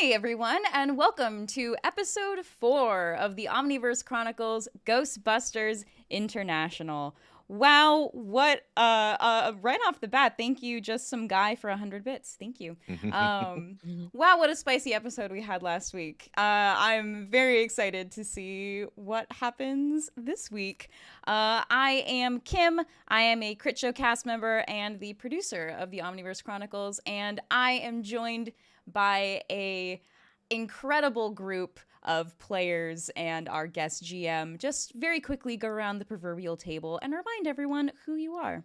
Hey everyone, and welcome to episode 4 of the Omniverse Chronicles Ghostbusters International. Wow, what right off the bat, thank you, just some guy for 100 bits. Thank you. Wow, what a spicy episode we had last week. I'm very excited to see what happens this week. I am Kim. I am a Crit Show cast member and the producer of the Omniverse Chronicles, and I am joined by a incredible group of players and our guest GM. Just very quickly go around the proverbial table and remind everyone who you are.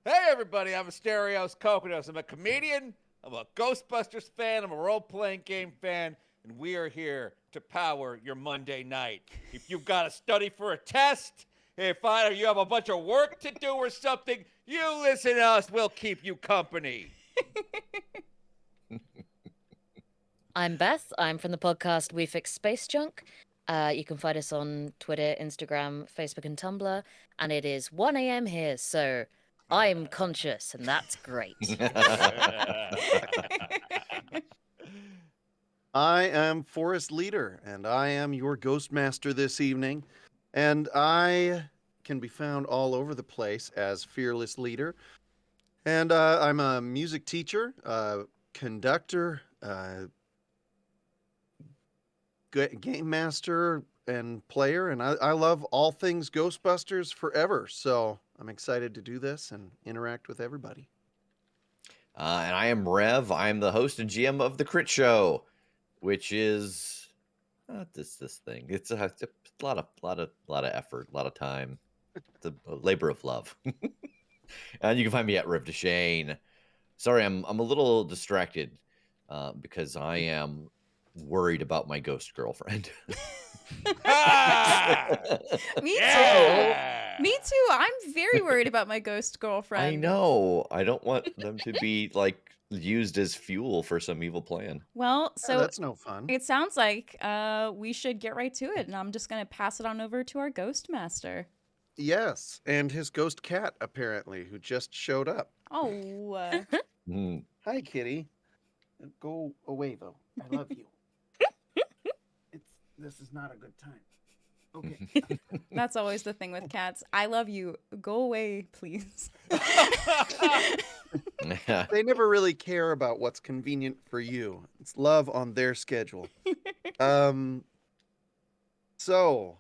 Hey everybody, I'm Asterios Kokkinos. I'm a comedian, I'm a Ghostbusters fan, I'm a role-playing game fan, and we are here to power your Monday night. If you've got to study for a test, if you have a bunch of work to do or something, you listen to us, we'll keep you company. I'm Beth. I'm from the podcast We Fix Space Junk. You can find us on Twitter, Instagram, Facebook, and Tumblr. And it is 1 a.m. here, so I'm conscious, and that's great. I am Forrest Leder, and I am your Ghostmaster this evening. And I can be found all over the place as Fearless Leader. And I'm a music teacher, conductor, game master, and player. And I love all things Ghostbusters forever. So I'm excited to do this and interact with everybody. And I am Rev. I'm the host and GM of the Crit Show, which is this thing. It's a lot of effort, a lot of time. It's a labor of love. And you can find me at Rev Deshane. Sorry, I'm a little distracted because I am worried about my ghost girlfriend. Me Yeah! too. Me too. I'm very worried about my ghost girlfriend. I know. I don't want them to be used as fuel for some evil plan. Well, so that's no fun. it sounds like we should get right to it, and I'm just going to pass it on over to our ghost master. Yes, and his ghost cat, apparently, who just showed up. Oh. Hi, kitty. Go away, though. I love you. This is not a good time. Okay. That's always the thing with cats. I love you. Go away, please. They never really care about what's convenient for you. It's love on their schedule. So,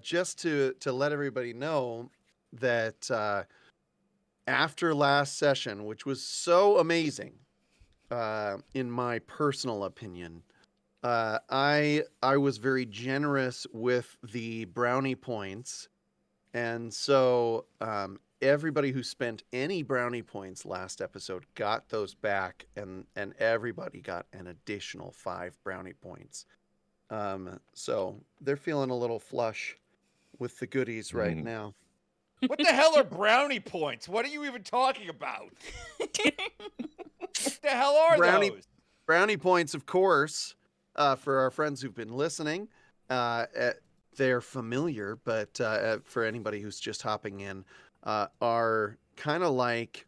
just to let everybody know that after last session, which was so amazing, in my personal opinion, I was very generous with the brownie points, and so everybody who spent any brownie points last episode got those back, and everybody got an additional 5 brownie points. So they're feeling a little flush with the goodies right now. What the hell are brownie points? What are you even talking about? What the hell are those? Brownie points, of course, for our friends who've been listening, they're familiar, but for anybody who's just hopping in, are kind of like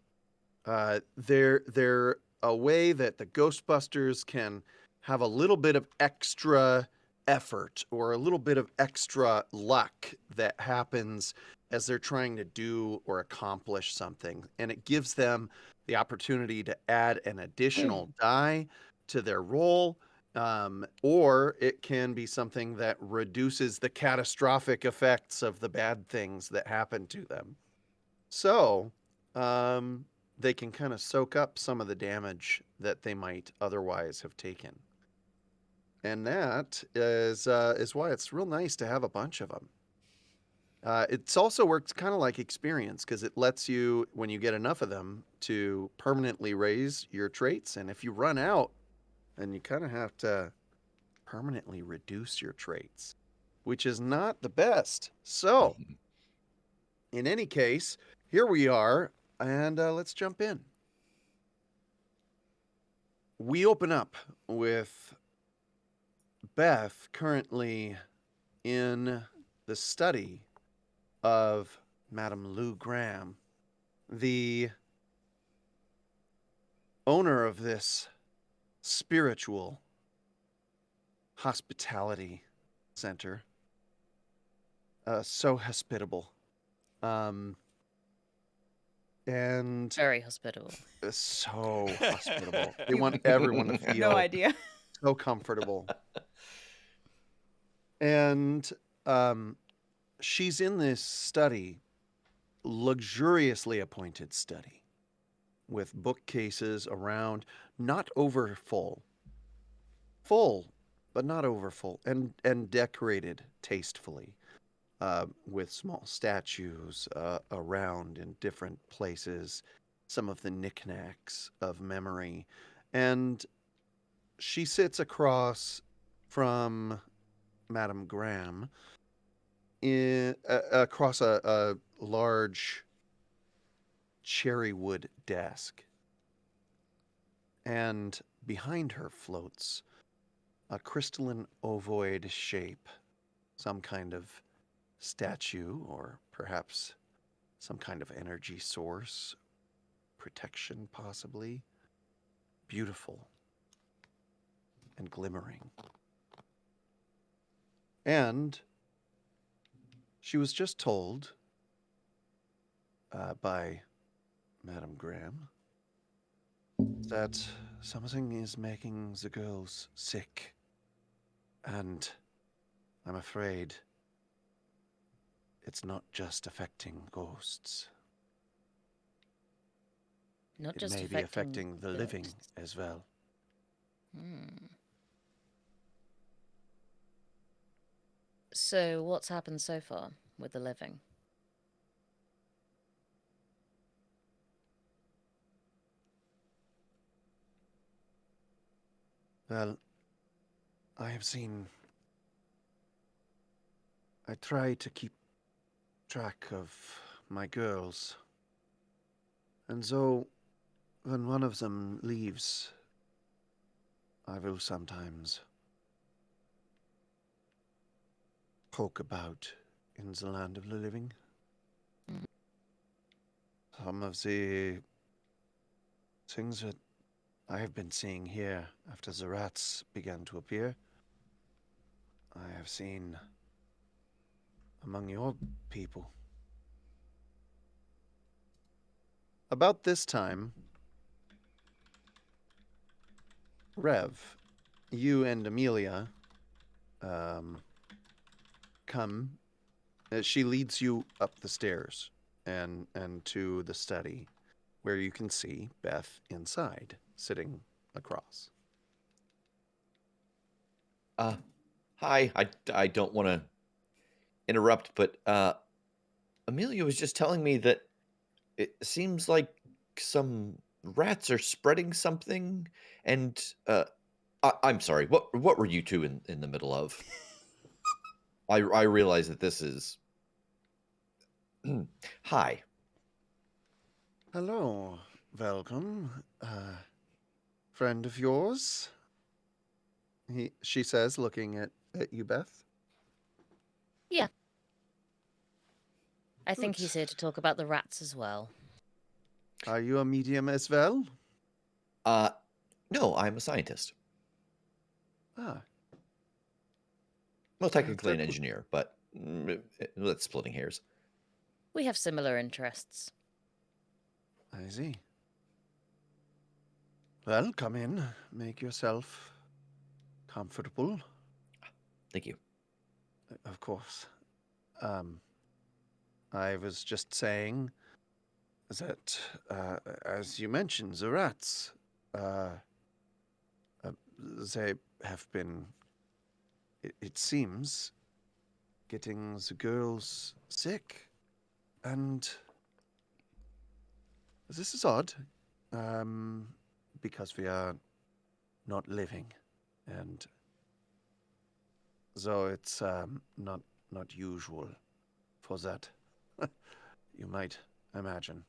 they're a way that the Ghostbusters can have a little bit of extra effort or a little bit of extra luck that happens as they're trying to do or accomplish something. And it gives them the opportunity to add an additional die to their roll, or it can be something that reduces the catastrophic effects of the bad things that happen to them. So they can kind of soak up some of the damage that they might otherwise have taken. And that is why it's real nice to have a bunch of them. It also works kind of like experience, because it lets you, when you get enough of them, to permanently raise your traits. And if you run out, then you kind of have to permanently reduce your traits, which is not the best. So, in any case, here we are, and let's jump in. We open up with Beth currently in the study of Madame Lou Graham, the owner of this spiritual hospitality center. So hospitable. And Very hospitable. so hospitable. They You- want everyone to feel No idea. so comfortable. And she's in this study, luxuriously appointed study, with bookcases around, not over full. Full, but not over full, and decorated tastefully, with small statues around in different places, some of the knickknacks of memory. And she sits across from Madame Graham across a large cherry wood desk. And behind her floats a crystalline ovoid shape, some kind of statue, or perhaps some kind of energy source, protection possibly. Beautiful and glimmering. And she was just told by Madame Graham that something is making the girls sick. And I'm afraid it's not just affecting ghosts. Not It just may be affecting the living ghosts. as well. Hmm. So, what's happened so far with the living? Well, I have seen. I try to keep track of my girls. And so, when one of them leaves, I will sometimes poke about in the land of the living. Mhm. Some of the things that I have been seeing here after the rats began to appear, I have seen among your people. About this time, Rev, you and Amelia come. She leads you up the stairs and to the study, where you can see Beth inside, sitting across. Hi. I don't want to interrupt, but Amelia was just telling me that it seems like some rats are spreading something, and I'm sorry. What were you two in the middle of? I realize that this is. Hi. Hello, welcome, friend of yours. She says, looking at you, Beth. Yeah. I think Good. he's here to talk about the rats as well. Are you a medium as well? No, I'm a scientist. Ah, Well, technically an that- engineer, but that's splitting hairs. We have similar interests. I see. Well, come in. Make yourself comfortable. Thank you. Of course. I was just saying that, as you mentioned, the rats, they have been, it seems, getting the girls sick. And this is odd, because we are not living, and so it's not usual for that. You might imagine.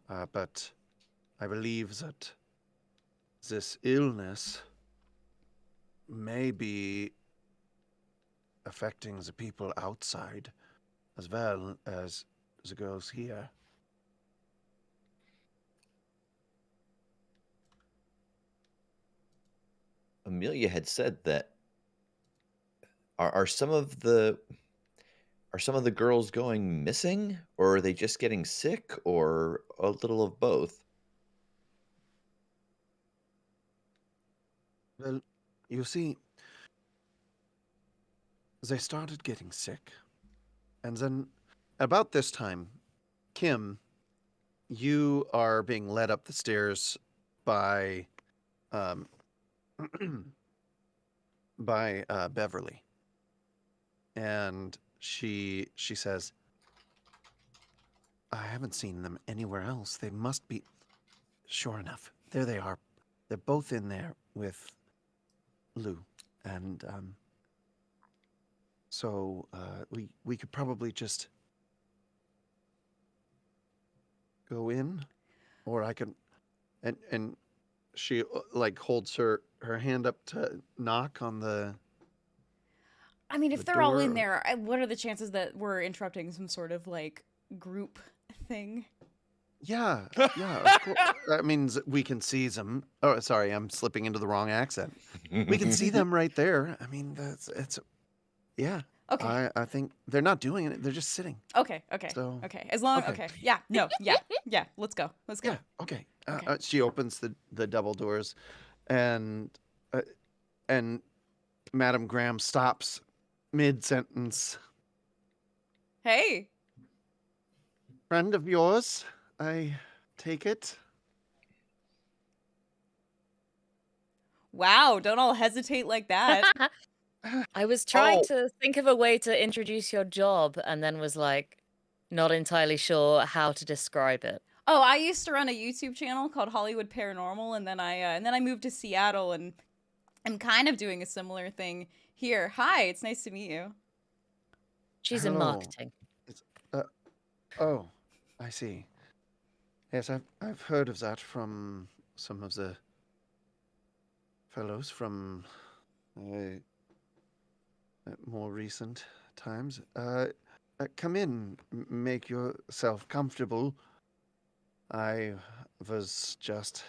But I believe that this illness may be affecting the people outside as well as the girls here. Amelia had said that are some of the girls going missing, or are they just getting sick, or a little of both? Well, you see, they started getting sick. And then, about this time, Kim, you are being led up the stairs by, um, by Beverly, and she says, "I haven't seen them anywhere else. They must be." Sure enough, there they are. They're both in there with Lou, and so we could probably just go in, or I can, and she like holds her hand up to knock on the. I mean, if The they're all in door- there, what are the chances that we're interrupting some sort of like group thing? Yeah, yeah. Of course. That means we can see them. Oh, sorry, I'm slipping into the wrong accent. We can see them right there. I mean, it's yeah. Okay. I think they're not doing it. They're just sitting. Okay. So Okay. As long. okay. Okay. Yeah. No. Yeah. Yeah. Let's go. Let's go. Yeah. Okay. Okay. She opens the double doors, and uh, and Madam Graham stops mid sentence. Hey. Friend of yours, I take it. Wow. Don't all hesitate like that. I was trying Oh. to think of a way to introduce your job and then was like not entirely sure how to describe it. Oh, I used to run a YouTube channel called Hollywood Paranormal, and then I moved to Seattle, and I'm kind of doing a similar thing here. Hi, it's nice to meet you. She's in Hello. marketing. Oh, I see. Yes, I've heard of that from some of the fellows from more recent times. Come in, make yourself comfortable. I was just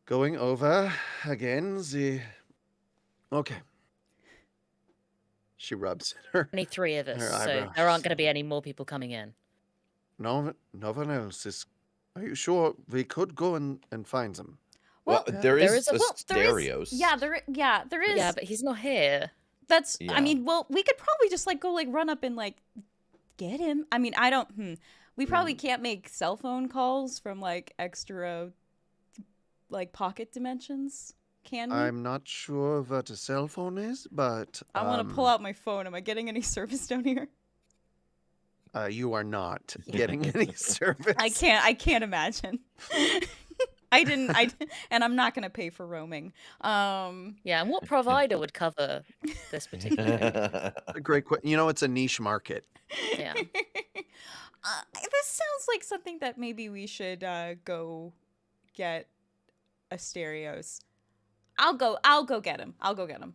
going over again the. Okay. She rubs her. Only 3 of us, Her so eyebrows. there aren't going to be any more people coming in. No one else is. Are you sure we could go and find them? Well, Well, there there is is a- well, there is- Asterios. Yeah, there is. Yeah, but he's not here. That's. Yeah. I mean, well, we could probably just like go like run up and like get him. I mean, I don't. We probably can't make cell phone calls from like extra, like pocket dimensions. Can we? I'm not sure what a cell phone is, but I want to pull out my phone. Am I getting any service down here? You are not getting any service. I can't imagine. I didn't. And I'm not gonna pay for roaming. Yeah, and what provider would cover this particular thing? A great question. You know, it's a niche market. Yeah. This sounds like something that maybe we should go get Asterios. I'll go get him. I'll go get him.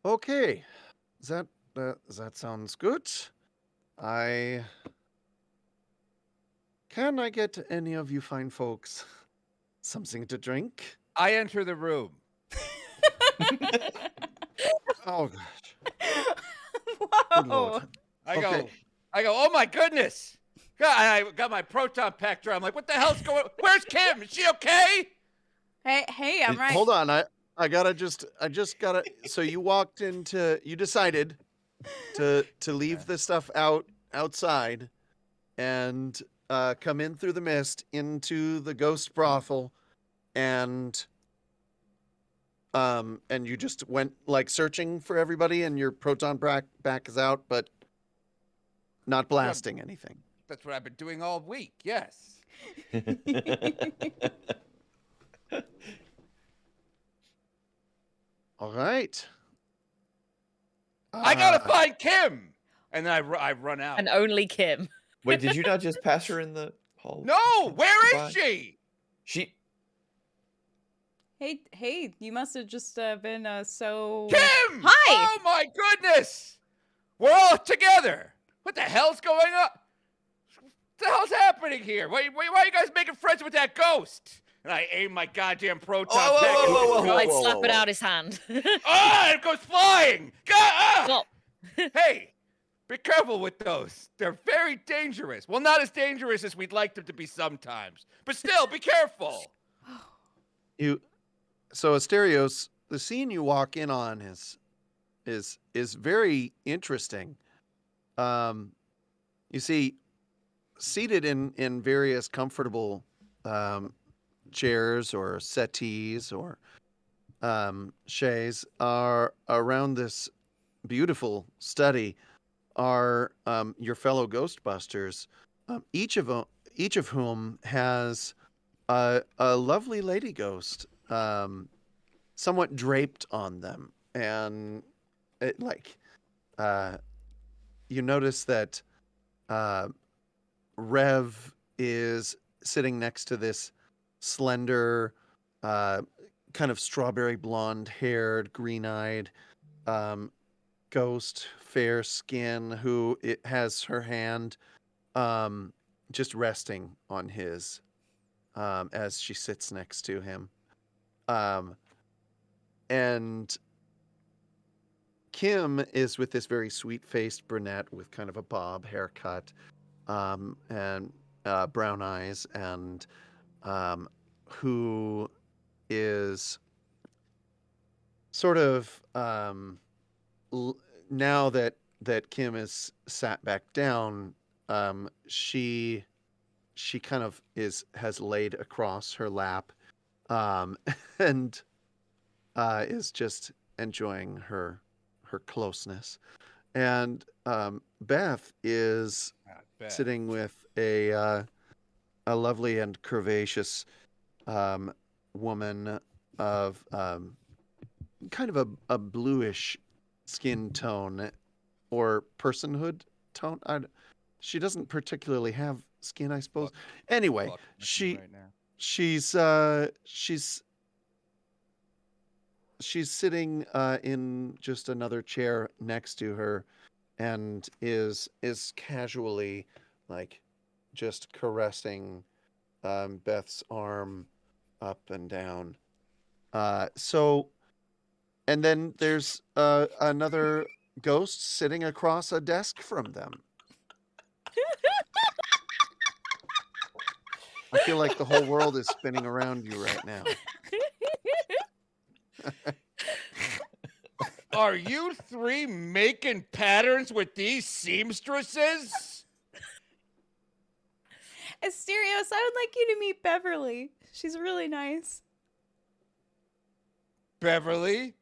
Okay, that sounds good. Can I get any of you fine folks something to drink? I enter the room. Oh gosh, Whoa. good lord. I Okay. go, oh my goodness. God, I got my proton pack drawn. I'm like, what the hell's going on? Where's Kim? Is she okay? Hey, I'm right. Hold on, I just gotta. So you decided to leave the stuff outside, and come in through the mist into the ghost brothel, and you just went like searching for everybody, and your proton back is out, but not blasting anything. That's what I've been doing all week. Yes. All right. I gotta find Kim. And then I run out. And only Kim. Wait, did you not just pass her in the hall? No, where Bye. is she? She. Hey, you must have just been so. Kim! Hi! Oh my goodness! We're all together. What the hell's going on? What the hell's happening here? Why are you guys making friends with that ghost? and I aim my goddamn proton Oh, pack. whoa, I'd whoa, slap whoa, it whoa. out his hand. It goes flying! Stop. Hey, be careful with those. They're very dangerous. Well, not as dangerous as we'd like them to be sometimes, but still, be careful. So Asterios, the scene you walk in on is very interesting. You see, seated in various comfortable chairs or settees or chaise are around this beautiful study are your fellow Ghostbusters, each of whom has a lovely lady ghost, somewhat draped on them, and it uh, you notice that uh, Rev is sitting next to this slender, uh, kind of strawberry blonde haired, green eyed um, ghost, fair skin, who it has her hand um, just resting on his as she sits next to him. Um, and Kim is with this very sweet faced brunette with kind of a bob haircut and brown eyes, and who is sort of now that Kim is sat back down, she kind of has laid across her lap, um, and is just enjoying her closeness. And Beth is sitting with a lovely and curvaceous woman of kind of a bluish skin tone or personhood tone. She doesn't particularly have skin, I suppose. Anyway, she's sitting in just another chair next to her, and is casually like just caressing Beth's arm up and down. So, and then there's another ghost sitting across a desk from them. I feel like the whole world is spinning around you right now. Are you three making patterns with these seamstresses? Asterios, I would like you to meet Beverly. She's really nice. Beverly,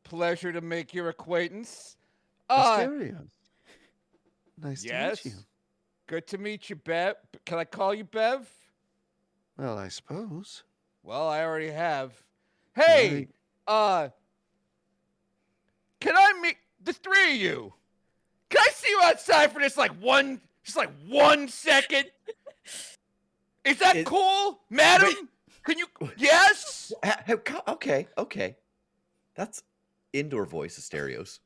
pleasure to make your acquaintance. Asterios. Nice Yes. to meet you. Good to meet you, Bev. Can I call you Bev? Well, I suppose. Well, I already have. Hey, can I meet the three of you? Can I see you outside for just like 1 second? Is that cool, madam? Wait. Can you? Yes. Okay. That's indoor voice, Asterios.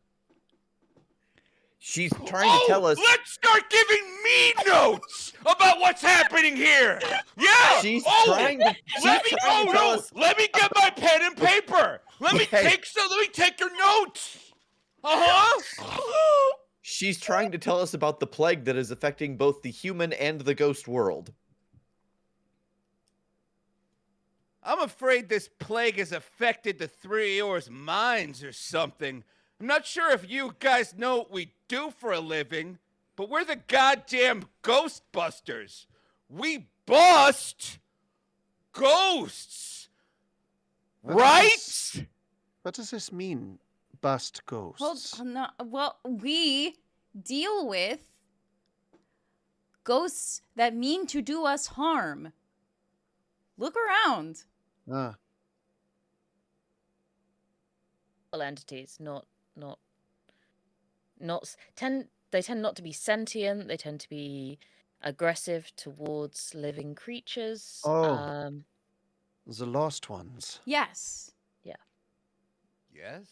She's trying to tell us. Let's start giving me notes about what's happening here. Yeah. She's trying to tell us. Let me get my pen and paper. Let me take your notes. She's trying to tell us about the plague that is affecting both the human and the ghost world. I'm afraid this plague has affected the three of yours minds or something. I'm not sure if you guys know what we do for a living, but we're the goddamn Ghostbusters. We bust ghosts. Right? What does this mean? Bust ghosts. Well, we deal with ghosts that mean to do us harm. Look around. Entities, they tend not to be sentient. They tend to be aggressive towards living creatures. The lost ones. Yes. Yes?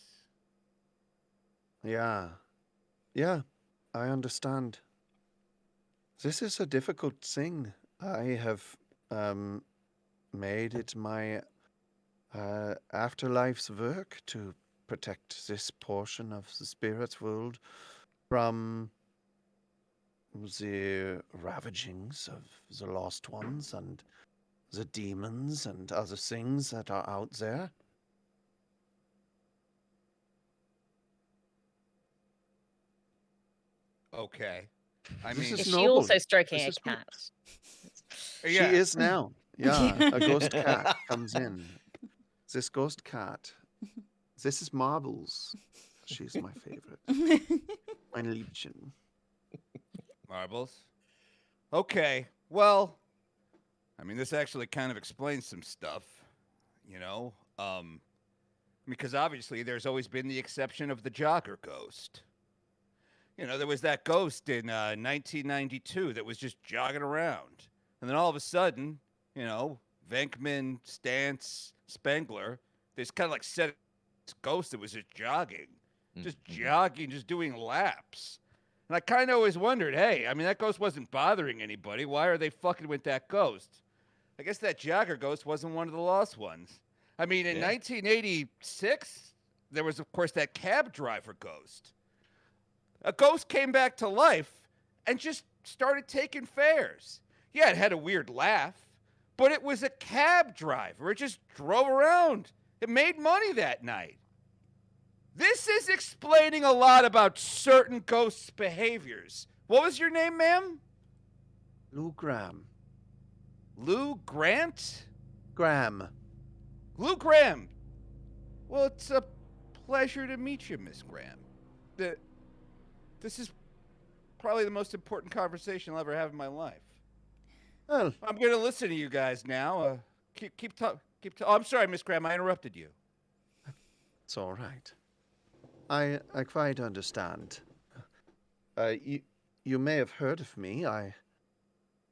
Yeah, I understand. This is a difficult thing. I have made it my afterlife's work to protect this portion of the spirit world from the ravagings of the lost ones and the demons and other things that are out there. Okay. I This mean, is Is she noble. also stroking This a is no- cat? She yeah. is now. Yeah, Yeah. a ghost cat comes in. This ghost cat. This is Marbles. She's my favorite. Mein Liebchen. Marbles. Okay. Well, I mean, this actually kind of explains some stuff, you know? Because obviously there's always been the exception of the jogger ghost. You know, there was that ghost in 1992 that was just jogging around. And then all of a sudden, you know, Venkman, Stantz, Spengler, they just kind of like set this ghost that was just jogging, just doing laps. And I kind of always wondered, hey, I mean, that ghost wasn't bothering anybody. Why are they fucking with that ghost? I guess that jogger ghost wasn't one of the lost ones. I mean, in 1986, there was, of course, that cab driver ghost. A ghost came back to life and just started taking fares. Yeah, it had a weird laugh, but it was a cab driver. It just drove around. It made money that night. This is explaining a lot about certain ghosts' behaviors. What was your name, ma'am? Lou Graham. Lou Grant? Graham. Lou Graham. Well, it's a pleasure to meet you, Miss Graham. This is probably the most important conversation I'll ever have in my life. Well, I'm going to listen to you guys now. Keep talking. Oh, I'm sorry, Miss Graham. I interrupted you. it's all right. I quite understand. You may have heard of me. I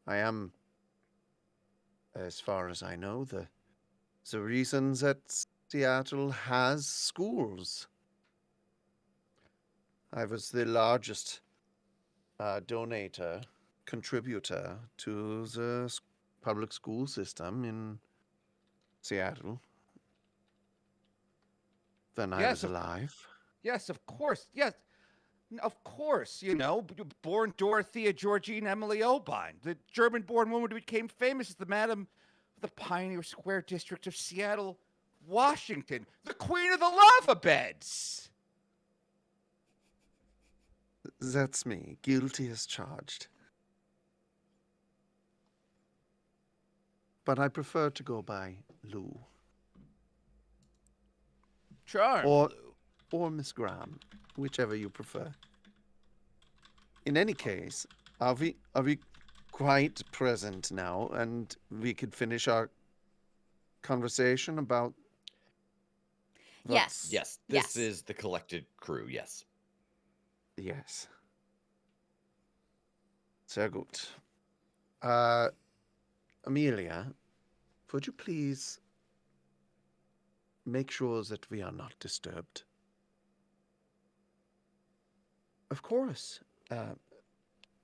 am, as far as I know, the reason that Seattle has schools. I was the largest contributor to the public school system in Seattle when I was alive. Yes, of course. Yes, of course. You know, born Dorothea Georgine Emily Obine, the German-born woman who became famous as the Madam of the Pioneer Square District of Seattle, Washington, the Queen of the Lava Beds. That's me, guilty as charged. But I prefer to go by Lou. Charm, Or, Lou. or Miss Graham, whichever you prefer. In any case, are we quite present now, and we could finish our conversation about? Yes. Yes, this is the collected crew. Yes. Yes. Sehr gut. Amelia, would you please make sure that we are not disturbed? Of course,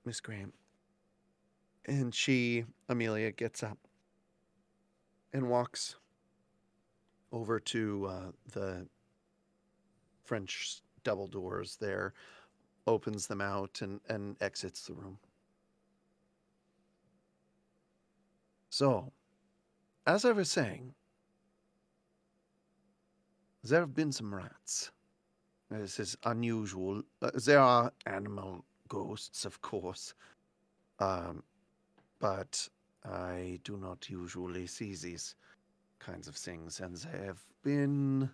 Miss Graham. And Amelia, gets up and walks over to the French double doors there, opens them out, and exits the room. So, as I was saying, there have been some rats. This is unusual. There are animal ghosts, of course, but I do not usually see these kinds of things, and they have been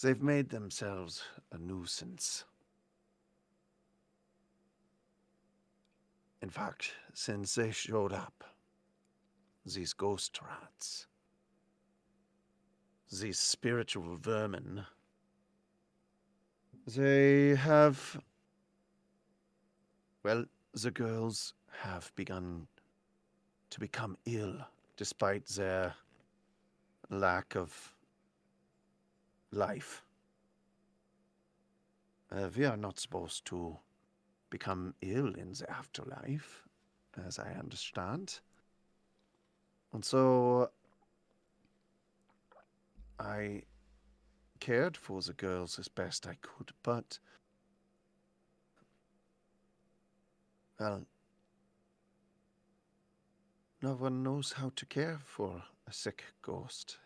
they've made themselves a nuisance. In fact, since they showed up, these ghost rats, these spiritual vermin, they have, well, the girls have begun to become ill despite their lack of life. We are not supposed to become ill in the afterlife, as I understand. And so I cared for the girls as best I could, but, well, no one knows how to care for a sick ghost.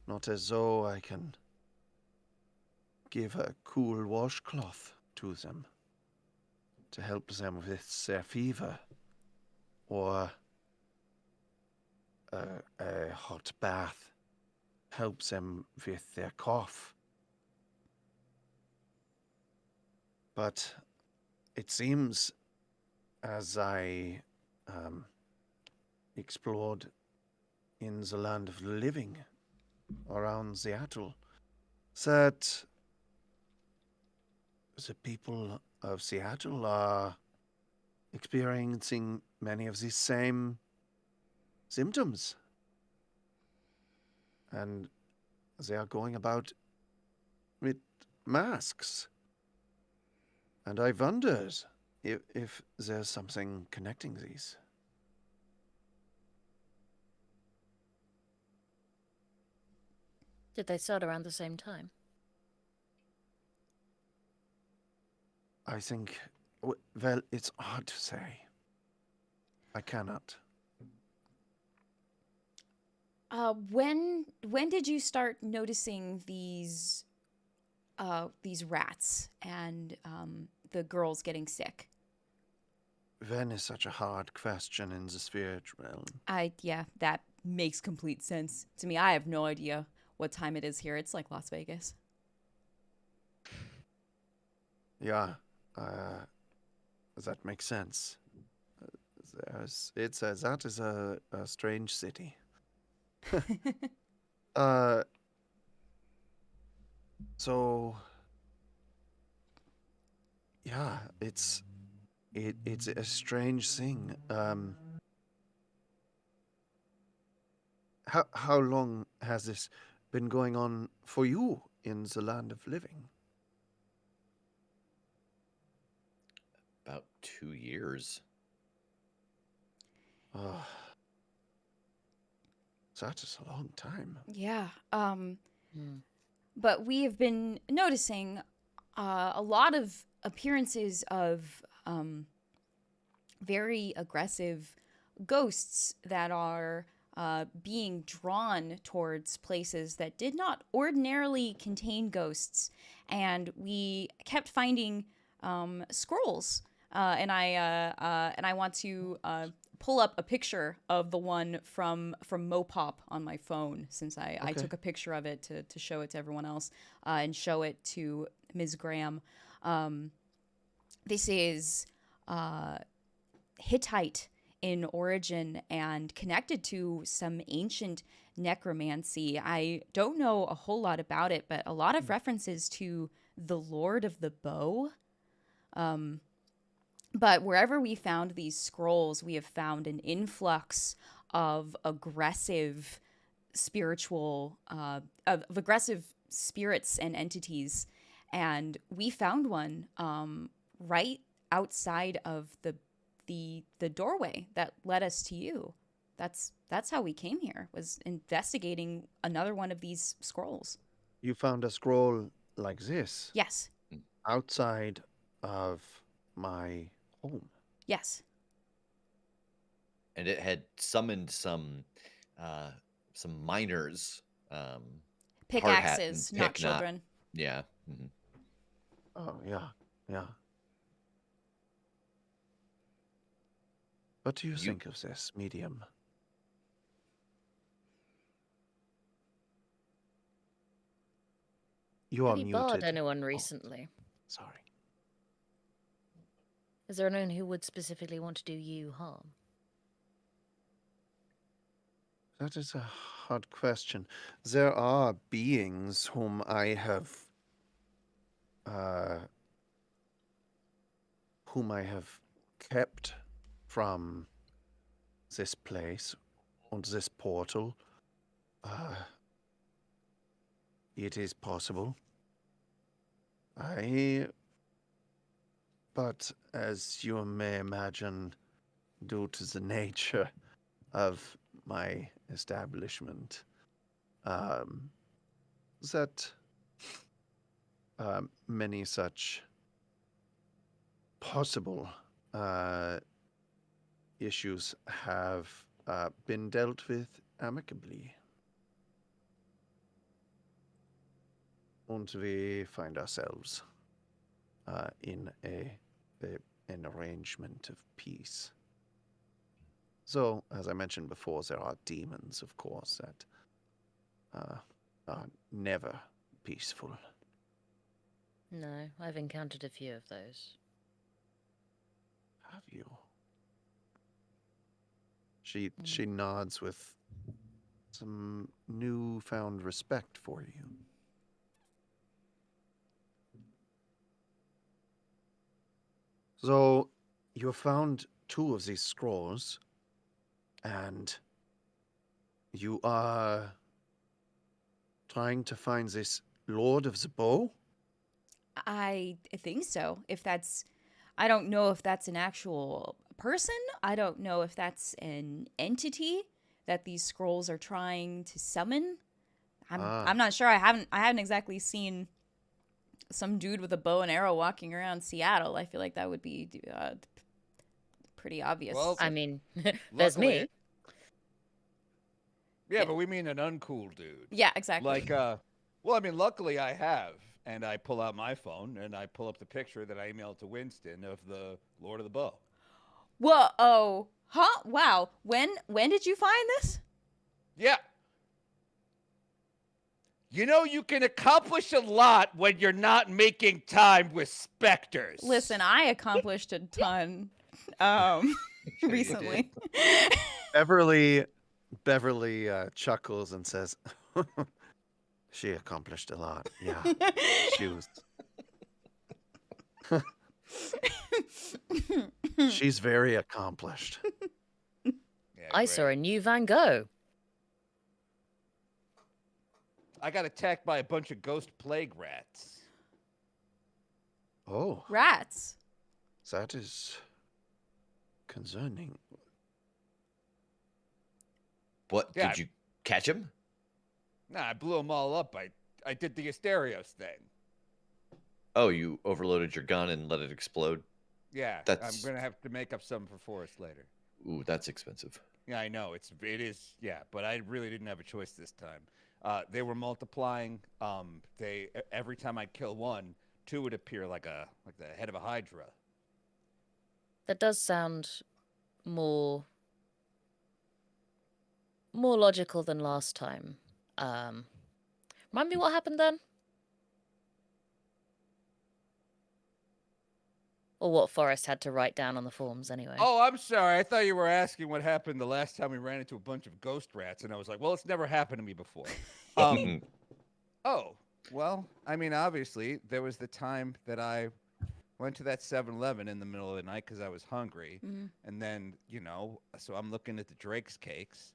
Not as though I can give a cool washcloth to them to help them with their fever, or a hot bath helps them with their cough. But it seems, as I explored in the land of the living around Seattle, that the people of Seattle are experiencing many of these same symptoms. And they are going about with masks. And I wondered if there's something connecting these. Did they start around the same time? I think, well, it's hard to say. I cannot. When did you start noticing these rats and the girls getting sick? When is such a hard question in the spirit realm? Yeah, that makes complete sense to me. I have no idea what time it is here. It's like Las Vegas. Yeah, that makes sense. That is a strange city. So yeah, it's a strange thing. How long has this been going on for you in the land of living? About 2 years. Oh, that is a long time. Yeah. Hmm. But we have been noticing a lot of appearances of very aggressive ghosts that are being drawn towards places that did not ordinarily contain ghosts. And we kept finding scrolls. And I want to pull up a picture of the one from Mopop on my phone, since I Okay. took a picture of it to show it to everyone else and show it to Ms. Graham. This is Hittite in origin and connected to some ancient necromancy. I don't know a whole lot about it, but a lot of references to the Lord of the Bow. But wherever we found these scrolls, we have found an influx of aggressive spiritual, of aggressive spirits and entities. And we found one right outside of the doorway that led us to you. That's how we came here, was investigating another one of these scrolls. You found a scroll like this Yes. outside of my home. Yes. And it had summoned some miners. Pickaxes, and not pick, children. Yeah. Mhm. Oh, yeah, yeah. What do you think of this medium? You are Have you barred muted. anyone recently? Sorry. Is there anyone who would specifically want to do you harm? That is a hard question. There are beings whom I have kept from this place and this portal. It is possible. I But as you may imagine, due to the nature of my establishment, um, that many such possible issues have been dealt with amicably. And we find ourselves in an arrangement of peace. So, as I mentioned before, there are demons, of course, that are never peaceful. No, I've encountered a few of those. Have you? She nods with some newfound respect for you. So, you have found 2 of these scrolls, and you are trying to find this Lord of the Bow? I think so. I don't know if that's an actual person. I don't know if that's an entity that these scrolls are trying to summon. I'm not sure. I haven't exactly seen some dude with a bow and arrow walking around Seattle. I feel like that would be pretty obvious. Well, I mean, there's Luckily- me. Yeah, but we mean an uncool dude. Yeah, exactly. Like, well, I mean, luckily I have, and I pull out my phone and I pull up the picture that I emailed to Winston of the Lord of the Bow. Whoa! Oh, huh? Wow. When did you find this? Yeah. You know, you can accomplish a lot when you're not making time with specters. Listen, I accomplished a ton recently. Beverly chuckles and says, she accomplished a lot. Yeah, she was. She's very accomplished. Yeah, I saw great. a new Van Gogh. I got attacked by a bunch of ghost plague rats. Oh, Rats. that is concerning. What? Yeah, Did you catch him? Nah, I blew them all up. I did the Asterios thing. Oh, you overloaded your gun and let it explode? Yeah, That's- I'm gonna have to make up some for Forrest later. Ooh, that's expensive. Yeah, I know it is. Yeah, but I really didn't have a choice this time. They were multiplying. Every time I'd kill one, 2 would appear like the head of a hydra. That does sound more logical than last time. Remind me what happened then? Or what Forrest had to write down on the forms anyway. Oh, I'm sorry. I thought you were asking what happened the last time we ran into a bunch of ghost rats, and I was like, well, it's never happened to me before. Oh, well, I mean, obviously, there was the time that I went to that 7-Eleven in the middle of the night because I was hungry. Mhm. And then, so I'm looking at the Drake's cakes.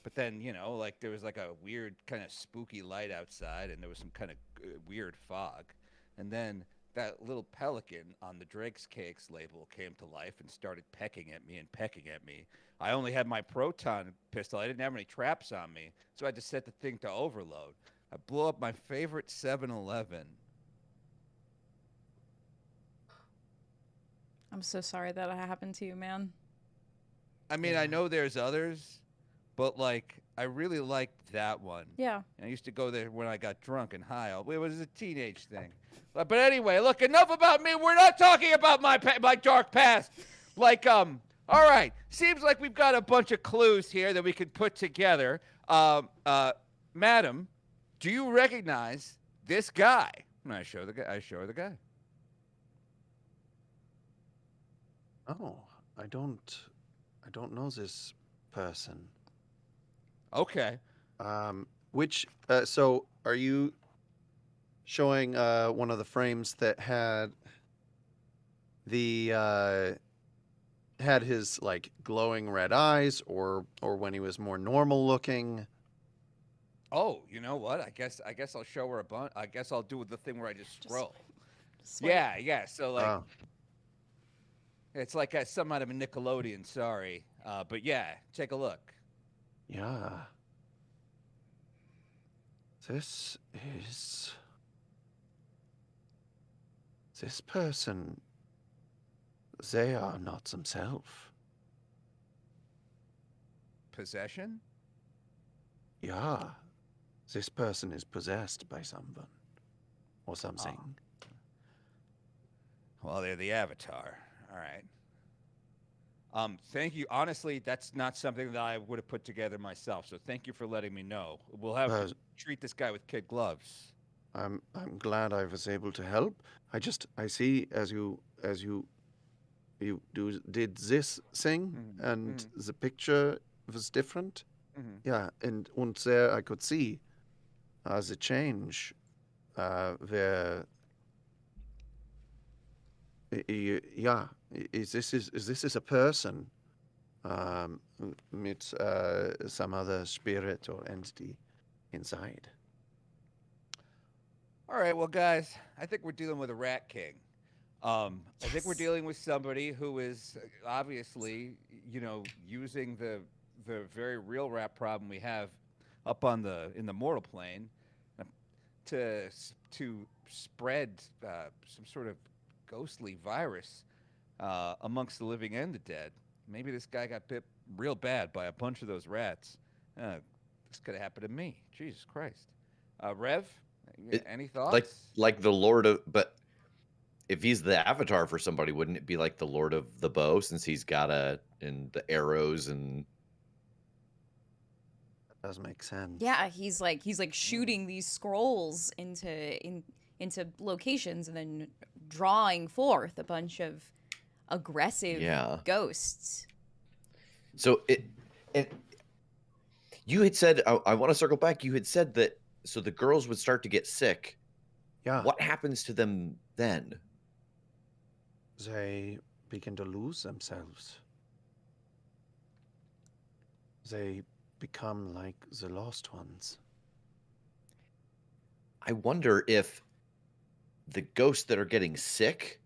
But then, like there was like a weird kind of spooky light outside, and there was some kind of weird fog. And then that little pelican on the Drake's Cakes label came to life and started pecking at me. I only had my proton pistol. I didn't have any traps on me, so I had to set the thing to overload. I blew up my favorite 7-Eleven. I'm so sorry that happened to you, man. I mean, I know there's others, but like I really liked that one. Yeah. And I used to go there when I got drunk and high. It was a teenage thing. But anyway, look, enough about me. We're not talking about my dark past. Like, all right. Seems like we've got a bunch of clues here that we could put together. Madam, do you recognize this guy? And I show her the guy. Oh, I don't know this person. Okay. So are you showing one of the frames that had his like glowing red eyes, or when he was more normal looking? Oh, you know what? I guess I'll show her a bunch. I guess I'll do the thing where I just scroll. Swipe. Yeah. So like, It's like some out of a Nickelodeon. Sorry, but yeah, take a look. Yeah. This is. This person. They are not themselves. Possession? Yeah. This person is possessed by someone or something. Well, they're the Avatar. All right. Thank you. Honestly, that's not something that I would have put together myself. So thank you for letting me know. We'll have to treat this guy with kid gloves. I'm glad I was able to help. I see as you did this thing and the picture was different. Yeah, and there I could see the change where yeah, is this is a person with some other spirit or entity inside. All right, well, guys, I think we're dealing with a rat king. I think we're dealing with somebody who is obviously, using the very real rat problem we have up on in the mortal plane uh, to spread some sort of ghostly virus amongst the living and the dead. Maybe this guy got bit real bad by a bunch of those rats. This could have happened to me. Jesus Christ. Rev, any Like thoughts? the Lord of, but if he's the Avatar for somebody, wouldn't it be like the Lord of the Bow, since he's got and the arrows and That does make sense. Yeah, he's like shooting these scrolls into locations and then drawing forth a bunch of aggressive ghosts. So and you had said, I want to circle back. You had said that so the girls would start to get sick. Yeah. What happens to them then? They begin to lose themselves. They become like the lost ones. I wonder if the ghosts that are getting sick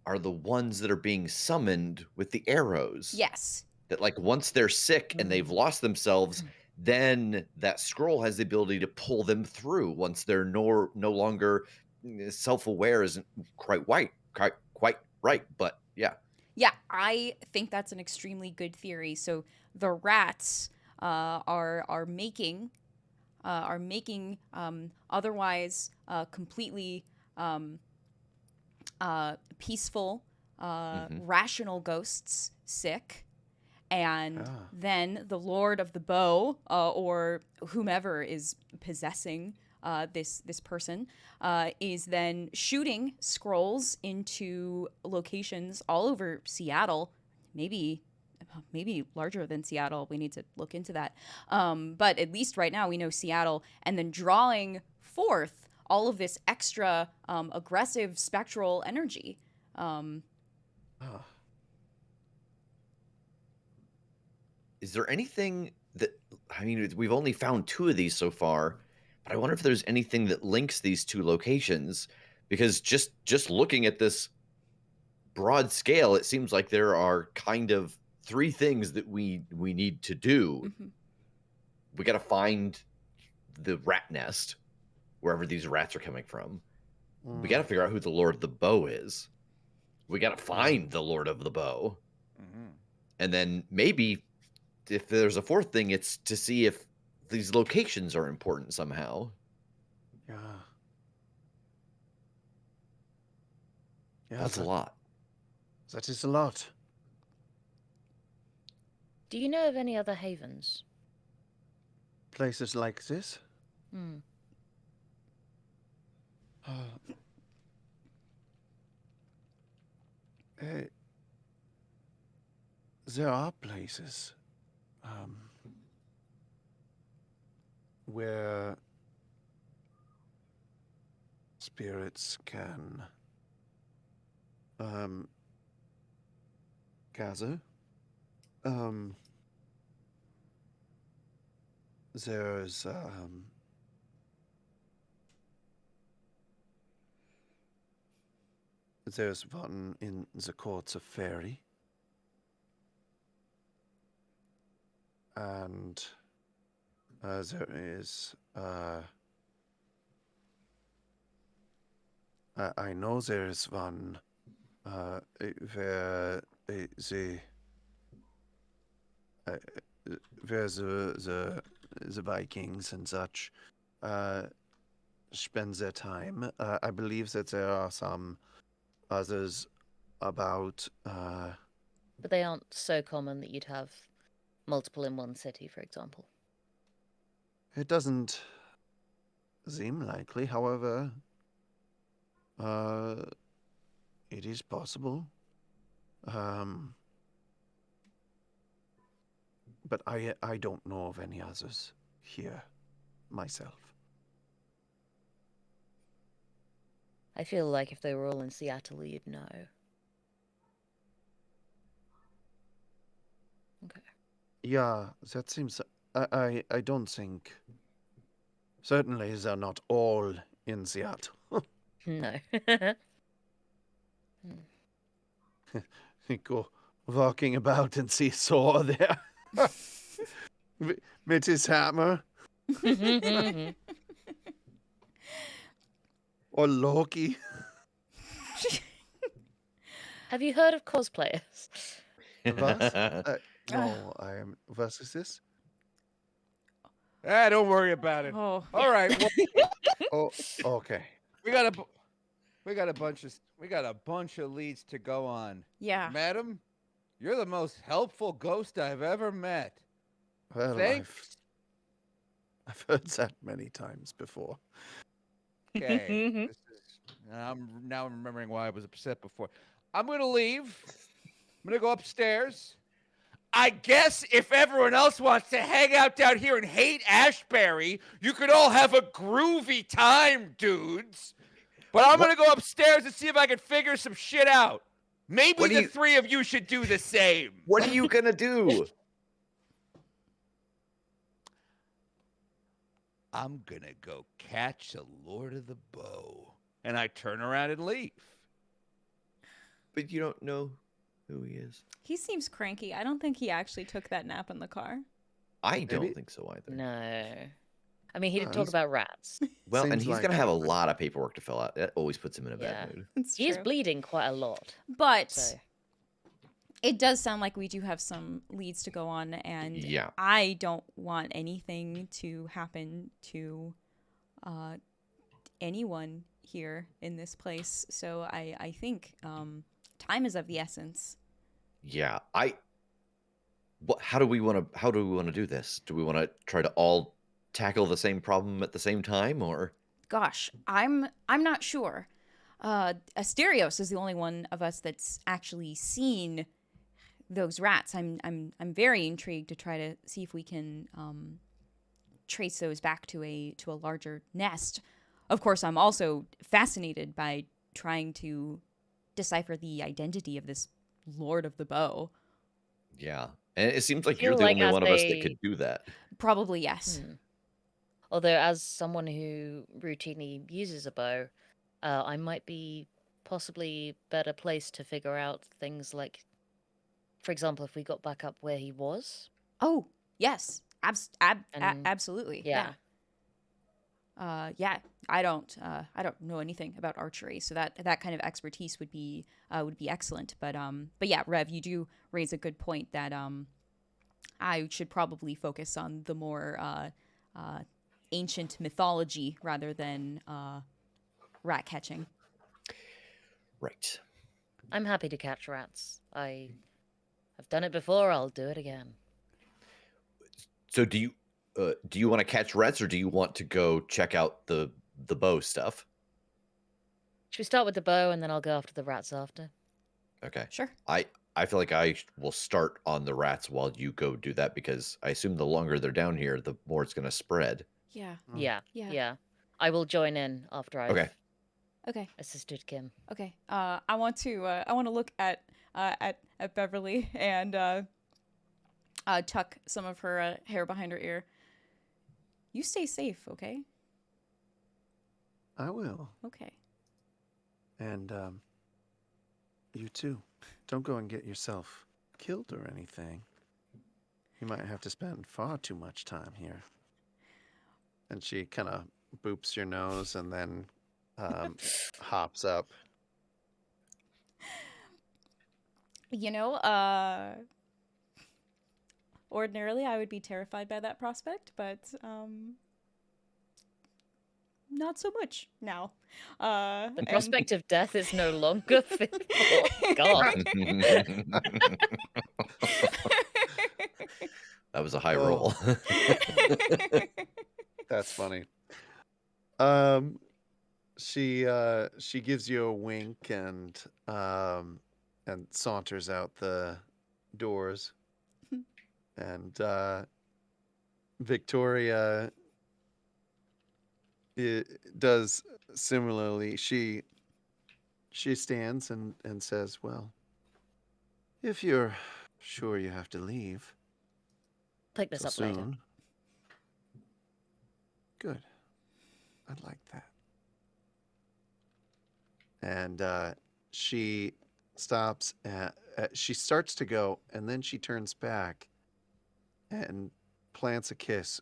are the ones that are being summoned with the arrows. Yes. That like once they're sick and they've lost themselves, then that scroll has the ability to pull them through once they're no longer self-aware isn't quite right, but yeah. Yeah, I think that's an extremely good theory. So the rats are making otherwise completely peaceful, rational ghosts sick. And then the Lord of the Bow, or whomever is possessing this person, is then shooting scrolls into locations all over Seattle, maybe larger than Seattle. We need to look into that. But at least right now we know Seattle, and then drawing forth all of this extra aggressive spectral energy. Is there anything that, I mean, we've only found 2 of these so far, but I wonder if there's anything that links these 2 locations, because just looking at this broad scale, it seems like there are kind of 3 things that we need to do. We got to find the rat nest, wherever these rats are coming from. We got to figure out who the Lord of the Bow is. We got to find the Lord of the Bow. And then maybe if there's a 4th thing, it's to see if these locations are important somehow. Yeah. That's a lot. That is a lot. Do you know of any other havens? Places like this? There are places where spirits can gather. There's there's one in the courts of Fairy. And there is, I know there's one where the where the Vikings and such spend their time. I believe that there are some others about. But they aren't so common that you'd have multiple in one city, for example. It doesn't seem likely, however, it is possible. But I don't know of any others here myself. I feel like if they were all in Seattle, you'd know. Okay. Yeah, that seems. I don't think. Certainly, they're not all in Seattle. No. Go walking about and see Thor there. With his hammer. Or Loki. Have you heard of cosplayers? Was? No, I am. What is this? Don't worry about it. Oh, All right. Well, Oh, okay. we got a bunch of leads to go on. yeah. Madam, you're the most helpful ghost I've ever met. Well, Thanks. I've heard that many times before. Okay. I'm now remembering why I was upset before. I'm going to leave. I'm going to go upstairs. I guess if everyone else wants to hang out down here and hate Ashbury, you could all have a groovy time, dudes. But I'm going to go upstairs and see if I can figure some shit out. Maybe the three of you should do the same. What are you gonna do? I'm going to go catch the Lord of the Bow. And I turn around and leave. But you don't know who he is. He seems cranky. I don't think he actually took that nap in the car. I don't Maybe- think so either. No. I mean, he did Oh, talk he's- about rats. Well, and Seems he's like gonna have a everybody- lot of paperwork to fill out. That always puts him in a Yeah. bad mood. It's He is true. bleeding quite a lot. But So it does sound like we do have some leads to go on, and Yeah. I don't want anything to happen to anyone here in this place. So I think time is of the essence. Yeah, how do we want to do this? Do we want to try to all tackle the same problem at the same time, or? Gosh, I'm not sure. Asterios is the only one of us that's actually seen those rats. I'm very intrigued to try to see if we can trace those back to a larger nest. Of course, I'm also fascinated by trying to decipher the identity of this Lord of the Bow. Yeah, and it seems like feel you're the like only as one of us that they- could do that. Probably yes. Although, as someone who routinely uses a bow, I might be possibly better placed to figure out things like, for example, if we got back up where he was. Oh yes, And- absolutely. Yeah. Yeah. I don't know anything about archery, so that kind of expertise would be excellent. But yeah, Rev, you do raise a good point that I should probably focus on the more ancient mythology rather than rat catching. Right. I'm happy to catch rats. I've done it before. I'll do it again. So do you want to catch rats, or do you want to go check out the bow stuff? Should we start with the bow and then I'll go after the rats after? Okay. Sure. I feel like I will start on the rats while you go do that, because I assume the longer they're down here, the more it's going to spread. Yeah. Yeah. Yeah. Yeah. I will join in after I've Okay. Okay. assisted Kim. Okay. I want to look at Beverly and tuck some of her hair behind her ear. You stay safe, okay? I will. Okay. And You too. Don't go and get yourself killed or anything. You might have to spend far too much time here. And she kind of boops your nose and then hops up. You know, ordinarily I would be terrified by that prospect, but not so much now. The prospect of death is no longer fearful. God. That was a high Oh. roll. That's funny. She gives you a wink and saunters out the doors. And Victoria does similarly. She stands and says, "Well, if you're sure you have to leave Pick this so up soon, later. good. I'd like that." And she stops. She starts to go, and then she turns back and plants a kiss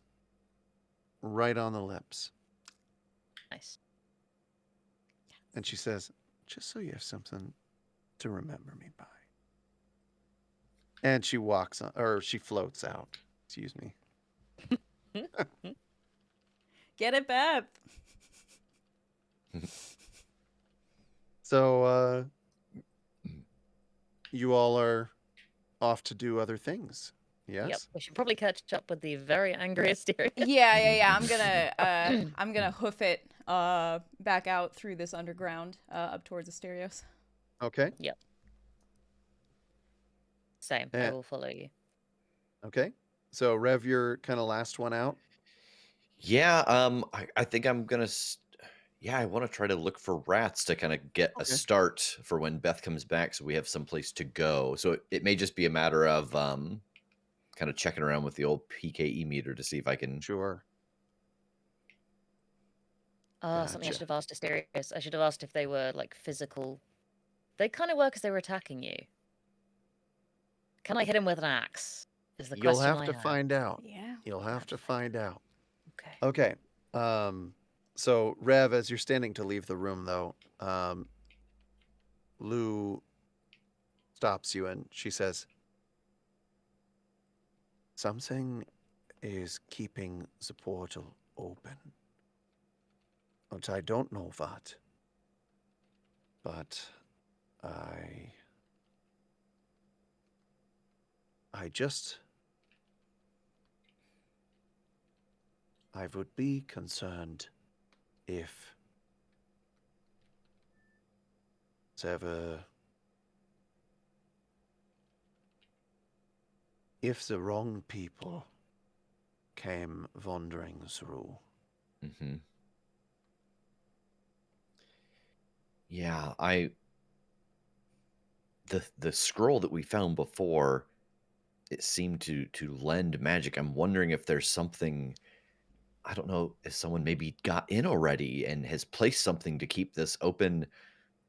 right on the lips. Nice. And she says, "Just so you have something to remember me by." And she walks on, or she floats out. Excuse me. Get it, Beth. So you all are off to do other things. Yes. Yep. We should probably catch up with the very angry Asterios. Yeah. I'm gonna hoof it back out through this underground up towards Asterios. Okay. Yep. Same. I will follow you. Okay. So Rev, you're kind of last one out. Yeah, I think I'm gonna. I want to try to look for rats to kind of get a Okay. start for when Beth comes back, so we have someplace to go. So it may just be a matter of kind of checking around with the old PKE meter to see if I can. Sure. Something I Gotcha. should have asked Asterios. I should have asked if they were like physical. They kind of work as they were attacking you. Can I hit him with an axe? Is the You'll question have I to have. find out. Yeah. You'll have to find out. Okay. Okay. So Rev, as you're standing to leave the room, though, Lou stops you and she says, "Something is keeping the portal open. But I don't know what. But I would be concerned if ever if the wrong people came wandering through." Mm-hmm. Yeah, the scroll that we found before, it seemed to lend magic. I'm wondering if there's something. I don't know if someone maybe got in already and has placed something to keep this open.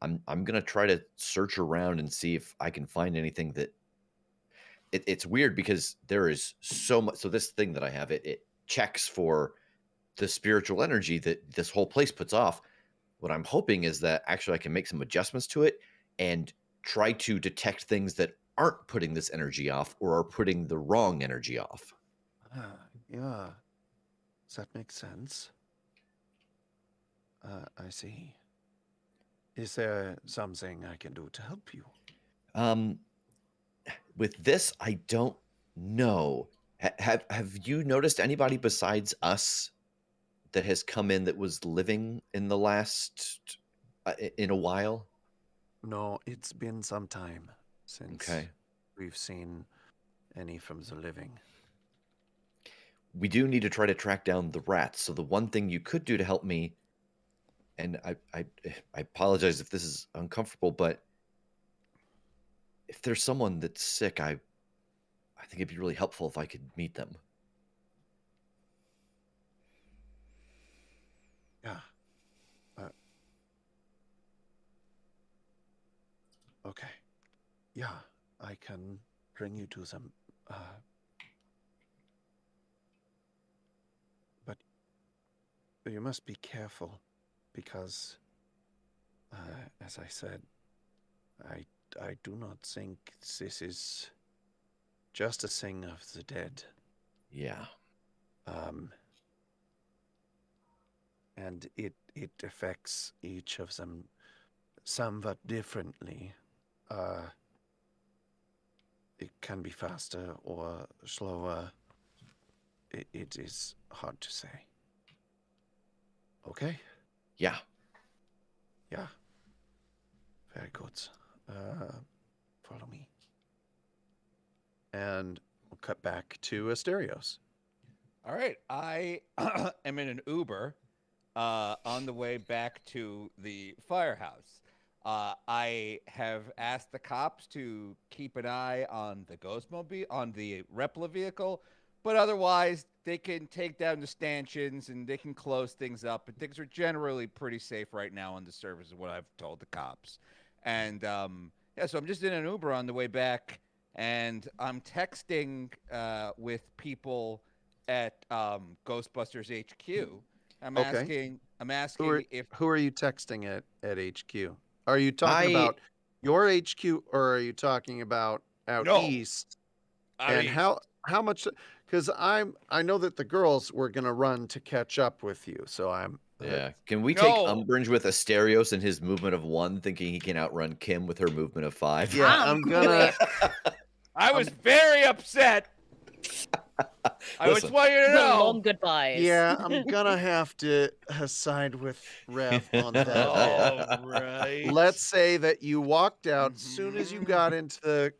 I'm gonna try to search around and see if I can find anything that. It's weird because there is so much. So this thing that I have, it checks for the spiritual energy that this whole place puts off. What I'm hoping is that actually I can make some adjustments to it and try to detect things that aren't putting this energy off or are putting the wrong energy off. Yeah. Does that make sense? I see. Is there something I can do to help you? With this, I don't know. Have you noticed anybody besides us that has come in that was living in the last in a while? No, it's been some time since Okay. we've seen any from the living. We do need to try to track down the rats. So the one thing you could do to help me, and I apologize if this is uncomfortable, but if there's someone that's sick, I think it'd be really helpful if I could meet them. Yeah. Okay. Yeah, I can bring you to them. But you must be careful because, as I said, I do not think this is just a thing of the dead. Yeah. And it affects each of them somewhat differently. It can be faster or slower. It is hard to say. Okay? Yeah. Yeah. Very good. Follow me. And we'll cut back to Asterios. All right. I am in an Uber on the way back to the firehouse. I have asked the cops to keep an eye on the Ghostmobile, on the Repla vehicle, but otherwise they can take down the stanchions and they can close things up. And things are generally pretty safe right now on the surface, is what I've told the cops. And yeah, so I'm just in an Uber on the way back, and I'm texting with people at Ghostbusters HQ. I'm Okay. asking if Who are you texting at HQ? Are you talking I about your HQ or are you talking about out no east? out And east. how much? Because I know that the girls were gonna run to catch up with you, so I'm yeah. Can we take No, umbrage with Asterios and his movement of 1, thinking he can outrun Kim with her movement of 5? yeah, I'm I'm gonna quick. I was very upset. I just Listen. want you to The long know. goodbyes. yeah, I'm gonna have to side with Rev on that bit. All right. Let's say that you walked out soon as you Mhm. got into the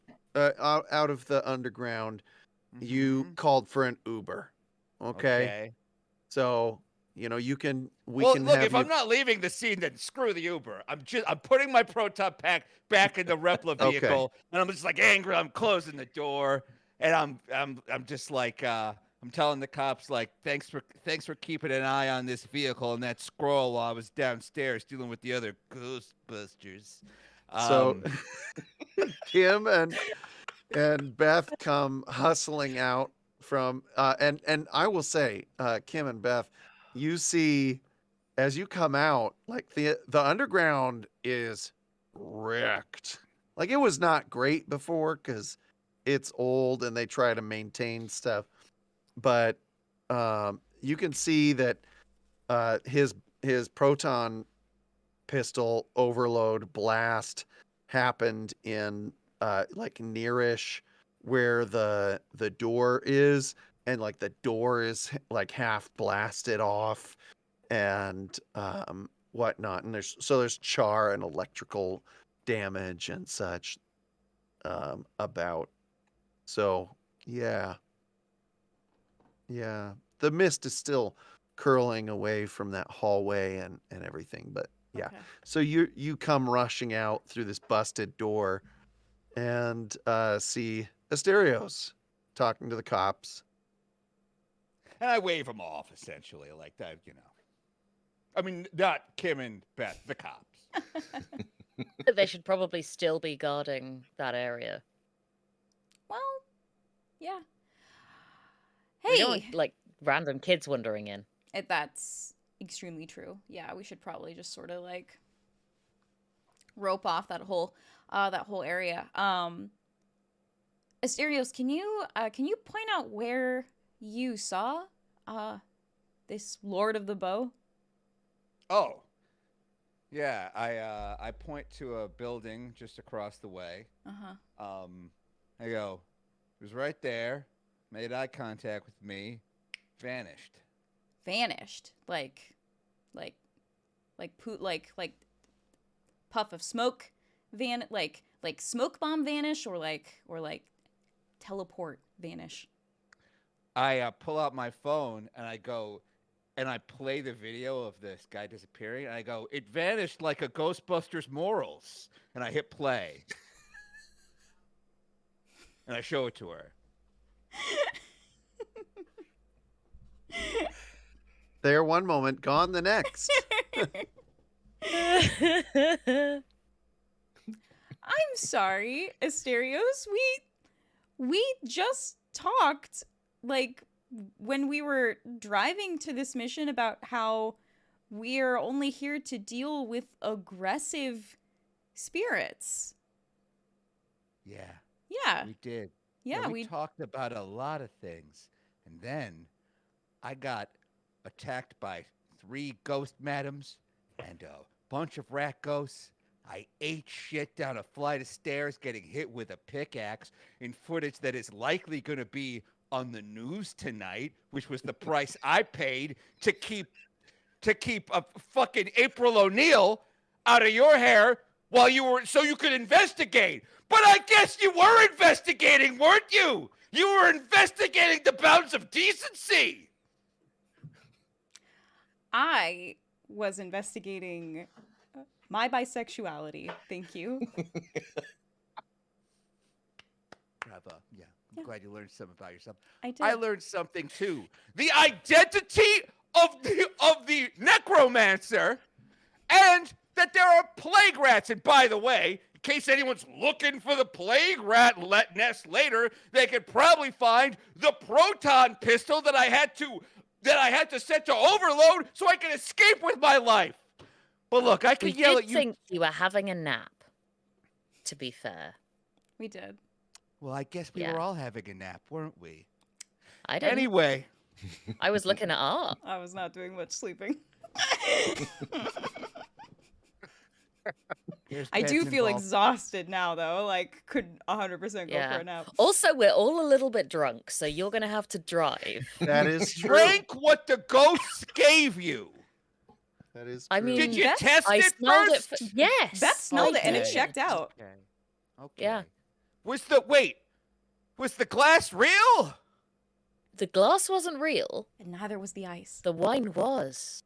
out of the underground. You Mhm. called for an Uber. Okay. Okay. So, we Well, can look, have if I'm you. not leaving the scene, then screw the Uber. I'm putting my proton pack back in the Repla Okay. vehicle, and I'm just like angry. I'm closing the door, and I'm just like I'm telling the cops like thanks for keeping an eye on this vehicle and that scroll while I was downstairs dealing with the other Ghostbusters. So Um, Kim and Beth come hustling out from and I will say, Kim and Beth, you see as you come out, like the underground is wrecked. Like it was not great before because it's old and they try to maintain stuff. But you can see that his proton pistol overload blast happened in like nearish where the door is, and like the door is like half blasted off and whatnot, and there's char and electrical damage and such about. So yeah, yeah, the mist is still curling away from that hallway and everything, but yeah. Okay. So you come rushing out through this busted door and see Asterios talking to the cops. and I wave them off essentially like that, you know. I mean, not Kim and Beth, the cops. They should probably still be guarding that area. Well, yeah. We don't Hey, want, like, random kids wandering in. that's extremely true. Yeah, we should probably just sort of like rope off that whole area. Asterios, can you point out where you saw this Lord of the Bow? Oh, yeah. I point to a building just across the way. Uh-huh. I go, it was right there. Made eye contact with me. Vanished. Vanished. Like like puff of smoke like smoke bomb vanish or like teleport vanish. I pull out my phone and I go, and I play the video of this guy disappearing. And I go, it vanished like a Ghostbusters morals. And I hit play. And I show it to her. There one moment, gone the next. I'm sorry, Asterios. We just talked, like, when we were driving to this mission about how we're only here to deal with aggressive spirits. Yeah, Yeah. we did. Yeah, We talked about a lot of things. And then I got attacked by 3 ghost madams and a bunch of rat ghosts. I ate shit down a flight of stairs, getting hit with a pickaxe in footage that is likely going to be on the news tonight, which was the price I paid to keep a fucking April O'Neil out of your hair so you could investigate. But I guess you were investigating, weren't you? You were investigating the bounds of decency. I was investigating my bisexuality. Thank you. Bravo. Yeah. I'm glad you learned something about yourself. I did. I learned something too. The identity of the necromancer, and that there are plague rats. And by the way, in case anyone's looking for the plague rat nest later, they could probably find the proton pistol that I had to set to overload so I could escape with my life. But look, I could yell at you. We did think you were having a nap, to be fair. We did. Well, I guess we were all having a nap, weren't we? I didn't. Anyway. I was looking at art. I was not doing much sleeping. I do feel exhausted now, though. Like, could 100% go for a nap. Also, we're all a little bit drunk, so you're going to have to drive. That is true. Drink what the ghosts gave you. That is true. I mean, did you Beth, test I it smelled first? it. Yes. Beth smelled it and it did. checked out. Okay. Yeah. Was the glass real? The glass wasn't real. And neither was the ice. The wine was.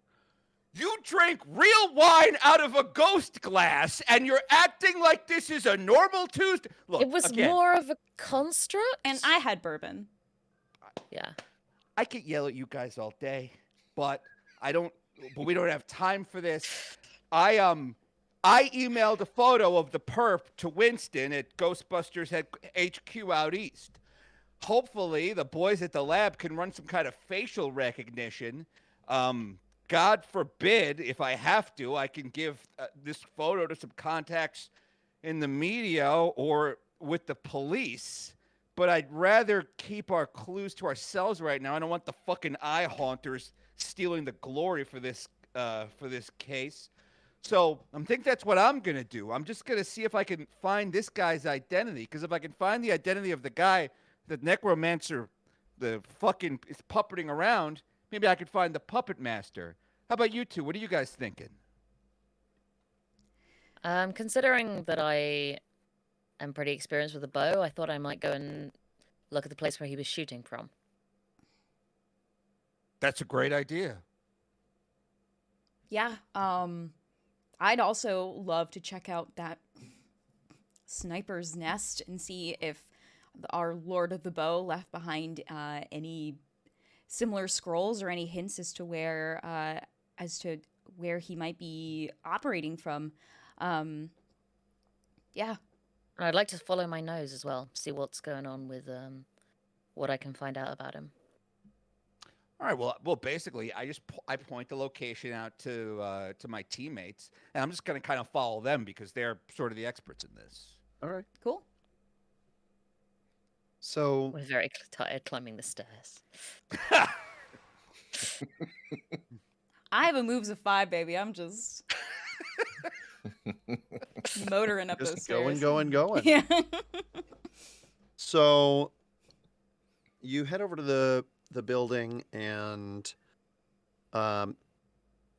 You drank real wine out of a ghost glass, and you're acting like this is a normal Tuesday. Look, It was again, more of a construct. And I had bourbon. Yeah. I could yell at you guys all day, but we don't have time for this. I emailed a photo of the perp to Winston at Ghostbusters HQ out east. Hopefully, the boys at the lab can run some kind of facial recognition. God forbid, if I have to, I can give this photo to some contacts in the media or with the police. But I'd rather keep our clues to ourselves right now. I don't want the fucking eye haunters stealing the glory for this case. So I think that's what I'm going to do. I'm just going to see if I can find this guy's identity. Because if I can find the identity of the guy, the necromancer, the fucking is puppeting around, maybe I could find the puppet master. How about you two? What are you guys thinking? Considering that I am pretty experienced with a bow, I thought I might go and look at the place where he was shooting from. That's a great idea. Yeah. I'd also love to check out that sniper's nest and see if our Lord of the Bow left behind any similar scrolls or any hints as to where he might be operating from. Yeah. And I'd like to follow my nose as well, see what's going on with what I can find out about him. All right. Well, basically, I point the location out to my teammates, and I'm just going to kind of follow them because they're sort of the experts in this. All right. Cool. So We're very tired climbing the stairs. I have a moves of 5, baby. I'm just motoring up those just stairs. going. Yeah. So you head over to the building and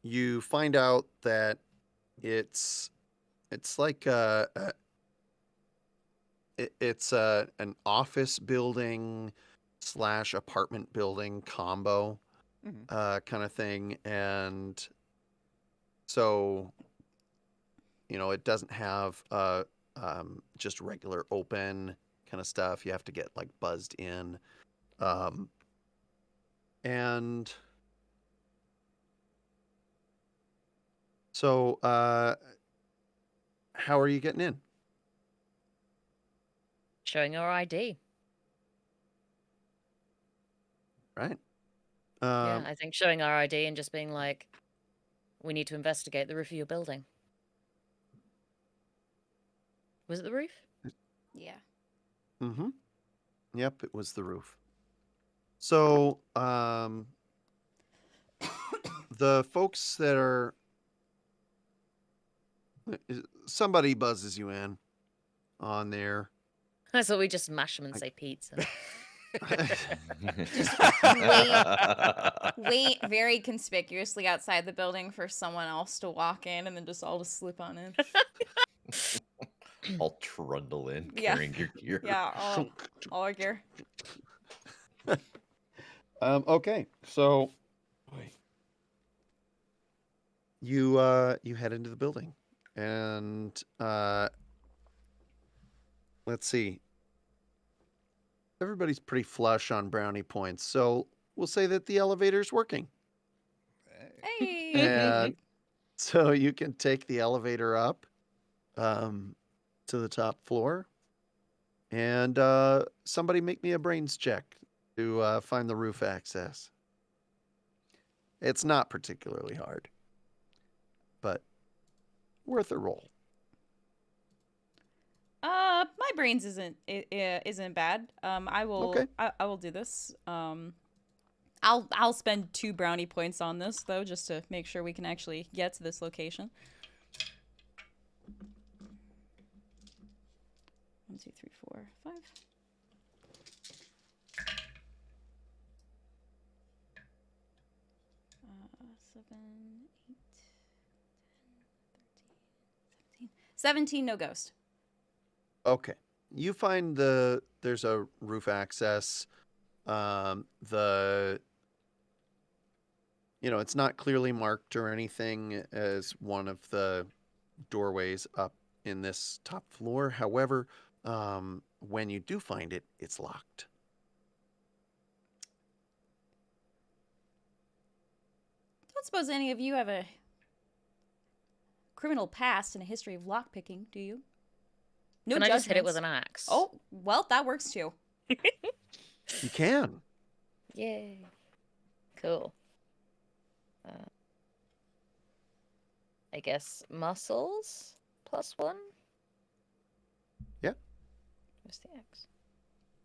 you find out that it's like it's an office building / apartment building combo kind of thing. And so, it doesn't have just regular open kind of stuff. You have to get like buzzed in. And so, how are you getting in? showing our ID. Right. Yeah, I think showing our ID and just being like, we need to investigate the roof of your building. Was it the roof? Yeah. Mm-hmm. Yep, it was the roof. So, the folks that are somebody buzzes you in on there. So we just mash them and say pizza. Wait very conspicuously outside the building for someone else to walk in and then just all just slip on in. I'll trundle in Yeah. carrying your gear. Yeah, all our gear. Okay, so you head into the building, and let's see. Everybody's pretty flush on brownie points, so we'll say that the elevator's working. Hey. And so you can take the elevator up to the top floor, and somebody make me a brains check to find the roof access. It's not particularly hard, but worth a roll. My brains isn't bad. I will Okay. I will do this. I'll spend 2 brownie points on this though, just to make sure we can actually get to this location. 1, 2, 3, 4, 5. 7, 8, 10, 13, 17, no ghost. Okay. You find there's a roof access. It's not clearly marked or anything as one of the doorways up in this top floor. However, when you do find it, it's locked. Don't suppose any of you have a criminal past and a history of lockpicking, do you? No Can I just hit it with judgments. an axe? Oh, well, that works too. You can. Yay. Cool. I guess muscles +1? Yeah. Where's the axe?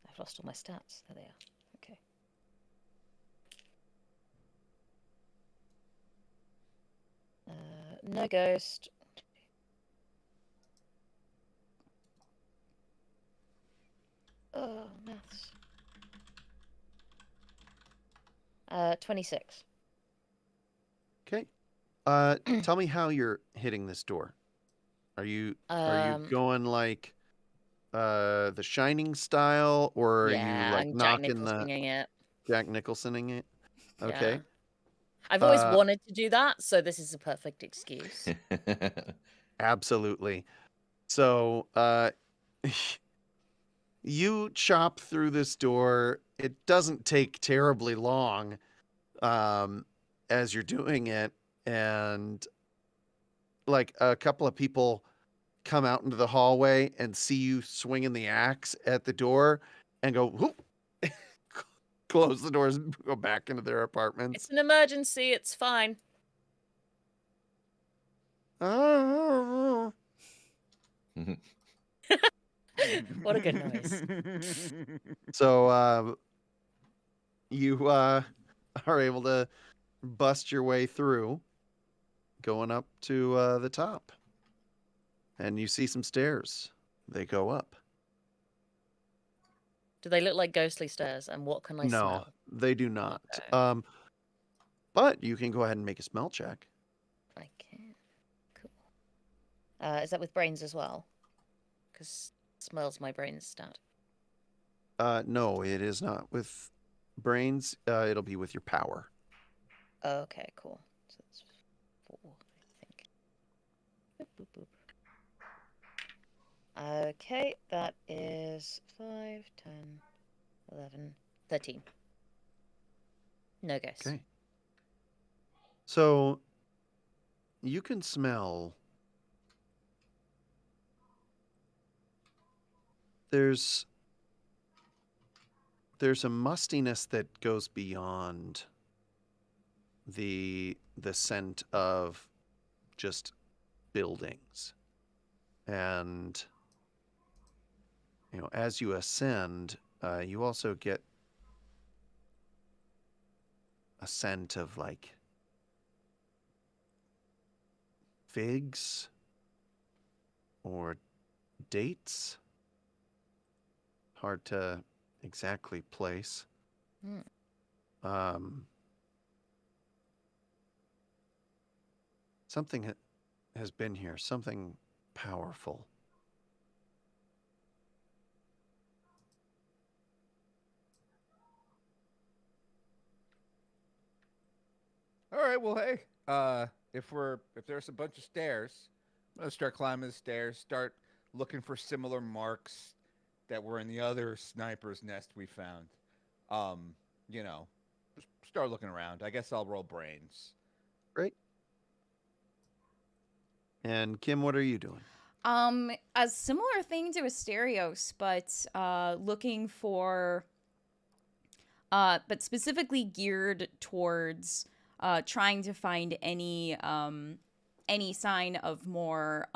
I've lost all my stats. There they are. Okay. No ghost. Oh, maths. 26. Okay. Tell me how you're hitting this door. Are you going like the Shining style, or are you Yeah, like I'm Jack knocking the Nicholsoning it. Jack Nicholsoning it? Okay. Yeah. I've always Uh, wanted to do that, so this is a perfect excuse. Absolutely. So, you chop through this door. It doesn't take terribly long as you're doing it. And like a couple of people come out into the hallway and see you swinging the axe at the door and go, whoop, close the doors and go back into their apartments. It's an emergency, it's fine. Ah. What a good noise. So you are able to bust your way through, going up to the top. And you see some stairs. They go up. Do they look like ghostly stairs? And what can I No, smell? they do not. Okay. But you can go ahead and make a smell check. I can. Cool. Is that with brains as well? Because smells my brains stat. No, it is not with brains. It'll be with your power. Okay, cool. So that's 4, I think. Boop, boop, boop. Okay, that is 5, 10, 11, 13. No ghosts. Okay. So you can smell. There's there's a mustiness that goes beyond the scent of just buildings. And as you ascend, you also get a scent of like figs or dates. Hard to exactly place. Something has been here, something powerful. All right, well, hey, if there's a bunch of stairs, I'm gonna start climbing the stairs, start looking for similar marks that were in the other sniper's nest we found. Um, you know, just start looking around. I guess I'll roll brains. Great. And Kim, what are you doing? A similar thing to Asterios, but looking for, but specifically geared towards trying to find any sign of more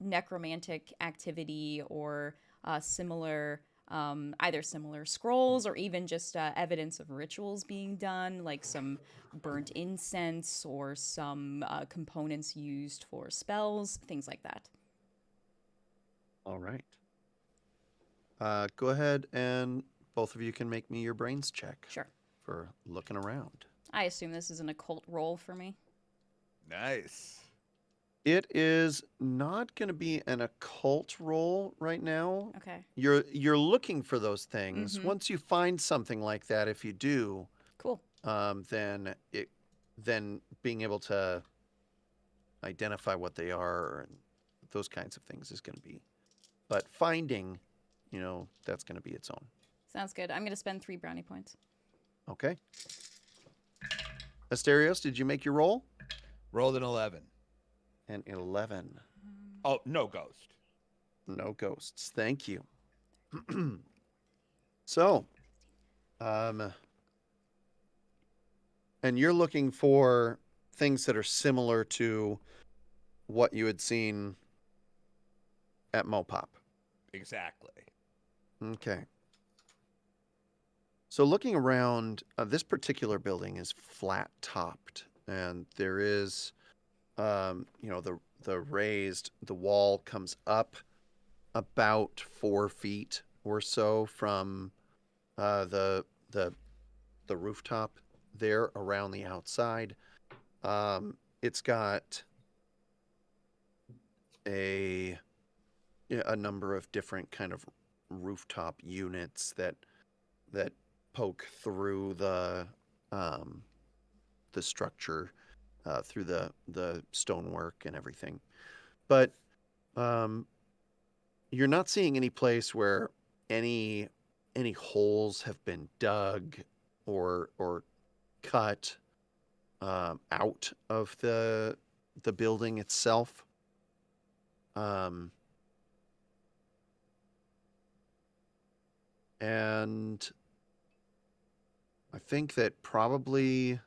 necromantic activity or similar. Either similar scrolls or even just evidence of rituals being done, like some burnt incense or some components used for spells, things like that. All right. Go ahead and both of you can make me your brains check Sure. for looking around. I assume this is an occult roll for me. Nice. It is not going to be an occult roll right now. Okay. You're looking for those things. Mhm. Once you find something like that, if you do, Cool. then being able to identify what they are and those kinds of things is going to be. But finding, that's going to be its own. Sounds good. I'm going to spend 3 brownie points. Okay. Asterios, did you make your roll? Rolled an 11. An 11. Oh, no ghost. No ghosts. Thank you. So, and you're looking for things that are similar to what you had seen at Mopop. Exactly. Okay. So looking around, this particular building is flat topped, and there is, the wall comes up about 4 feet or so from the rooftop there around the outside. It's got a number of different kind of rooftop units that poke through the structure, through the stonework and everything. But you're not seeing any place where any holes have been dug or cut out of the building itself. And I think that probably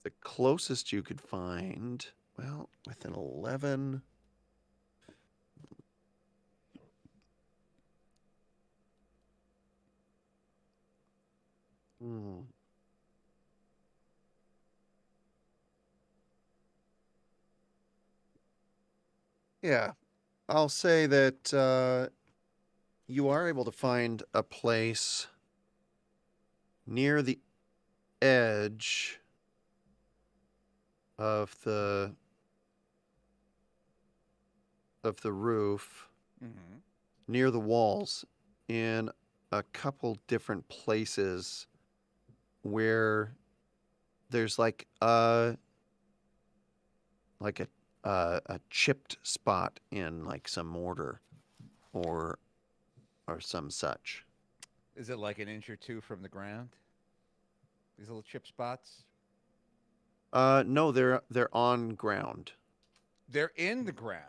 the closest you could find, well, with an 11. Yeah, I'll say that you are able to find a place near the edge of the roof, Mm-hmm. near the walls, in a couple different places where there's like a chipped spot in like some mortar or some such. Is it like an inch or two from the ground? These little chip spots? No, they're on ground. They're in the ground.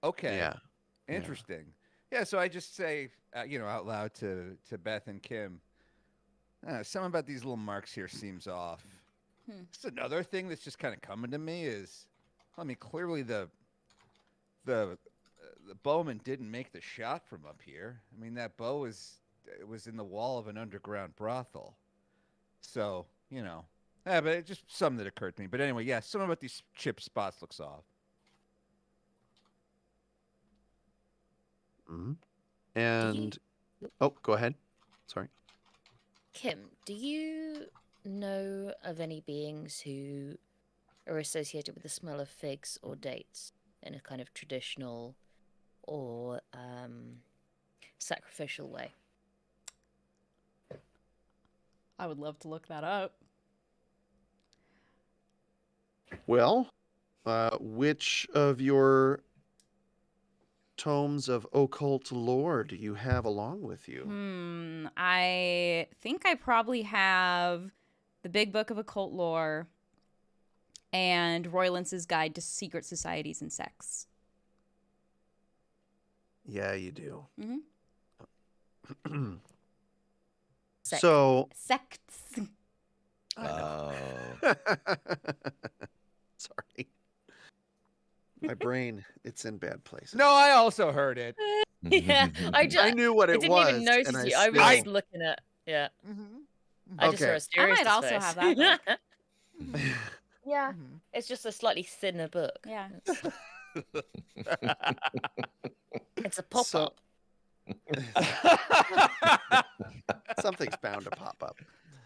Okay. Yeah. Interesting. Yeah, so I just say, out loud to Beth and Kim, something about these little marks here seems off. This is another thing that's just kind of coming to me is, clearly the bowman didn't make the shot from up here. I mean, that bow was in the wall of an underground brothel. So, but it's just something that occurred to me. But anyway, yeah, something about these chip spots looks off. Mm-hmm. Do And you, oh, go ahead. Sorry. Kim, do you know of any beings who are associated with the smell of figs or dates in a kind of traditional or sacrificial way? I would love to look that up. Well, which of your tomes of occult lore do you have along with you? I think I probably have the Big Book of Occult Lore and Roy Lance's Guide to Secret Societies and Sects. Yeah, you do. Mm-hmm. So, Sects. I know. Oh. Sorry. My brain, it's in bad places. No, I also heard it. Yeah, I knew what I it didn't was. even notice and you. I was still- just looking at. Yeah. Mm-hmm. I just saw Okay. Asterios' I might also face. have that book. Yeah. Mhm. It's just a slightly thinner book. Yeah. It's a pop So- up. Something's bound to pop up.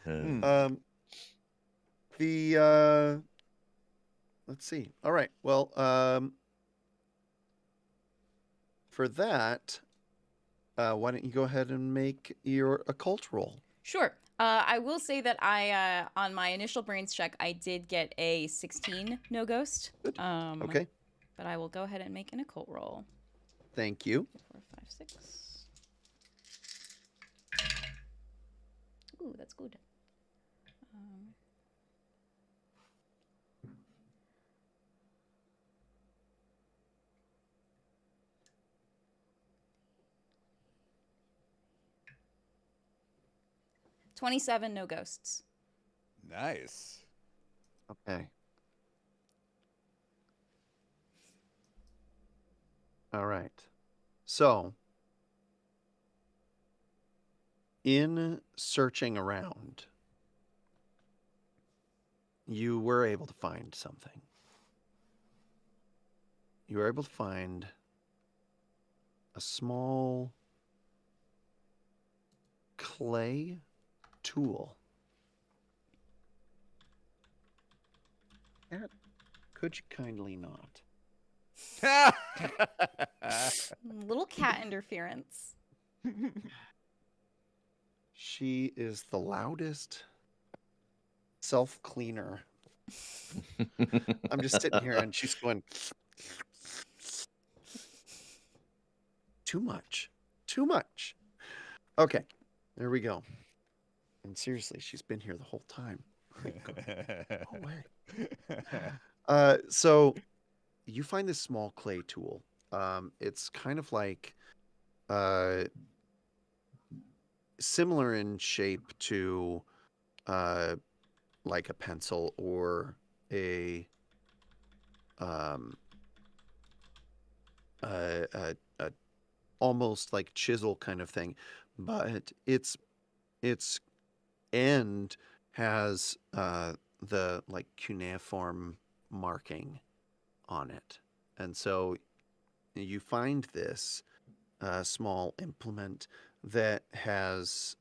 Uh, Let's see. All right. Well, for that, why don't you go ahead and make your occult roll? Sure. I will say that I, on my initial brains check, I did get a 16 no ghost. Good. Um, Okay. But I will go ahead and make an occult roll. Thank you. 4, 5, 6. Ooh, that's good. 27 no ghosts. Nice. Okay. All right. So, in searching around, you were able to find something. You were able to find a small clay tool. Cat, could you kindly not? Little cat interference. She is the loudest self-cleaner. I'm just sitting here and she's going, too much. Too much. Okay, there we go. And seriously, she's been here the whole time. Go away. So you find this small clay tool. It's kind of like similar in shape to like a pencil or a almost like chisel kind of thing, but its end has the like cuneiform marking on it, and so you find this small implement that has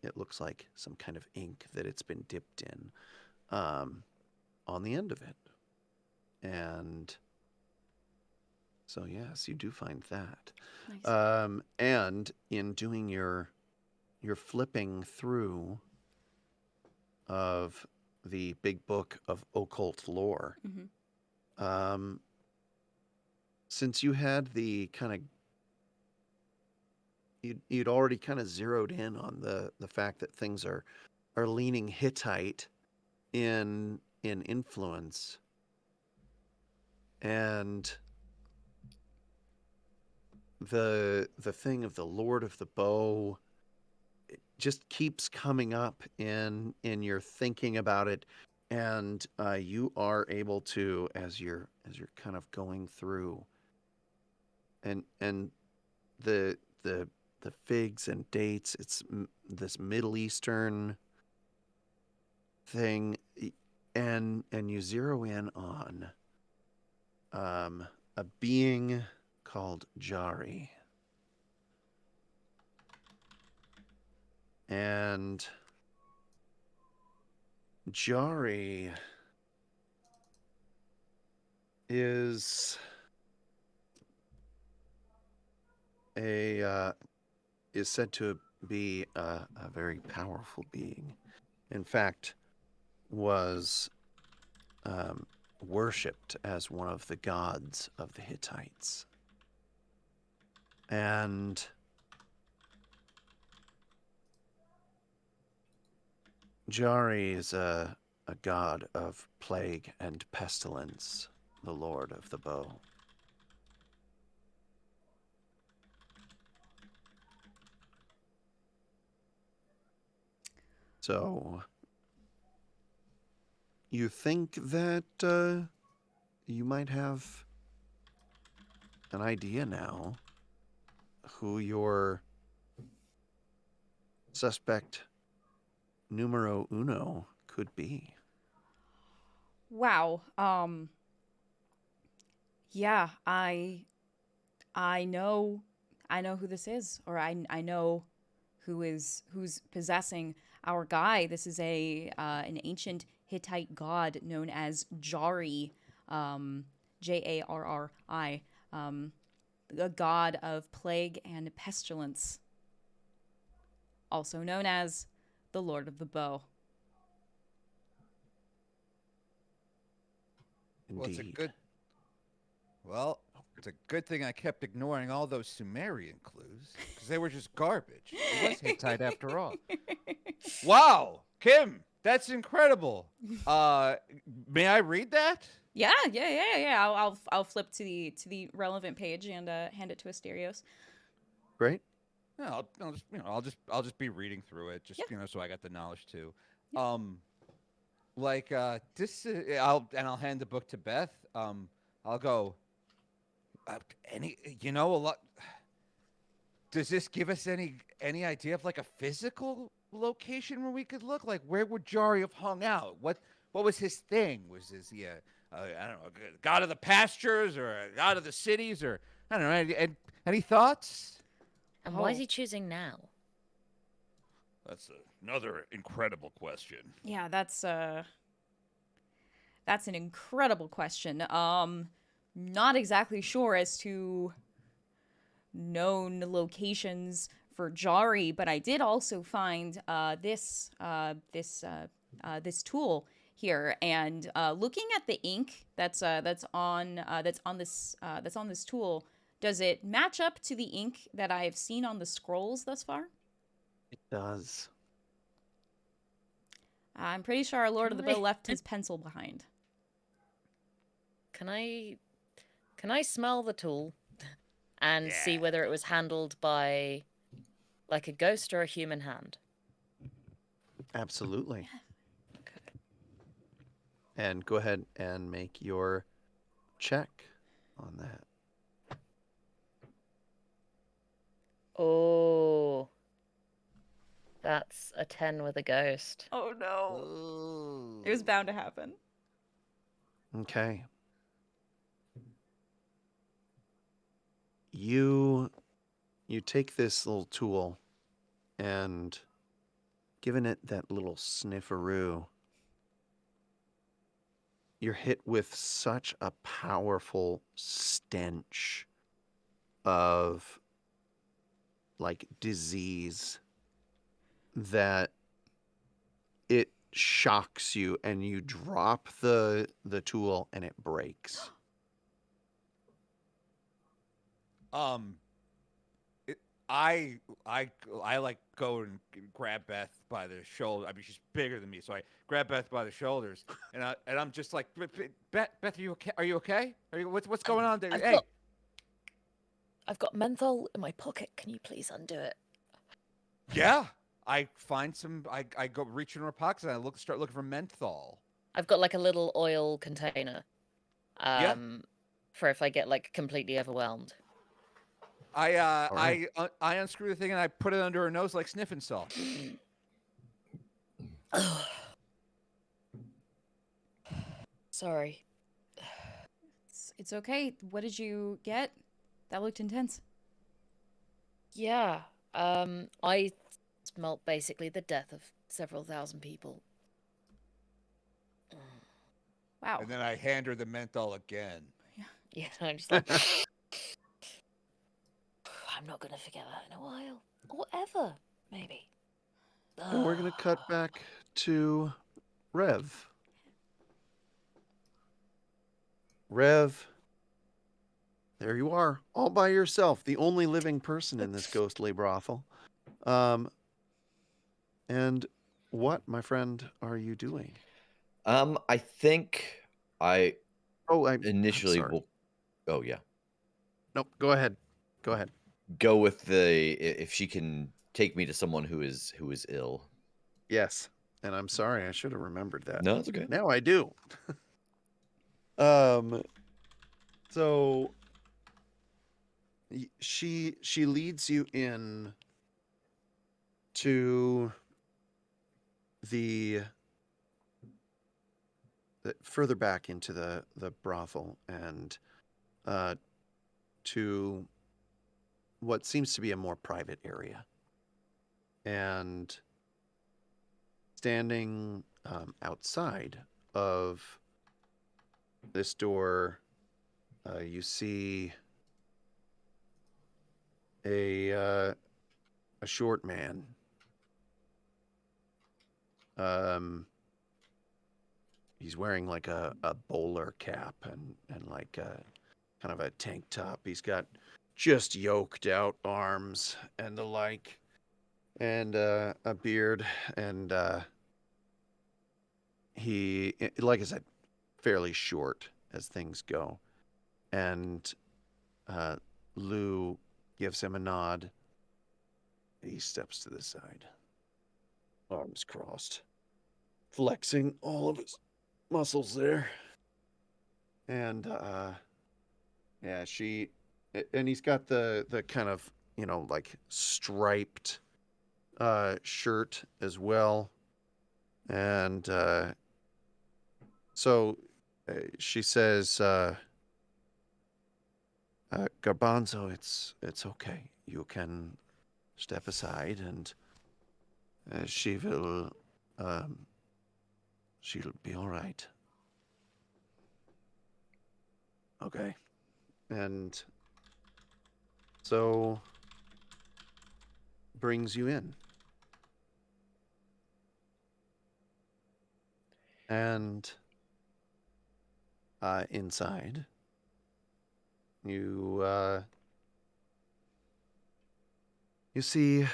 it looks like some kind of ink that it's been dipped in on the end of it, and so yes, you do find that. Nice. And in doing your flipping through of the big book of occult lore, Mhm. since you had the kind of you'd already kind of zeroed in on the fact that things are leaning Hittite in influence, and the thing of the Lord of the Bow, it just keeps coming up in your thinking about it, and you are able to, as you're kind of going through, and the the the figs and dates, it's this Middle Eastern thing, and you zero in on a being called Jari. And Jari is is said to be a very powerful being. In fact, was worshipped as one of the gods of the Hittites. And Jari is a god of plague and pestilence, the Lord of the Bow. So, you think that you might have an idea now who your suspect numero uno could be. Wow. Yeah, I know who this is, or I know who's possessing our guy. This is an ancient Hittite god known as Jari, Jarri, a god of plague and pestilence, also known as the Lord of the Bow. Indeed. It's a good thing I kept ignoring all those Sumerian clues, because they were just garbage. It was Hittite after all. Wow, Kim, that's incredible. May I read that? Yeah. I'll flip to the relevant page and hand it to Asterios. Great. No, I'll just be reading through it, just so I got the knowledge too. Yeah. This, I'll hand the book to Beth. I'll go. A lot. Does this give us any idea of like a physical location where we could look? Like, where would Jari have hung out? What was his thing? Was he I don't know, a god of the pastures or a god of the cities, or I don't know? Any thoughts? And why is he choosing now? That's another incredible question. Yeah, that's an incredible question. Not exactly sure as to known locations for Jari, but I did also find this tool here, and looking at the ink that's on this tool, does it match up to the ink that I have seen on the scrolls thus far? It does. I'm pretty sure our Lord of the Bow left his pencil behind. Can I smell the tool and see whether it was handled by like a ghost or a human hand? Absolutely. Okay. And go ahead and make your check on that. Oh. That's a 10 with a ghost. Oh no. Ooh. It was bound to happen. Okay. You take this little tool and giving it that little snifferoo, you're hit with such a powerful stench of like disease that it shocks you, and you drop the tool and it breaks. I like go and grab Beth by the shoulder. I mean, she's bigger than me, so I grab Beth by the shoulders, and I'm just like, Beth, are you okay? Are you okay? What's going on there? Hey, I've got menthol in my pocket. Can you please undo it? Yeah. I find some. I go reach into her pockets and start looking for menthol. I've got like a little oil container. Yeah. For if I get like completely overwhelmed. All right. I unscrew the thing and I put it under her nose like sniffing salt. Sorry. It's okay. What did you get? That looked intense. Yeah. I smelt basically the death of several thousand people. Wow. And then I hand her the menthol again. Yeah, I'm just like, I'm not gonna forget that in a while, or ever, maybe. And we're gonna cut back to Rev. Rev, there you are, all by yourself, the only living person in this ghostly brothel. And what, my friend, are you doing? I think I Oh, I'm initially sorry. will. Oh yeah, Nope. Go ahead. Go ahead. go with if she can take me to someone who is ill. Yes. And I'm sorry. I should have remembered that. No, it's okay. Now I do. um. So she leads you in to the further back into the brothel and to what seems to be a more private area. And standing outside of this door, you see a short man. He's wearing like a bowler cap and like a kind of a tank top. He's got just yoked out arms and the like, and a beard, and he, like I said, fairly short as things go. And Lou gives him a nod. He steps to the side, arms crossed, flexing all of his muscles there. And yeah, and he's got the kind of, like striped shirt as well. And so she says, Garbanzo, it's okay. You can step aside, and she will, she'll be all right. Okay. And so brings you in. And inside, you see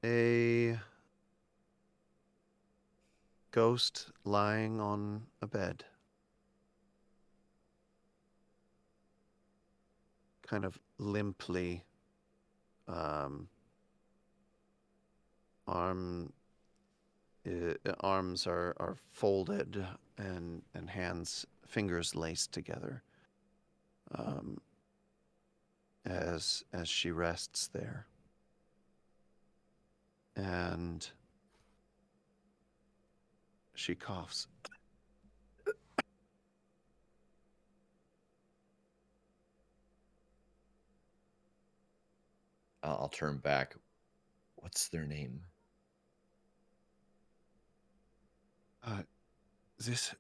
a ghost lying on a bed, kind of limply, arm arms are folded and fingers laced together, as she rests there. And she coughs. I'll turn back. What's their name? This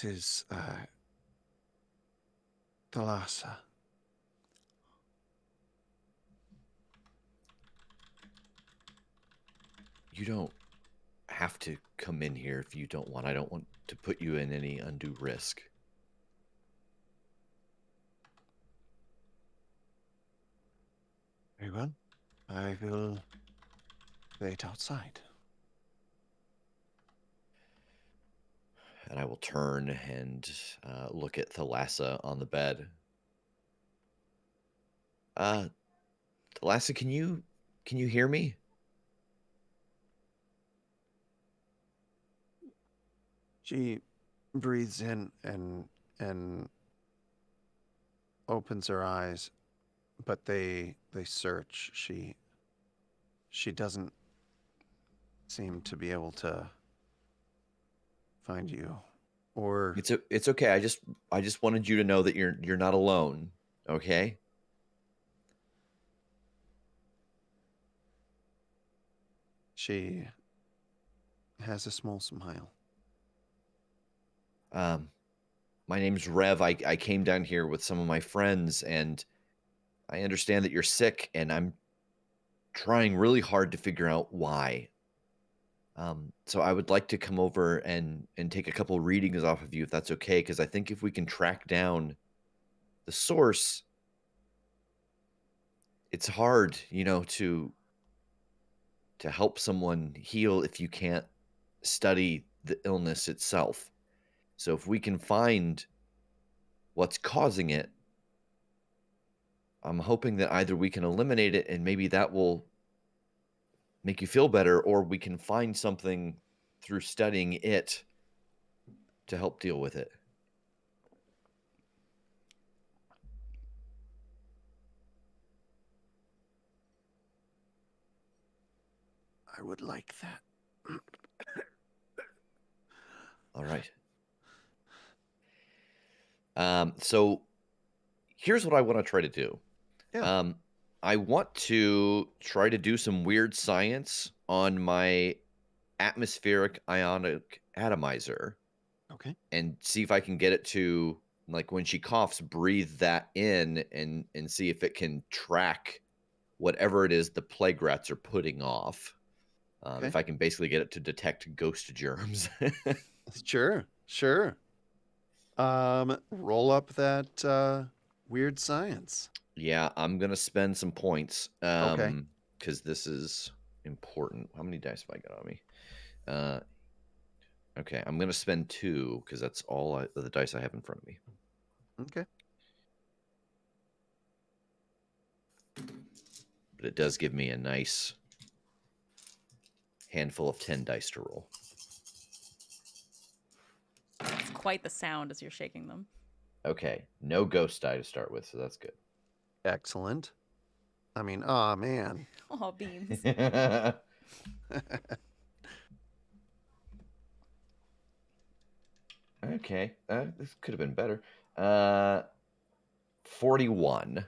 is Thalassa. You don't have to come in here if you don't want. I don't want to put you in any undue risk. Very well. I will wait outside. and I will turn and look at Thalassa on the bed. Thalassa, can you hear me? She breathes in and opens her eyes, but they search. She doesn't seem to be able to find you, or It's okay. I just wanted you to know that you're not alone. Okay. she has a small smile. My name's Rev. I came down here with some of my friends, and I understand that you're sick, and I'm trying really hard to figure out why. So I would like to come over and take a couple readings off of you, if that's okay, because I think if we can track down the source, it's hard, to help someone heal if you can't study the illness itself. So if we can find what's causing it, I'm hoping that either we can eliminate it and maybe that will make you feel better, or we can find something through studying it to help deal with it. I would like that. All right. So here's what I want to try to do. Yeah. I want to try to do some weird science on my atmospheric ionic atomizer Okay. and see if I can get it to, like, when she coughs, breathe that in and see if it can track whatever it is the plague rats are putting off. Okay. If I can basically get it to detect ghost germs. Sure. Roll up that weird science. Yeah, I'm gonna spend some points. Okay. Because this is important. How many dice have I got on me? Okay, I'm gonna spend 2 because that's all the dice I have in front of me. Okay. But it does give me a nice handful of 10 dice to roll. It's quite the sound as you're shaking them. Okay, no ghost die to start with, so that's good. Excellent. I mean, oh man. Oh, beans. Okay, this could have been better. 41.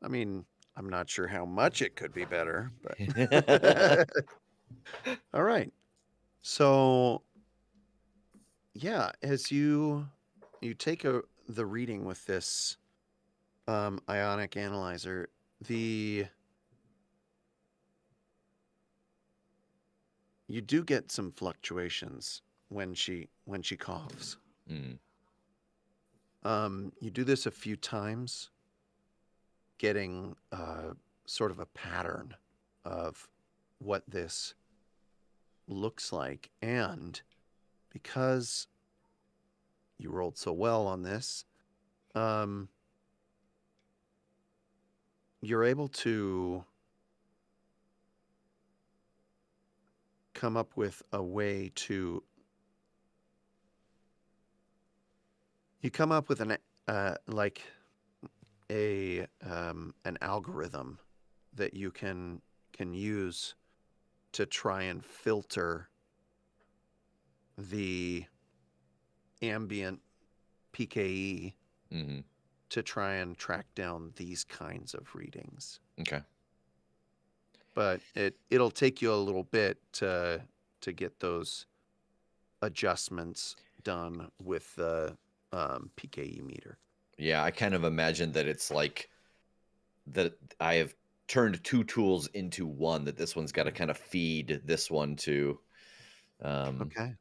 I mean, I'm not sure how much it could be better, but all right. So, yeah, as you take the reading with this ionic analyzer, you do get some fluctuations when she coughs. Mm. You do this a few times, getting sort of a pattern of what this looks like, and because you rolled so well on this, you're able to come up with a way to come up with an an algorithm that you can use to try and filter the ambient PKE Mm-hmm. to try and track down these kinds of readings. Okay. But it'll take you a little bit to get those adjustments done with the PKE meter. Yeah, I kind of imagine that it's like that I have turned 2 tools into one, that this one's got to kind of feed this one to. Okay.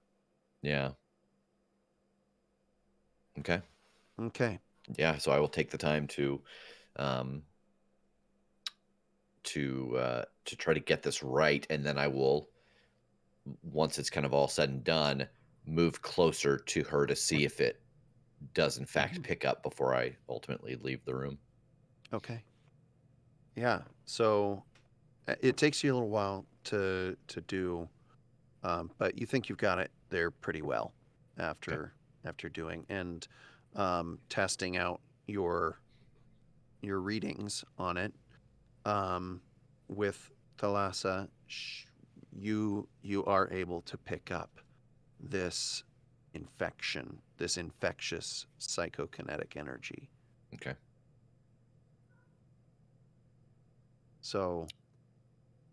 Yeah. Okay. Okay. Yeah, so I will take the time to try to get this right, and then I will, once it's kind of all said and done, move closer to her to see if it does in fact pick up before I ultimately leave the room. Okay. Yeah. So it takes you a little while to do, but you think you've got it there pretty well after doing and testing out your readings on it. With Thalassa, you are able to pick up this infection, this infectious psychokinetic energy. Okay. So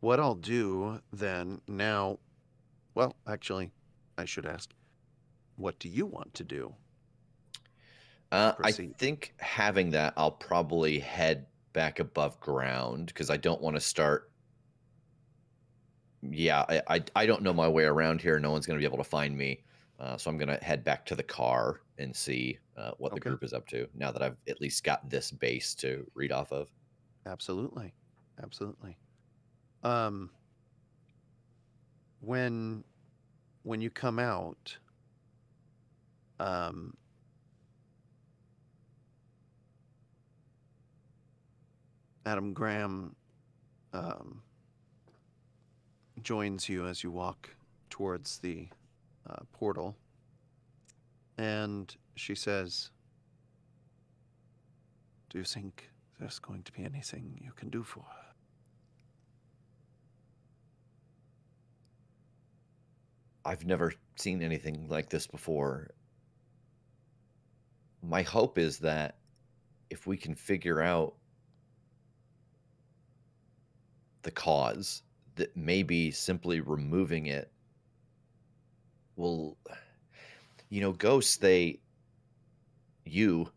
what I'll do then now, well, actually, I should ask, what do you want to do? I Proceed. think having that, I'll probably head back above ground because I don't want to start. Yeah, I don't know my way around here. No one's going to be able to find me. So I'm going to head back to the car and see what the Okay. group is up to now that I've at least got this base to read off of. Absolutely. Absolutely. When you come out, Adam Graham joins you as you walk towards the portal, and she says, "Do you think there's going to be anything you can do for her?" I've never seen anything like this before. My hope is that if we can figure out the cause, that maybe simply removing it will, ghosts, you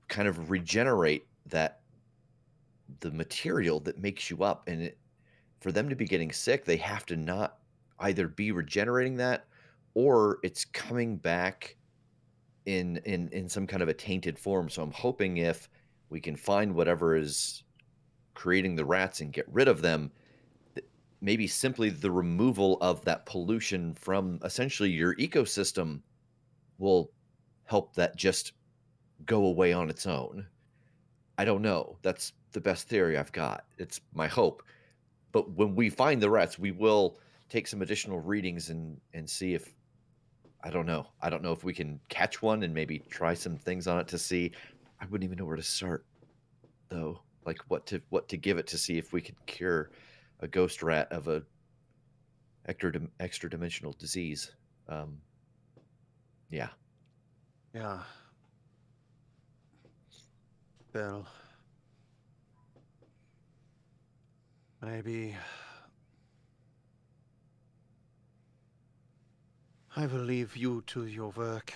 kind of regenerate the material that makes you up, and for them to be getting sick, they have to not either be regenerating that or it's coming back in some kind of a tainted form. So I'm hoping if we can find whatever is creating the rats and get rid of them, maybe simply the removal of that pollution from essentially your ecosystem will help that just go away on its own. I don't know. That's the best theory I've got. It's my hope. But when we find the rats, we will take some additional readings and see if I don't know. I don't know if we can catch one and maybe try some things on it to see. I wouldn't even know where to start though. Like what to give it to see if we could cure a ghost rat of a extra dimensional disease. Yeah. Yeah. Well, maybe I will leave you to your work.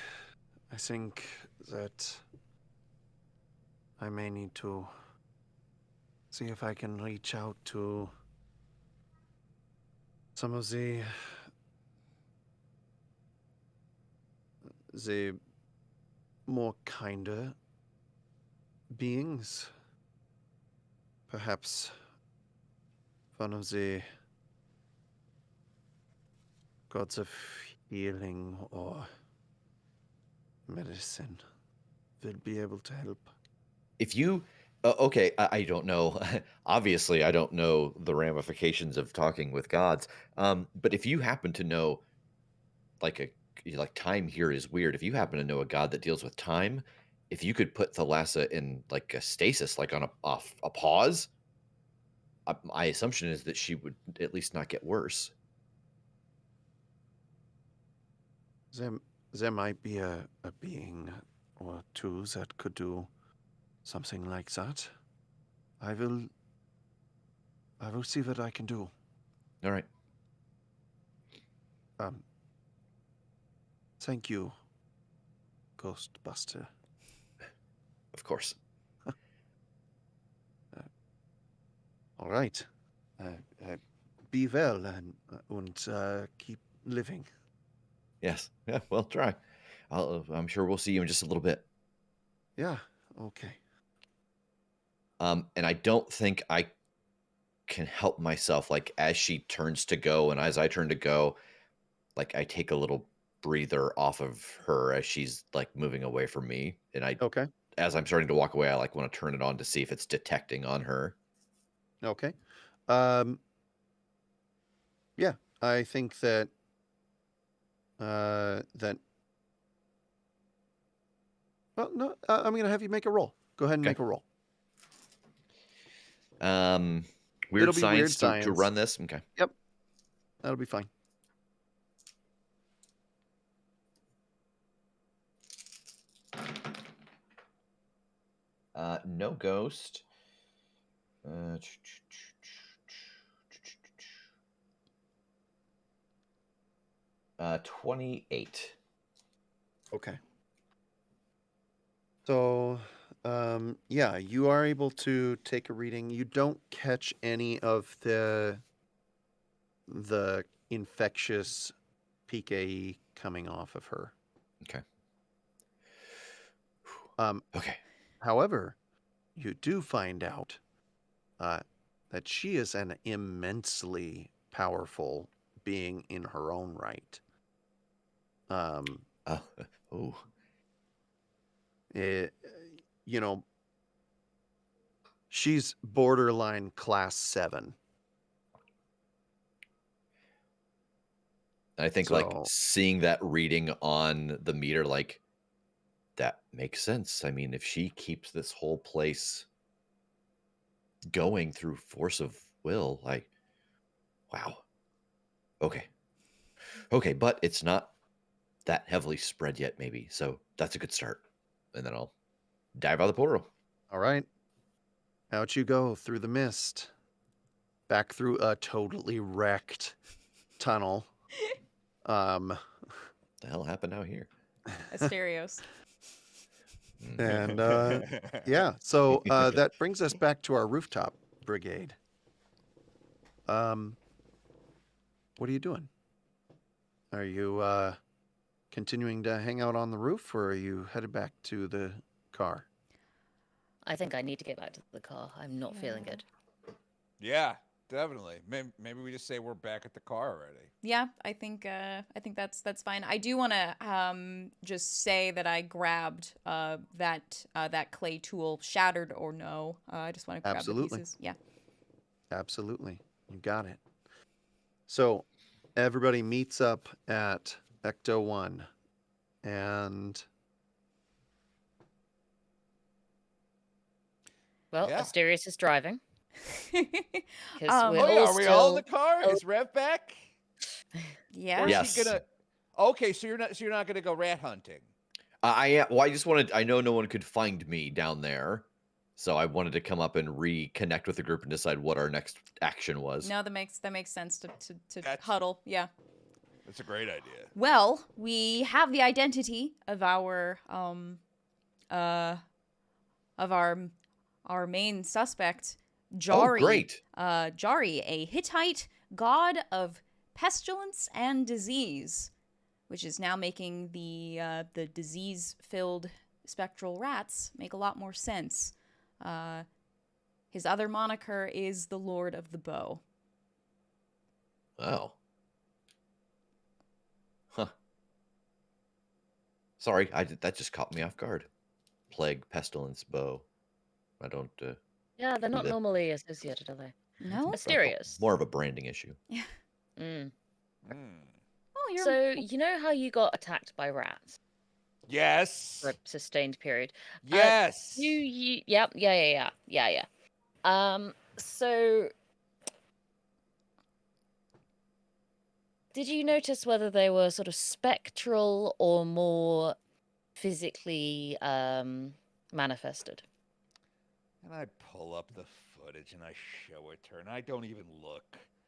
I think that I may need to see if I can reach out to some of the more kinder beings. Perhaps one of the gods of healing or medicine will be able to help. If you okay, I don't know. Obviously, I don't know the ramifications of talking with gods. But if you happen to know, like time here is weird. If you happen to know a god that deals with time, if you could put Thalassa in like a stasis, like on a pause, my assumption is that she would at least not get worse. There might be a being or two that could do something like that. I will see what I can do. All right. Thank you, Ghostbuster. Of course. All right. Be well and keep living. Yes. Yeah. Well, try. I'm sure we'll see you in just a little bit. Yeah. Okay. And I don't think I can help myself. Like as she turns to go, and as I turn to go, like I take a little breather off of her as she's like moving away from me, and Okay. as I'm starting to walk away, I like want to turn it on to see if it's detecting on her. Okay. Um, yeah, I think that that. Well, no, I'm going to have you make a roll. Go ahead and Okay. make a roll. Weird It'll be science weird to science. run this. Okay. Yep, that'll be fine. No ghost. 28. Okay. So, yeah, you are able to take a reading. You don't catch any of the infectious PKE coming off of her. Okay. Um, Okay. however, you do find out that she is an immensely powerful being in her own right. Oh. It, you know, she's borderline class 7. I think like So, seeing that reading on the meter, like that makes sense. I mean, if she keeps this whole place going through force of will, like, wow. Okay. Okay, but it's not that heavily spread yet, maybe. So that's a good start. And then I'll dive out of the portal. all right. Out you go through the mist. Back through a totally wrecked tunnel. The hell happened out here? Asterios. And yeah, so that brings us back to our rooftop brigade. What are you doing? Are you continuing to hang out on the roof, or are you headed back to the car? I think I need to get back to the car. I'm not feeling good. Yeah, definitely. Maybe we just say we're back at the car already. Yeah, I think that's fine. I do want to just say that I grabbed that clay tool, shattered or no. I just want to grab the Absolutely. pieces. Yeah. Absolutely. You got it. So everybody meets up at Ecto 1. And Well, Yeah. Asterios is driving. 'Cause Um, we're Oh yeah, all are we all in the still- car? oh. Is Rev back? yeah. Or is Yes. he gonna? Okay, so you're not gonna go rat hunting. I just wanted. I know no one could find me down there, so I wanted to come up and reconnect with the group and decide what our next action was. No, that makes sense to That's- huddle. Yeah. That's a great idea. Well, we have the identity of our main suspect, Jari. Oh, great! Jari, a Hittite god of pestilence and disease, which is now making the disease-filled spectral rats make a lot more sense. His other moniker is the Lord of the Bow. Oh, huh. Sorry, that just caught me off guard. Plague, pestilence, bow. I don't. Yeah, they're not the- normally associated, are they? No? Asterios. More of a branding issue. Mm. Oh, you're So, you know how you got attacked by rats Yes. for a sustained period? Yes. Yep, yeah. So did you notice whether they were sort of spectral or more physically manifested? And I pull up the footage and I show it to her, and I don't even look.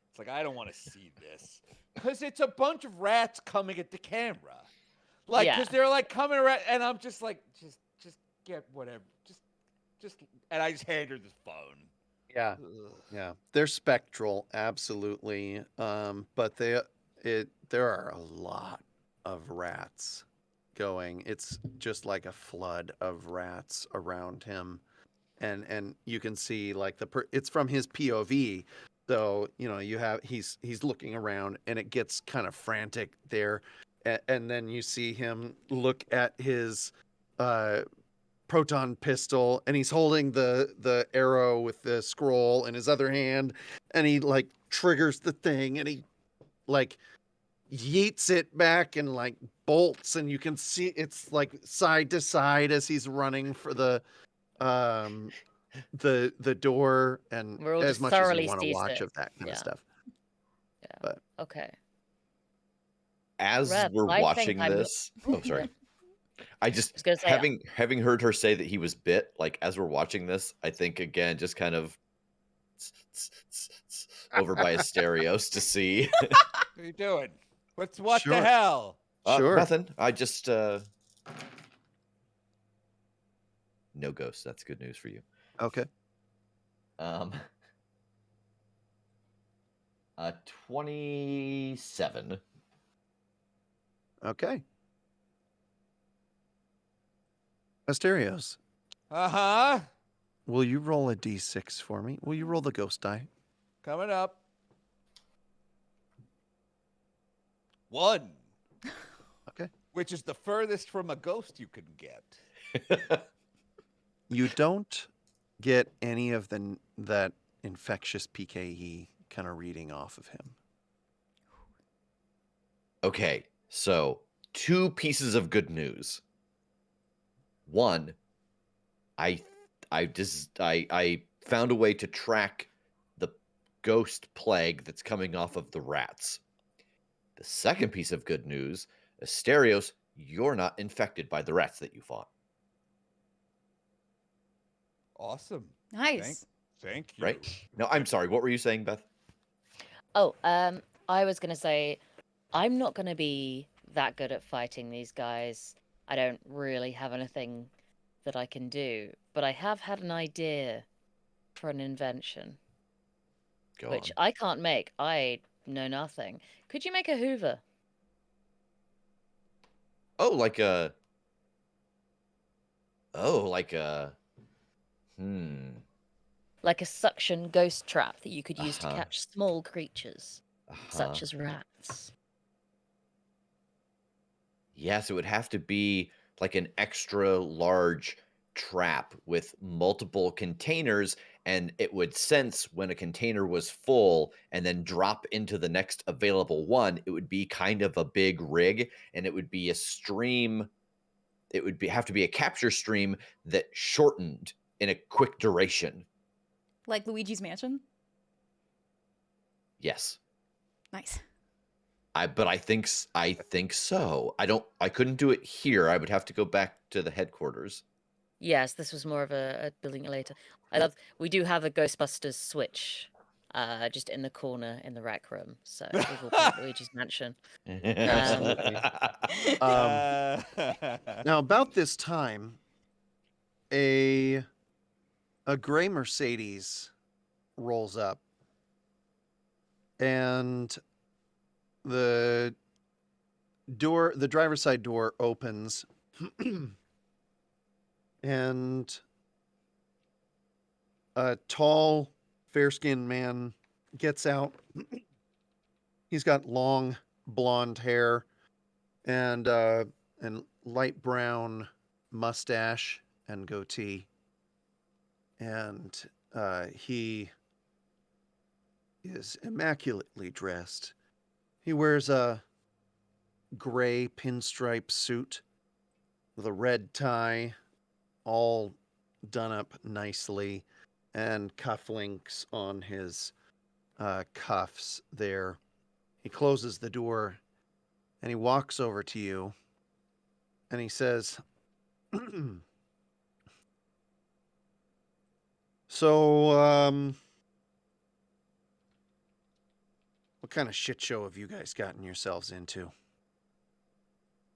It's like I don't want to see this because it's a bunch of rats coming at the camera, like Yeah. because they're like coming around, and I'm just like, just get whatever, just, and I just hand her the phone. yeah, yeah, they're spectral, absolutely. But there are a lot of rats going. It's just like a flood of rats around him, and you can see like it's from his POV. So, you know, he's looking around and it gets kind of frantic there. and then you see him look at his proton pistol, and he's holding the arrow with the scroll in his other hand, and he like triggers the thing, and he like yeets it back and like bolts, and you can see it's like side to side as he's running for the door, and We're all as just much as you thoroughly want to watch seasick. of that kind of Yeah. stuff. Yeah. But Okay. As Rev, we're I think watching I'm. this, oh sorry. I I just was gonna say, having heard her say that he was bit, like as we're watching this, I think again just kind of over by Asterios to see. What are you doing? What the Sure. hell? Sure. Nothing. I just no ghosts. That's good news for you. Okay. 27. Okay. Asterios, Uh-huh. will you roll a d6 for me? Will you roll the ghost die? Coming up. 1. Okay. Which is the furthest from a ghost you can get. You don't get any of that infectious PKE kind of reading off of him. Okay, so 2 pieces of good news. 1, I found a way to track the ghost plague that's coming off of the rats. The second piece of good news, Asterios, you're not infected by the rats that you fought. Awesome. Nice. Thank you. Right? No, I'm sorry. What were you saying, Beth? oh, I was gonna say, I'm not gonna be that good at fighting these guys. I don't really have anything that I can do, but I have had an idea for an invention, Go which on. I can't make. I know nothing. Could you make a Hoover? Oh, like a. Oh, like a. Like a suction ghost trap that you could use to Uh-huh. catch small creatures, such Uh-huh. as rats. Yes, it would have to be like an extra large trap with multiple containers, and it would sense when a container was full and then drop into the next available one. It would be kind of a big rig, and it would be a stream. It would have to be a capture stream that shortened in a quick duration. Like Luigi's Mansion? Yes. Nice. But I think so. I couldn't do it here. I would have to go back to the headquarters. Yes, this was more of a building it later. We do have a Ghostbusters switch, just in the corner in the rec room. So we've all played Luigi's Mansion. Absolutely. Now, about this time, a gray Mercedes rolls up, and the driver's side door opens, and a tall, fair-skinned man gets out. He's got long blonde hair and light brown mustache and goatee, and he is immaculately dressed. He wears a gray pinstripe suit with a red tie, all done up nicely, and cufflinks on his cuffs there. He closes the door, and he walks over to you, and he says, So, what kind of shit show have you guys gotten yourselves into?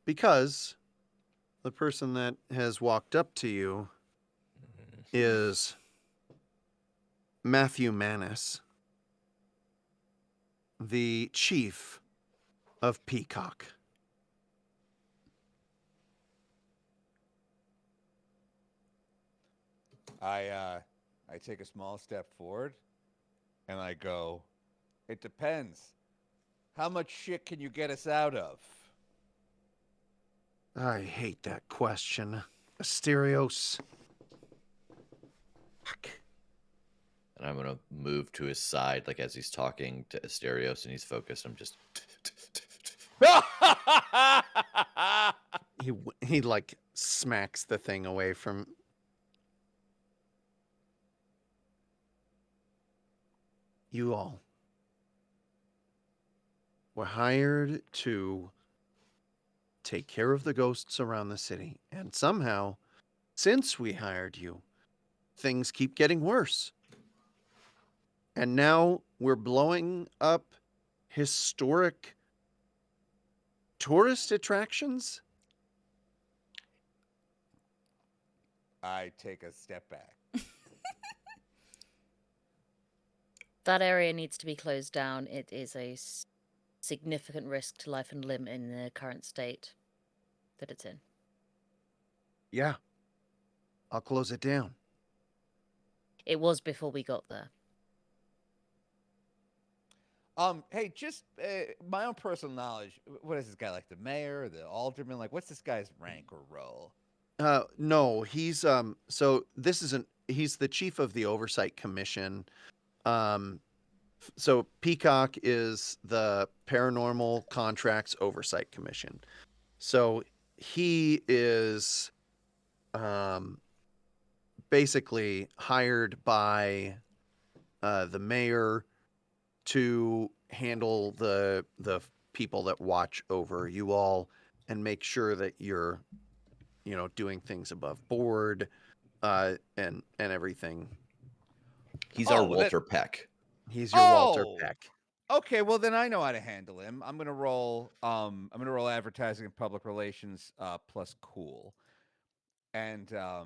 Because the person that has walked up to you is Matthew Manis, the chief of Peacock. I take a small step forward, and I go, "It depends. How much shit can you get us out of?" I hate that question. Asterios. Fuck. And I'm gonna move to his side, like as he's talking to Asterios, and he's focused. I'm just. He like smacks the thing away from. You all were hired to take care of the ghosts around the city, and somehow, since we hired you, things keep getting worse. And now we're blowing up historic tourist attractions? I take a step back. That area needs to be closed down. It is a significant risk to life and limb in the current state that it's in. Yeah. I'll close it down. It was before we got there. Hey, just my own personal knowledge. What is this guy like? The mayor, the alderman? Like, what's this guy's rank or role? No, he's so this isn't he's the chief of the oversight commission. So Peacock is the paranormal contracts oversight commission. So he is basically hired by the mayor to handle the people that watch over you all and make sure that you're doing things above board and everything. He's our Oh, well, Walter Peck. He's your Walter Oh! Peck. Okay, well then I know how to handle him. I'm gonna roll. I'm gonna roll advertising and public relations plus cool, and so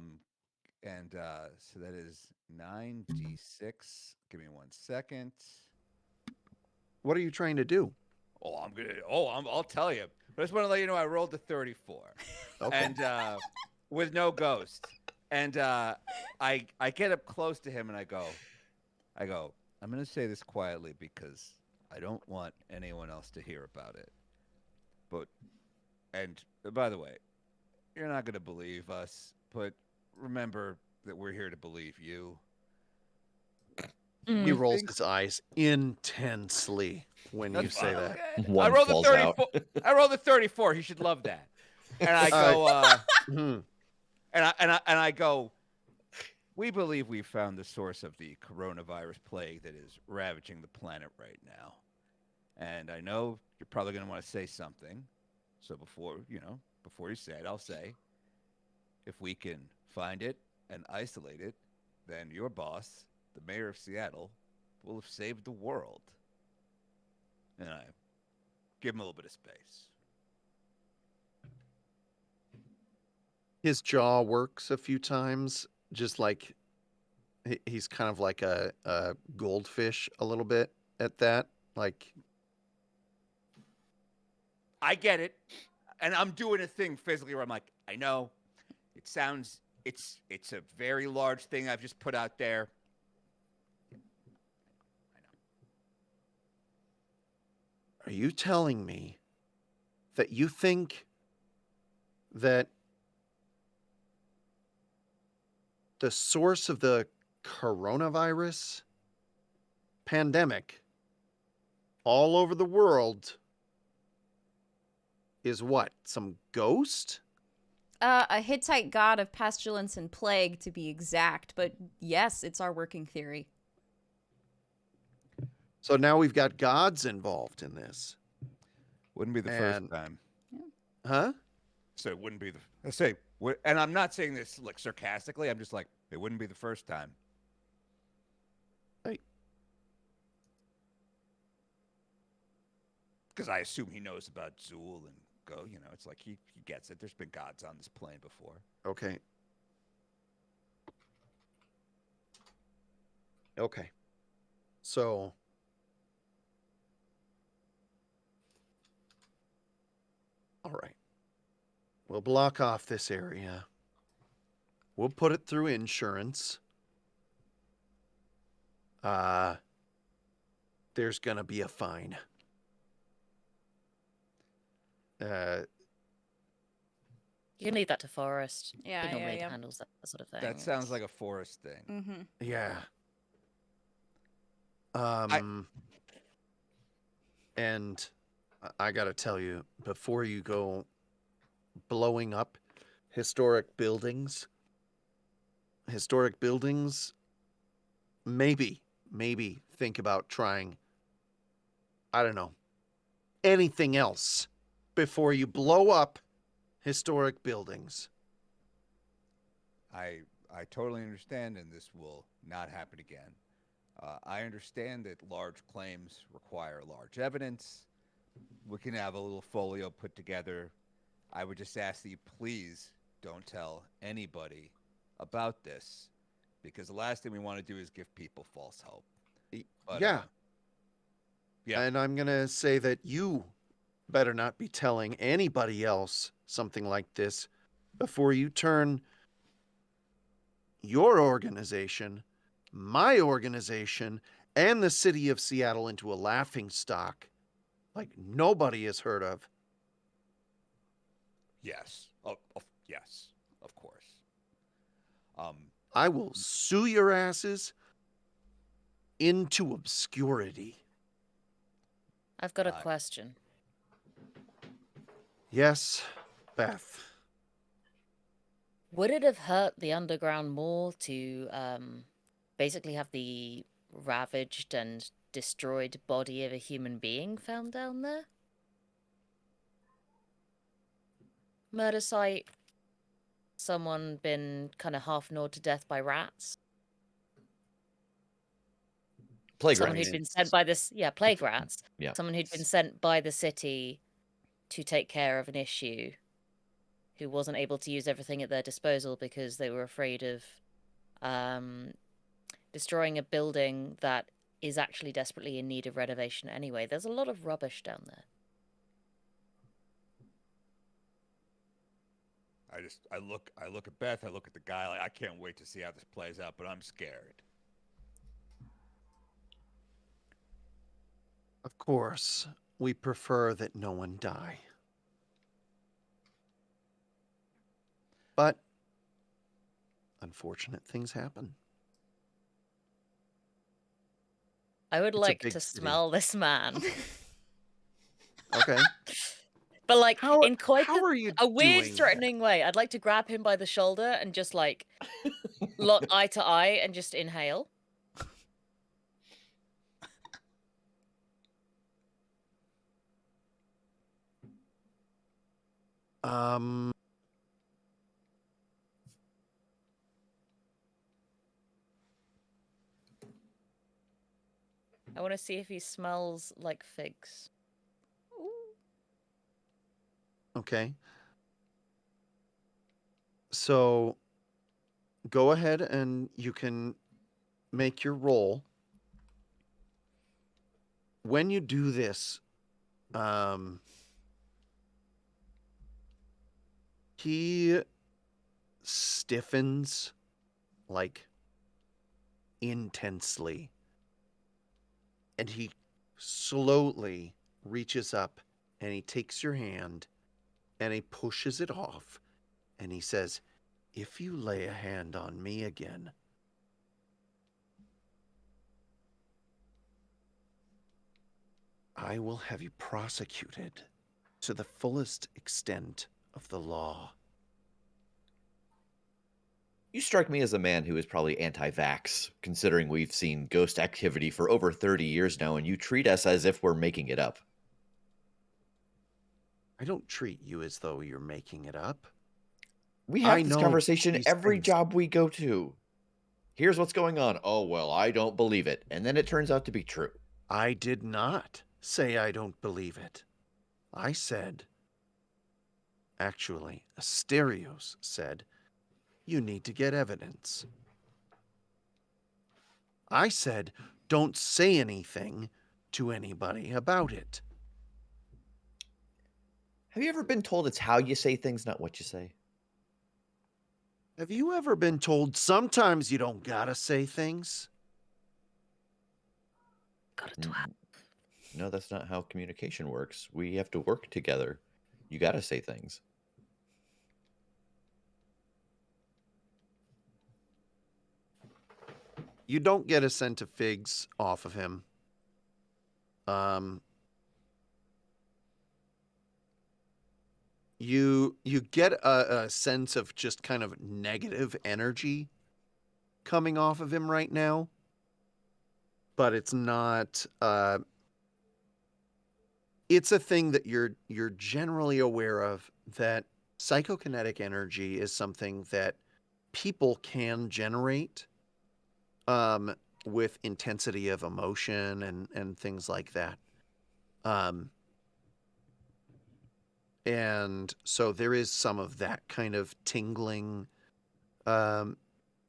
that is 9d6. Give me 1 second. What are you trying to do? I'll tell you. But I just want to let you know I rolled a 34, Okay. and with no ghost, and I get up close to him and I go, I'm gonna say this quietly because I don't want anyone else to hear about it. And by the way, you're not gonna believe us, but remember that we're here to believe you. He We rolls think his eyes intensely when you that's say fine. that. Okay. One I rolled a falls out. 34. I rolled a 34. He should love that. And I go, Hmm. and I go, we believe we found the source of the coronavirus plague that is ravaging the planet right now. And I know you're probably going to want to say something. So before you say it, I'll say, if we can find it and isolate it, then your boss, the mayor of Seattle, will have saved the world. And I give him a little bit of space. His jaw works a few times, just like he's kind of like a goldfish a little bit at that. Like, I get it. And I'm doing a thing physically where I'm like, I know. It's a very large thing I've just put out there. I know. are you telling me that you think that the source of the coronavirus pandemic all over the world is what? Some ghost? A Hittite god of pestilence and plague, to be exact. But yes, it's our working theory. So now we've got gods involved in this. Wouldn't be the And- first time. Huh? So it wouldn't be and I'm not saying this like sarcastically. I'm just like, it wouldn't be the first time. Hey. Because I assume he knows about Zool and Go. It's like he gets it. There's been gods on this plane before. Okay. Okay. So all right. We'll block off this area. We'll put it through insurance. There's gonna be a fine. You can leave that to Forrest. Yeah, He normally yeah. handles that sort of thing. That sounds like a Forrest thing. Mm-hmm. Yeah. I- And I gotta tell you, before you go blowing up historic buildings, maybe think about trying, I don't know, anything else before you blow up historic buildings. I totally understand, and this will not happen again. I understand that large claims require large evidence. We can have a little folio put together. I would just ask that you please don't tell anybody about this, because the last thing we want to do is give people false hope. But, Yeah. Yeah. And I'm gonna say that you better not be telling anybody else something like this before you turn your organization, my organization, and the city of Seattle into a laughing stock like nobody has heard of. Yes. Yes, of course. I will sue your asses into obscurity. I've got a question. Yes, Beth. Would it have hurt the underground more to basically have the ravaged and destroyed body of a human being found down there? Murder site, someone been kind of half gnawed to death by rats. Plague Someone rats. who'd been sent by this, plague rats. Yeah. Someone who'd been sent by the city to take care of an issue, who wasn't able to use everything at their disposal because they were afraid of destroying a building that is actually desperately in need of renovation anyway. There's a lot of rubbish down there. I look at Beth, I look at the guy, like, I can't wait to see how this plays out, but I'm scared. Of course, we prefer that no one die. But unfortunate things happen. I would It's a like big to city. smell this man. Okay. But like How a are you weird, doing threatening way. I'd like to grab him by the shoulder and just like look eye to eye and just inhale. that? I want to see if he smells like figs. Okay. So go ahead and you can make your roll. When you do this, he stiffens like intensely, and he slowly reaches up and he takes your hand and he pushes it off and he says, "If you lay a hand on me again, I will have you prosecuted to the fullest extent of the law." You strike me as a man who is probably anti-vax, considering we've seen ghost activity for over 30 years now, and you treat us as if we're making it up. I don't treat you as though you're making it up. We have I this know conversation these every things. job we go to. Here's what's going on. Oh, well, I don't believe it. And then it turns out to be true. I did not say I don't believe it. I said, actually, Asterios said, you need to get evidence. I said, don't say anything to anybody about it. Have you ever been told it's how you say things, not what you say? Have you ever been told sometimes you don't gotta say things? Got a 12. No, that's not how communication works. We have to work together. You got to say things. You don't get a scent of figs off of him. You get a sense of just kind of negative energy coming off of him right now, but it's not. It's a thing that you're generally aware of, that psychokinetic energy is something that people can generate with intensity of emotion and things like that. And so there is some of that kind of tingling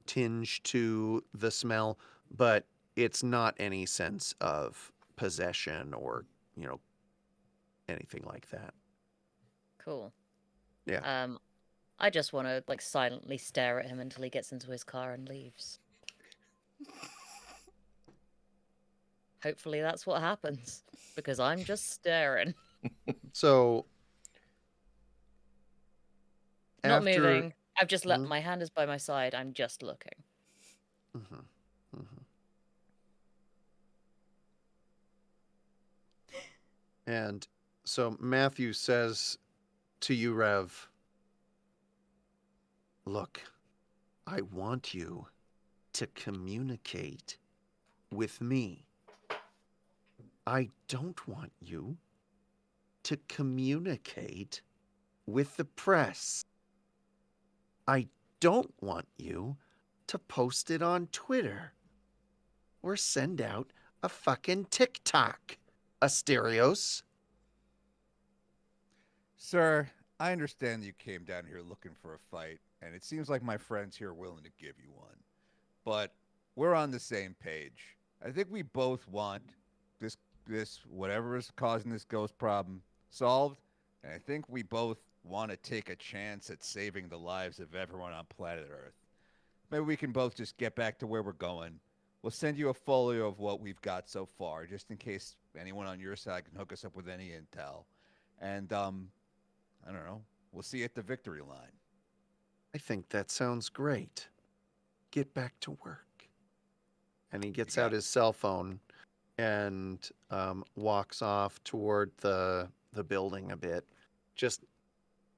tinge to the smell, but it's not any sense of possession or, anything like that. Cool. Yeah. I just want to like silently stare at him until he gets into his car and leaves. Hopefully that's what happens, because I'm just staring. So Not after moving. I've just let Mhm. my hand is by my side. I'm just looking. Mhm. Mhm. And so Matthew says to you, Rev, look, I want you to communicate with me. I don't want you to communicate with the press. I don't want you to post it on Twitter or send out a fucking TikTok, Asterios. Sir, I understand you came down here looking for a fight, and it seems like my friends here are willing to give you one. But we're on the same page. I think we both want this whatever is causing this ghost problem solved, and I think we both want to take a chance at saving the lives of everyone on planet Earth. Maybe we can both just get back to where we're going. We'll send you a folio of what we've got so far, just in case anyone on your side can hook us up with any intel. And I don't know. We'll see you at the victory line. I think that sounds great. Get back to work. And he gets You got out it. his cell phone and walks off toward the building a bit, just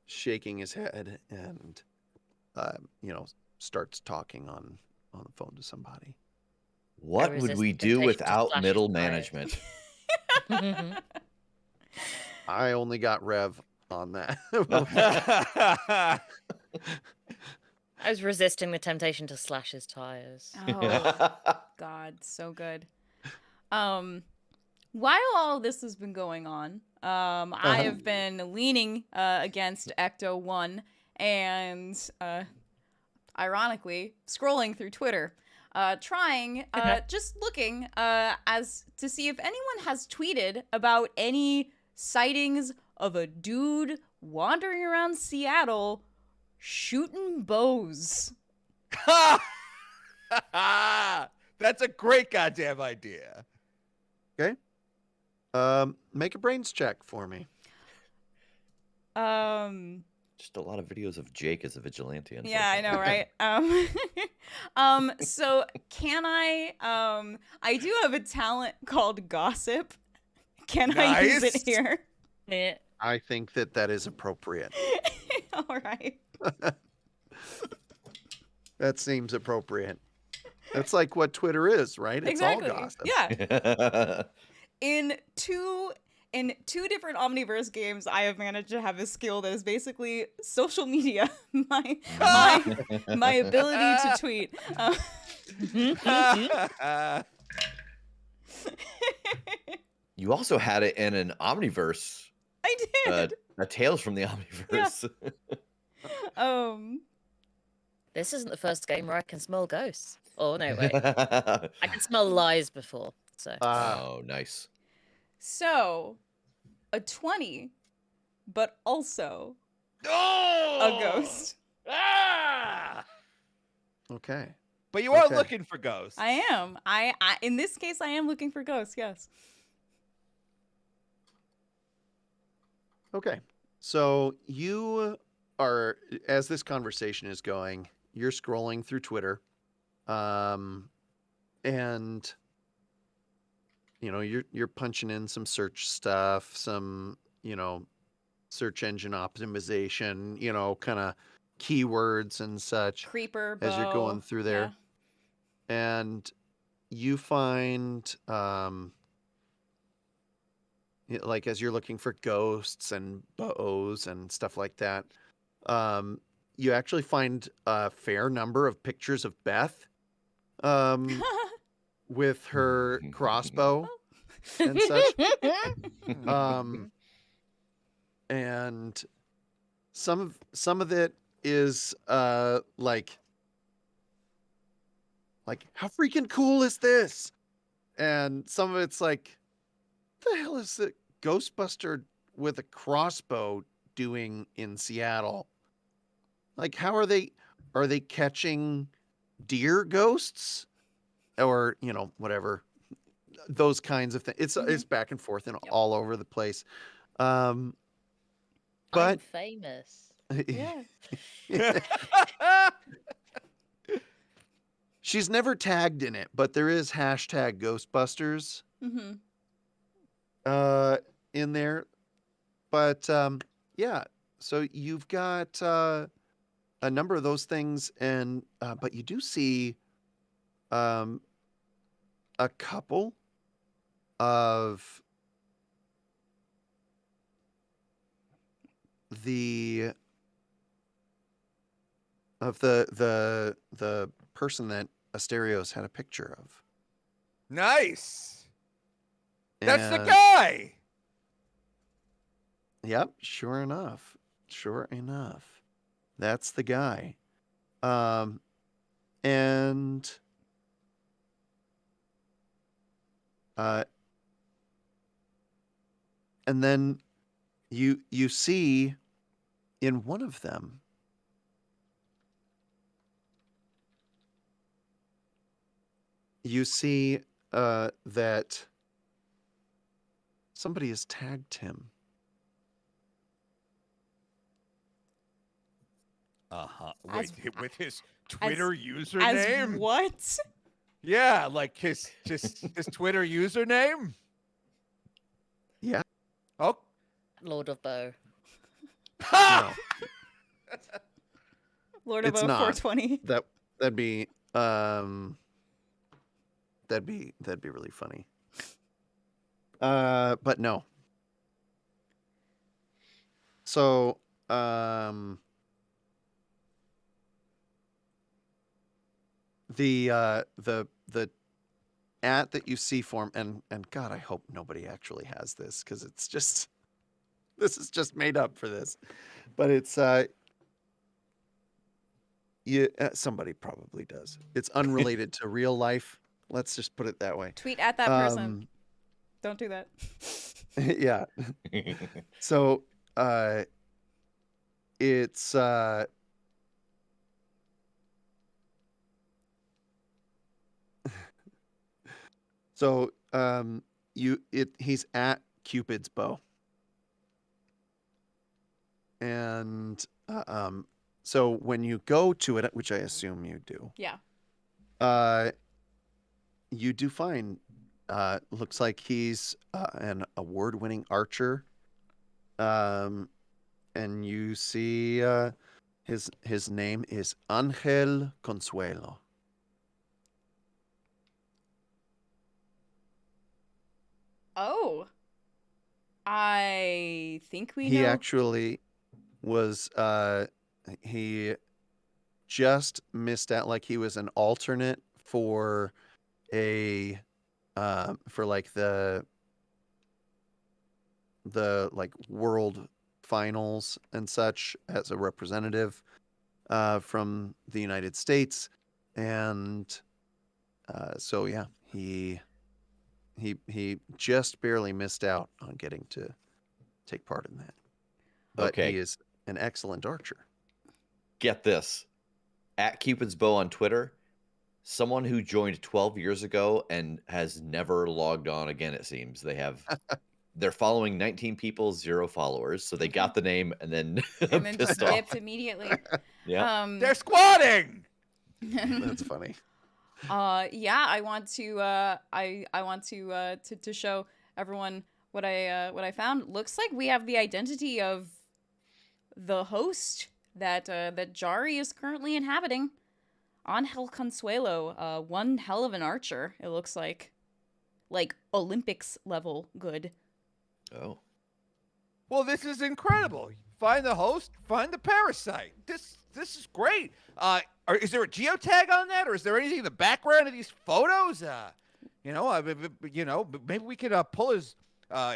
shaking his head and starts talking on the phone to somebody. What would resist we the do temptation to without slash middle his tires. management? I only got Rev on that. I was resisting the temptation to slash his tires. Oh God, so good. While all this has been going on, I have been leaning against Ecto One and ironically scrolling through Twitter, trying just looking as to see if anyone has tweeted about any sightings of a dude wandering around Seattle shooting bows. That's a great goddamn idea. Okay. Make a brains check for me. Just a lot of videos of Jake as a vigilante. Yeah, I know, right? So can I do have a talent called gossip. Can I use it Nice. here? Yeah. I think that is appropriate. All right. That seems appropriate. That's like what Twitter is, right? It's Exactly. all gossip. Yeah. In two different Omniverse games, I have managed to have a skill that is basically social media. my ability to tweet. You also had it in an Omniverse. I did. A Tales from the Omniverse. This isn't the first game where I can smell ghosts. Oh, no, wait. I can smell lies before, so. Oh, nice. So, a 20, but also Oh! a ghost. Ah! Okay. But you are Okay. looking for ghosts. I am. I in this case, I am looking for ghosts. Yes. Okay. So you are, as this conversation is going, you're scrolling through Twitter. and you're punching in some search stuff, some search engine optimization, kind of keywords and such Creeper bow. as you're going through there. Yeah. And you find like as you're looking for ghosts and bows and stuff like that, you actually find a fair number of pictures of Beth with her crossbow and such. And some of it is like how freaking cool is this? And some of it's like, what the hell is a Ghostbuster with a crossbow doing in Seattle? Like, how are they catching deer ghosts or whatever, those kinds of things. It's back and forth and all over the place. I'm But famous. Yeah. she's never tagged in it, but there is hashtag Ghostbusters Mm-hmm. in there. But yeah, so you've got a number of those things, and but you do see a couple of the person that Asterios had a picture of. Nice. That's the And- guy. Yep, sure enough. That's the guy. And then you see in one of them you see that somebody has tagged him. Wait, As- with his Twitter As username? what? Yeah, like his Twitter username? Yeah. Oh. Lord of Bow. Ha! Lord of It's O not. 420. That'd be really funny. But no. So the at that you see form, and God, I hope nobody actually has this, because this is just made up for this, but it's somebody probably does. It's unrelated to real life. Let's just put it that way. Tweet at that person. Don't do that. Yeah. So it's so he's at Cupid's bow. And so when you go to it, which I assume you do, Yeah. you do find looks like he's an award-winning archer. And you see his name is Angel Consuelo. Oh. I think we He know. actually was he just missed out, like he was an alternate for a for like the like world finals and such, as a representative from the United States. And so yeah, he just barely missed out on getting to take part in that. But Okay. he is an excellent archer. Get this. At Cupid's Bow on Twitter, someone who joined 12 years ago and has never logged on again, it seems. They're following 19 people, 0 followers. So they got the name and then, And then just pissed off. dipped immediately. Yeah. They're squatting. That's funny. Yeah, I want to I want to show everyone what I found. Looks like we have the identity of the host that Jari is currently inhabiting. Angel Consuelo, one hell of an archer, it looks like. Like Olympics level good. Oh. Well, this is incredible. Find the host, find the parasite. This is great. Is there a geotag on that, or is there anything in the background of these photos? Maybe we could pull his pull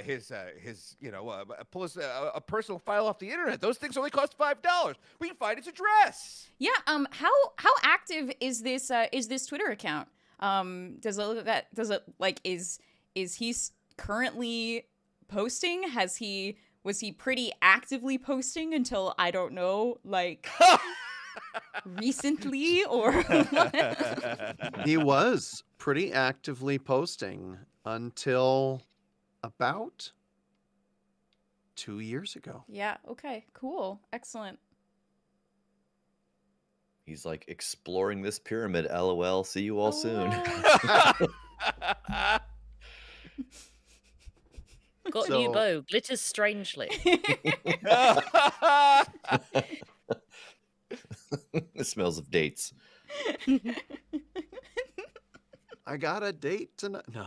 his a personal file off the internet. Those things only cost $5. We can find its address. Yeah. How active is this Twitter account? Does it look at does it like is he currently posting? Was he pretty actively posting until, I don't know, like recently or what? He was pretty actively posting until about 2 years ago. Yeah, okay, cool. Excellent. He's like exploring this pyramid. LOL. See you all soon. Got a new bow. Glitters strangely. It smells of dates. I got a date tonight. No.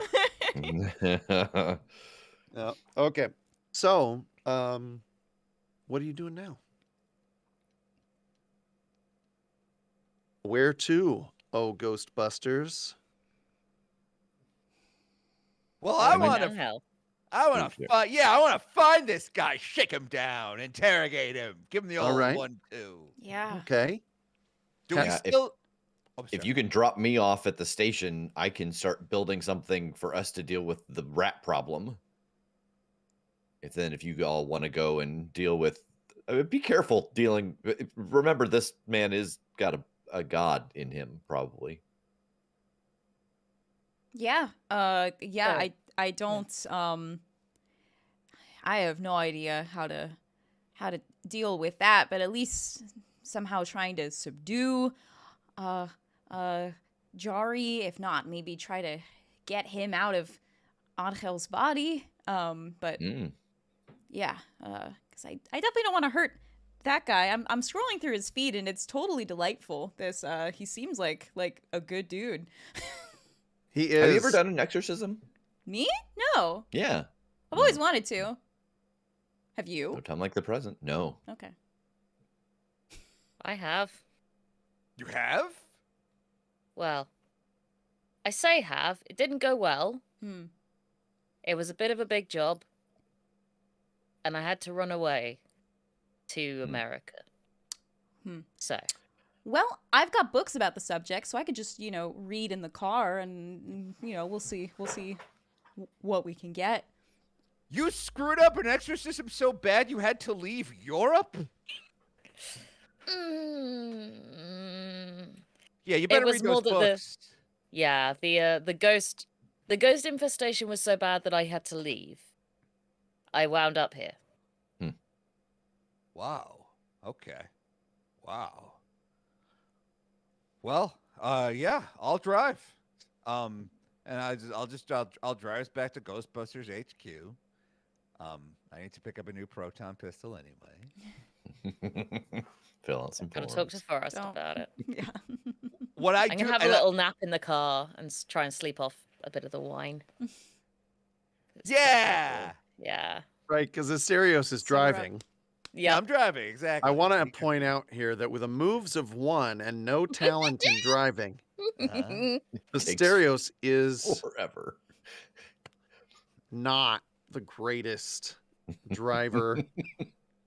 No. Okay. So, what are you doing now? Where to, oh Ghostbusters? Well, I want to find this guy, shake him down, interrogate him, give him the All old right. 1-2. Yeah. Okay. Do we Yeah, still? If you can drop me off at the station, I can start building something for us to deal with the rat problem. If you all want to go and deal with, be careful dealing. Remember, this man is got a god in him, probably. Yeah. Yeah. I don't I have no idea how to deal with that, but at least somehow trying to subdue Jari, if not maybe try to get him out of Angel's body. But yeah, cuz I definitely don't want to hurt that guy. I'm scrolling through his feed and it's totally delightful. This he seems like a good dude. He is. Have you ever done an exorcism? Me? No. Yeah. I've always wanted to. Have you? No time like the present. No. Okay. I have. You have? Well, I say have. It didn't go well. It was a bit of a big job. And I had to run away to America. So. Well, I've got books about the subject, so I could just, read in the car and, we'll see what we can get. You screwed up an exorcism so bad you had to leave Europe? Yeah, you better read those books. The ghost infestation was so bad that I had to leave. I wound up here. Wow. Okay. Wow. Well, yeah, I'll drive. And I'll drive us back to Ghostbusters HQ. I need to pick up a new proton pistol anyway. Fill out some Gotta forms. talk to Forrest about it. Yeah. I'm gonna have a little nap in the car and try and sleep off a bit of the wine. Yeah. Yeah. Right, because Asterios is driving. Yeah, I'm driving, exactly. I want to point out here that with the moves of one and no talent in driving, Asterios is forever not the greatest driver.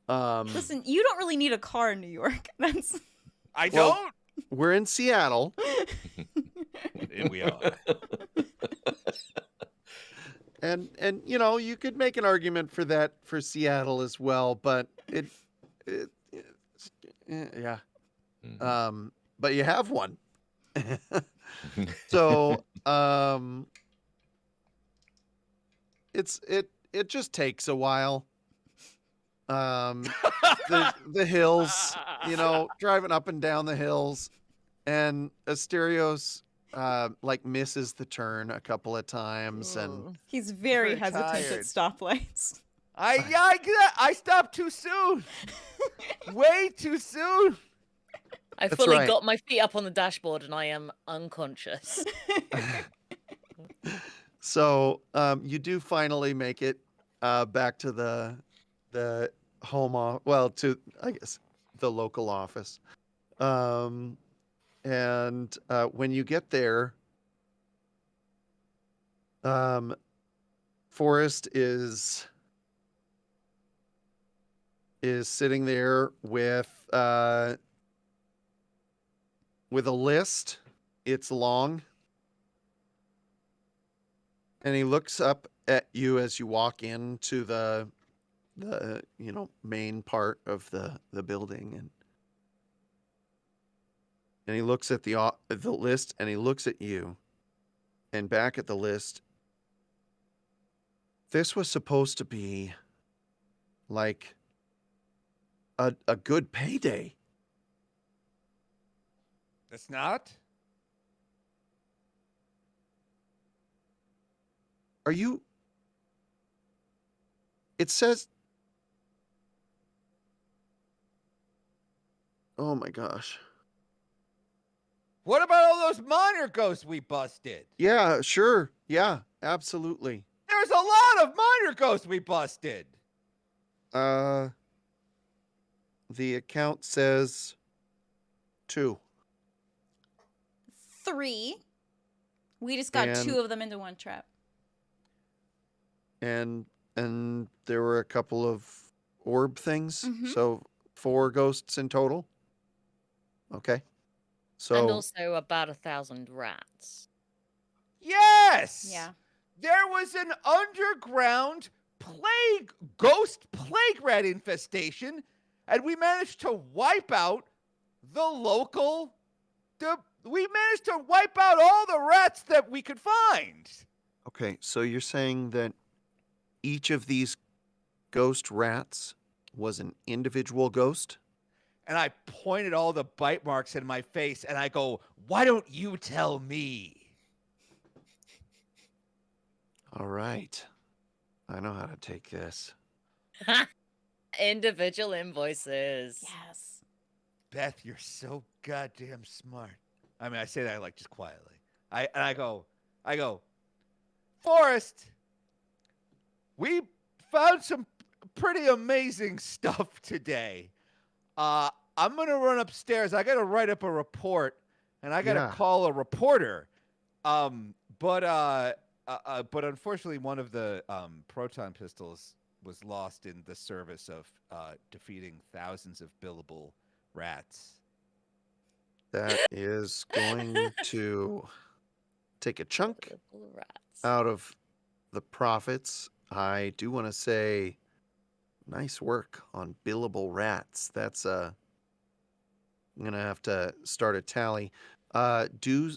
Listen, you don't really need a car in New York. I don't. We're in Seattle. And we are. And you could make an argument for that for Seattle as well, but yeah. But you have one. So it just takes a while. The hills, driving up and down the hills, and Asterios like misses the turn a couple of times, and He's very Very hesitant at tired. stoplights. I stopped too soon. Way too soon. I That's fully right. got my feet up on the dashboard and I am unconscious. so you do finally make it back to the to I guess the local office. And when you get there, Forrest is sitting there with a list. It's long, and he looks up at you as you walk into the main part of the building, and he looks at the list, and he looks at you, and back at the list. This was supposed to be like a good payday. It's not. Are you? It says. Oh my gosh. What about all those minor ghosts we busted? Yeah, sure. Yeah, absolutely. There's a lot of minor ghosts we busted. The account says 2. 3. We just got And- 2 of them into one trap. And there were a couple of orb things. Mhm. So 4 ghosts in total. Okay. So And also about 1,000 rats. Yes. Yeah. There was an underground ghost plague rat infestation, and we managed to wipe out we managed to wipe out all the rats that we could find. okay, so you're saying that each of these ghost rats was an individual ghost? And I pointed all the bite marks in my face, and I go, "Why don't you tell me?" All right. I know how to take this. Individual invoices. Yes. Beth, you're so goddamn smart. I mean, I say that like just quietly. I go, Forrest, we found some pretty amazing stuff today. I'm gonna run upstairs. I gotta write up a report, and I gotta Yeah. call a reporter. But unfortunately, one of the proton pistols was lost in the service of defeating thousands of billable rats. That is going to take a chunk Little rats. out of the profits. I do want to say nice work on billable rats. That's I'm going to have to start a tally. Do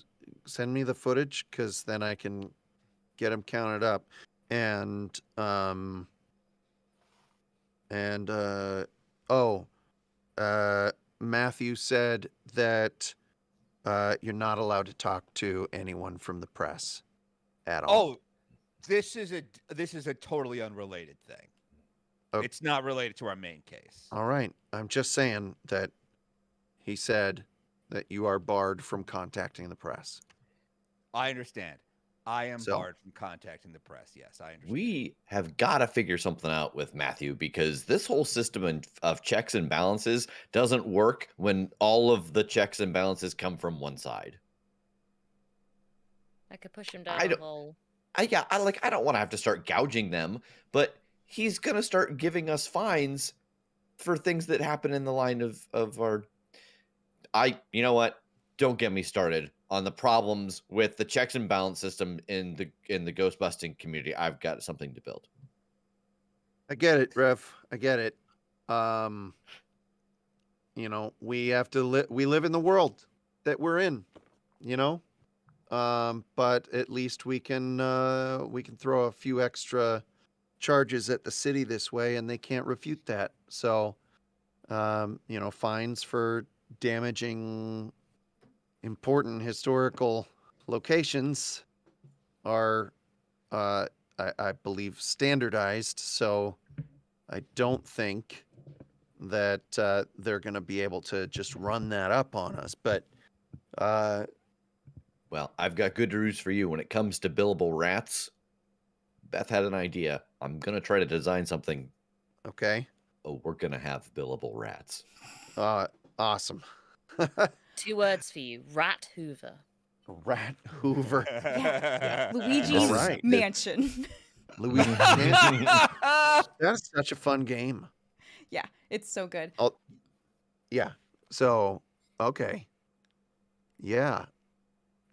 send me the footage, cuz then I can get them counted up. And Matthew said that you're not allowed to talk to anyone from the press at all. Oh, this is a totally unrelated thing. Oh. It's not related to our main case. All right. I'm just saying that he said that you are barred from contacting the press. I understand. I am So- barred from contacting the press. Yes, I understand. We have got to figure something out with Matthew, because this whole system of checks and balances doesn't work when all of the checks and balances come from one side. I could push him I down a don't- hole. I don't want to have to start gouging them, but he's gonna start giving us fines for things that happen in the line of our. You know what? Don't get me started on the problems with the checks and balance system in the ghost busting community. I've got something to build. I get it, Rev. I get it. We have to we live in the world that we're in, you know? But at least we can throw a few extra charges at the city this way, and they can't refute that. So, fines for damaging important historical locations are, I believe, standardized, so I don't think that they're going to be able to just run that up on us. But Well, I've got good news for you. When it comes to billable rats, Beth had an idea. I'm going to try to design something. okay, We're going to have billable rats. awesome. 2 words for you: Rat Hoover. Rat Hoover. Luigi's All right. Mansion. Luigi Mansion. That's such a fun game. Yeah, it's so good. Yeah. So, okay. Yeah.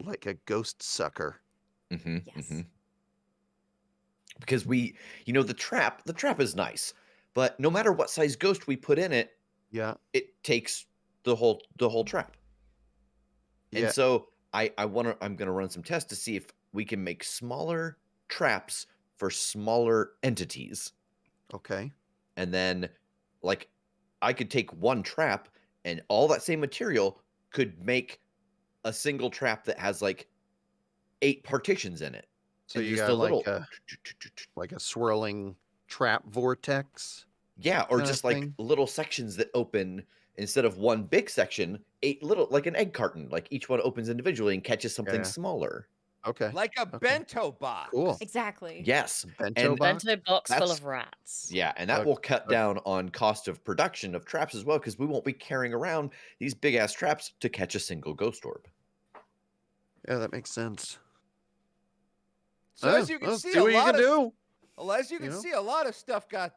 Like a ghost sucker. Mm-hmm, Yes. mm-hmm. Because the trap is nice, but no matter what size ghost we put in it, Yeah. it takes the whole trap. Yeah. And so I'm gonna run some tests to see if we can make smaller traps for smaller entities. Okay. And then, like, I could take one trap and all that same material could make a single trap that has like 8 partitions in it. So and you just got a little, like a swirling trap vortex. yeah, or kinda just like thing? little sections that open instead of one big section, 8 little, like an egg carton. Like each one opens individually and catches something Yeah. smaller. Okay. Like a Okay. bento box. Cool. Exactly. Yes, Bento and box? Bento box full That's- of rats. yeah, and that Okay, will cut okay. down on cost of production of traps as well, because we won't be carrying around these big ass traps to catch a single ghost orb. Yeah, that makes sense. So as you can let's see, see what you can do. as you can see, a lot of stuff got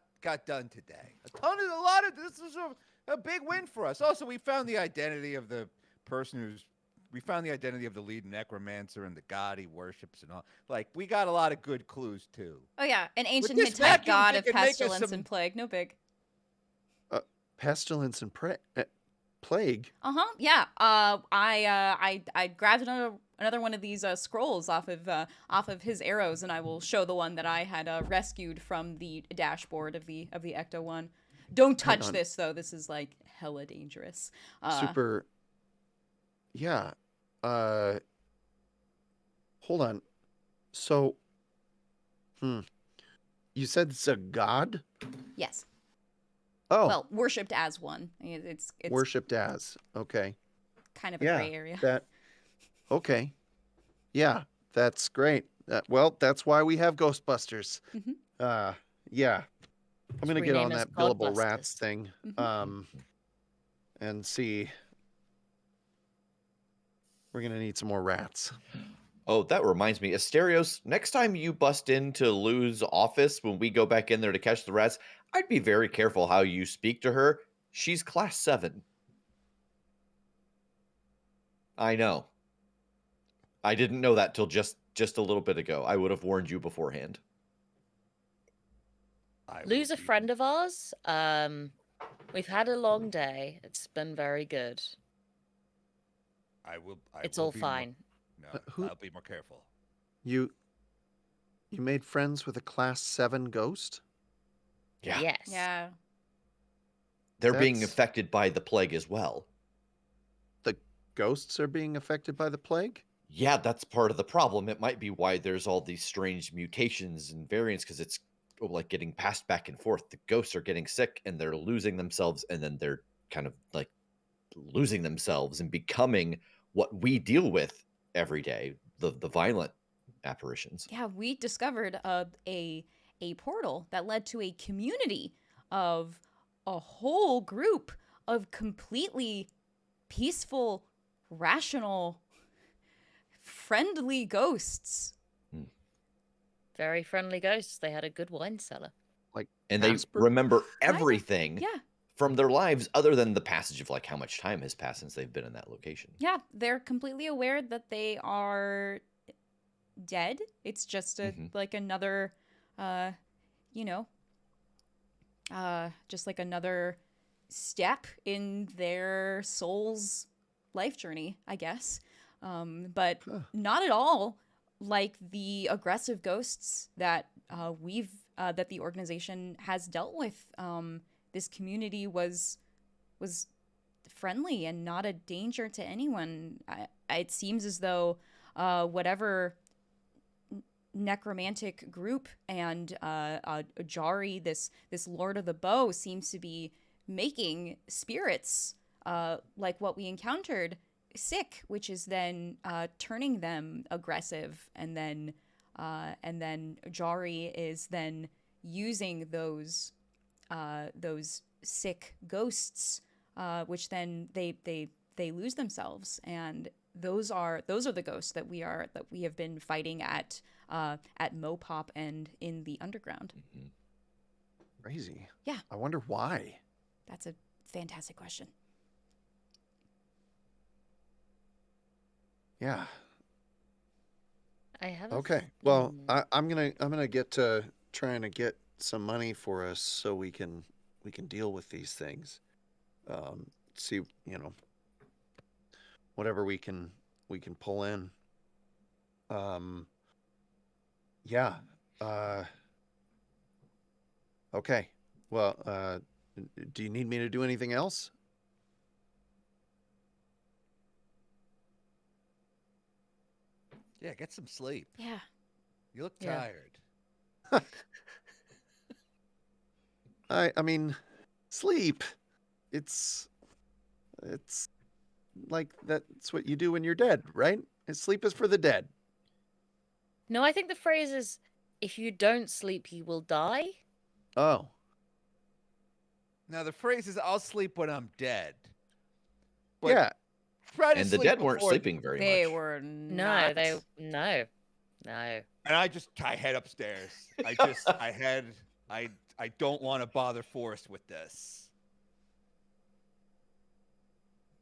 done today. This was a big win for us. Also, we found the identity of the lead necromancer and the god he worships and all. Like, we got a lot of good clues too. Oh yeah, an ancient this Hittite vacuum, god they of can make us pestilence some- and plague. No big. Pestilence and plague. Yeah. I grabbed another one of these scrolls off of his arrows, and I will show the one that I had rescued from the dashboard of the Ecto one. Don't touch on. this though. This is like hella dangerous. Super. Yeah. Hold on. So, you said it's a god? Yes. Oh, Well, worshipped as one. It's worshipped as. Okay. kind of a Yeah. gray area. Okay. Yeah, that's great. Well, that's why we have Ghostbusters. Mhm. Yeah. I'm gonna get rename on us that billable rats Podbusters. thing. Mhm. And see. We're gonna need some more rats. Oh, that reminds me, Asterios, next time you bust into Lou's office when we go back in there to catch the rats, I'd be very careful how you speak to her. She's class 7. I know. I didn't know that till just a little bit ago. I would have warned you beforehand. Lou's a friend of ours. We've had a long day. It's been very good. It's all fine. I'll be more careful. You made friends with a class 7 ghost? Yeah. Yes. Yeah. They're being That's- affected by the plague as well. The ghosts are being affected by the plague? Yeah, that's part of the problem. It might be why there's all these strange mutations and variants, because it's like getting passed back and forth. The ghosts are getting sick and they're losing themselves, and then they're kind of like losing themselves and becoming what we deal with every day, the violent apparitions. Yeah, we discovered a portal that led to a community of a whole group of completely peaceful, rational, friendly ghosts. Very friendly ghosts. They had a good wine cellar. Like And they Casper? remember everything Yeah. from their lives other than the passage of like how much time has passed since they've been in that location. Yeah, they're completely aware that they are dead. It's just like another just like another step in their soul's life journey, I guess. But not at all like the aggressive ghosts that that the organization has dealt with. This community was friendly and not a danger to anyone. It seems as though whatever necromantic group, and Jari, this Lord of the Bow, seems to be making spirits like what we encountered sick, which is then turning them aggressive, and then Jari is then using those sick ghosts, which then they lose themselves, and those are the ghosts that we have been fighting at Mopop and in the underground. Mhm. Crazy. Yeah. I wonder why. That's a fantastic question. Yeah. I have. Okay. Well, I'm gonna get to trying to get some money for us so we can deal with these things. See, whatever we can pull in. Yeah. Okay. Well, do you need me to do anything else? Yeah, get some sleep. Yeah. You look Yeah. tired. I mean, sleep. It's like that's what you do when you're dead, right? Sleep is for the dead. No, I think the phrase is, if you don't sleep, you will die. Oh. Now the phrase is, "I'll sleep when I'm dead." But Yeah. try to And the sleep dead weren't before- sleeping very They much. were No, not. no. And I head upstairs. I don't want to bother Forrest with this.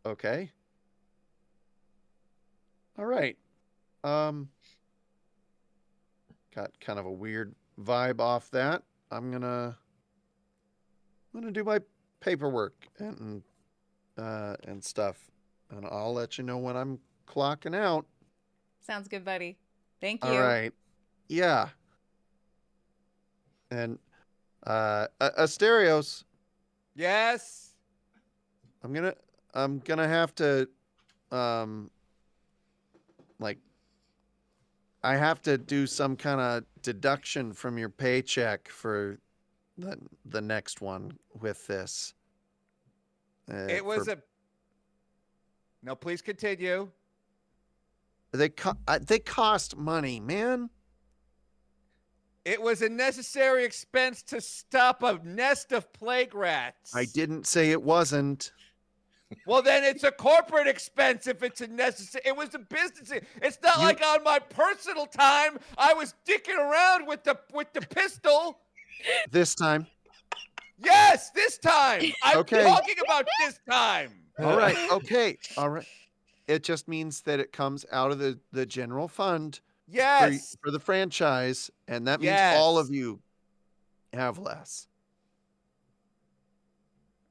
Okay. All right. Got kind of a weird vibe off that. I'm gonna do my paperwork and stuff, and I'll let you know when I'm clocking out. Sounds good, buddy. Thank you. All right. Yeah. And Asterios, Yes. I'm gonna have to like I have to do some kind of deduction from your paycheck for the next one with this. It was for- a. No, please continue. they cost money, man. It was a necessary expense to stop a nest of plague rats. I didn't say it wasn't. Well, then it's a corporate expense if it's a necessary. It was a business. It's not You- like on my personal time I was dicking around with the pistol. This time. Yes, this time. I'm Okay. talking about this time. All right. Okay. All right. It just means that it comes out of the general fund Yes. for the franchise, and that means all of Yes. you have less.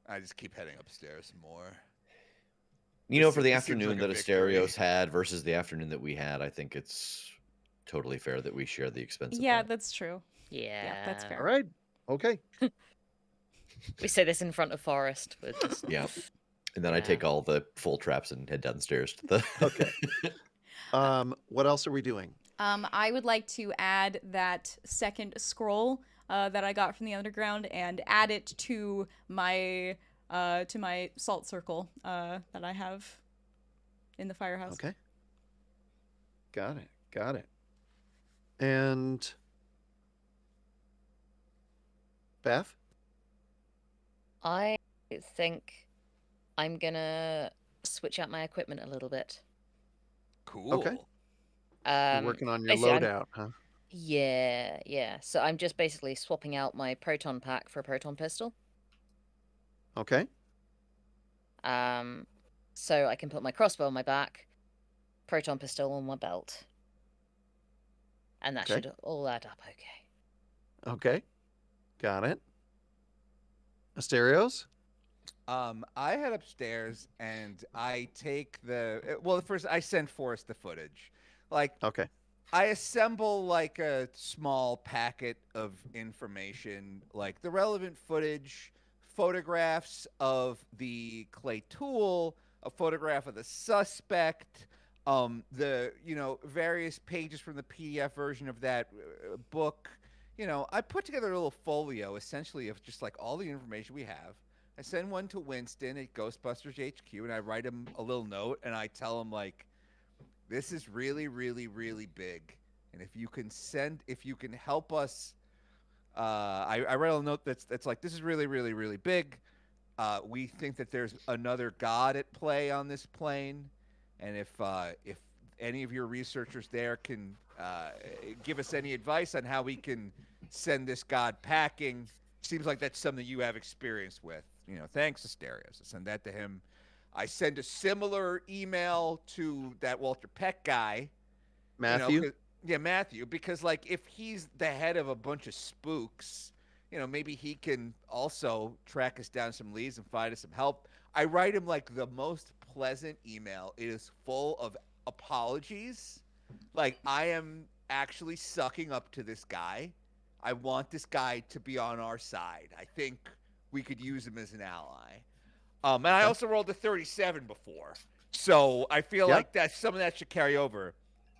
I just keep heading upstairs more. For the This seems afternoon like a that victory. Asterios had versus the afternoon that we had, I think it's totally fair that we share the expense of Yeah, that. that's true. Yeah, that's fair. All right. Okay. We say this in front of Forrest. With just... Yeah. And then I Yeah. take all the full traps and head downstairs to the Okay. What else are we doing? I would like to add that second scroll that I got from the underground and add it to my salt circle that I have in the firehouse. Okay. Got it. And Beth? I think I'm gonna switch out my equipment a little bit. Cool. Okay. You're Um, working on your basically, I'm- loadout, huh? yeah. So I'm just basically swapping out my proton pack for a proton pistol. Okay. So I can put my crossbow on my back, proton pistol on my belt, and that Okay. should all add up okay. Okay. Got it. Asterios? I head upstairs and I take first I send Forrest the footage. Like, Okay. I assemble like a small packet of information, like the relevant footage, photographs of the clay tool, a photograph of the suspect, the various pages from the PDF version of that book. I put together a little folio essentially of just like all the information we have. I send one to Winston at Ghostbusters HQ, and I write him a little note, and I tell him like, this is really, really, really big, and if you can help us. I write a note that's like, this is really, really, really big. We think that there's another god at play on this plane, and if any of your researchers there can give us any advice on how we can send this god packing, seems like that's something you have experience with. Thanks, Asterios. I send that to him. I send a similar email to that Walter Peck guy, Matthew. Yeah, Matthew, because like if he's the head of a bunch of spooks, maybe he can also track us down some leads and find us some help. I write him like the most pleasant email. It is full of apologies. Like, I am actually sucking up to this guy. I want this guy to be on our side. I think we could use him as an ally. And I also rolled a 37 before. So I feel like that some of that should carry over.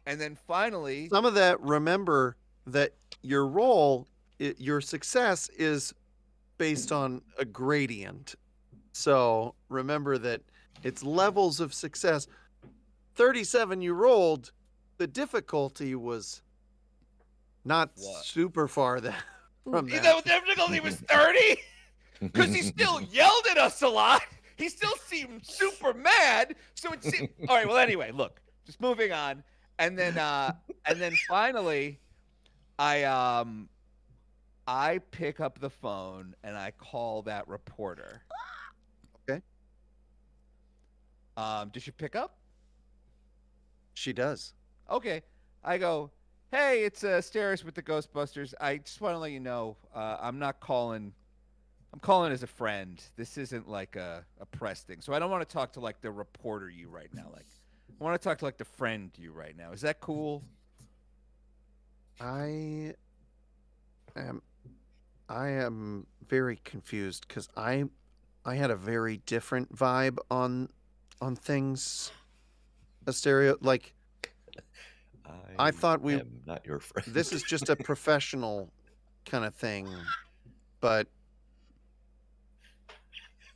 And then finally, some of that, remember that your roll, your success is based on a gradient. So remember that it's levels of success. 37 you rolled, the difficulty was not super far from that. The difficulty was 30? Because he still yelled at us a lot. He still seemed super mad. So it seemed... All right, well, anyway, look. Just moving on. And then finally, I pick up the phone and I call that reporter. Okay. Does she pick up? She does. Okay. I go, hey, it's Asterios with the Ghostbusters. I just want to let you know, I'm not calling. I'm calling as a friend. This isn't like a press thing. So I don't want to talk to like the reporter you right now. Like, I want to talk to like the friend you right now. Is that cool? I am very confused because I had a very different vibe on things. Asterios, like I thought we am not your friend. This is just a professional kind of thing, but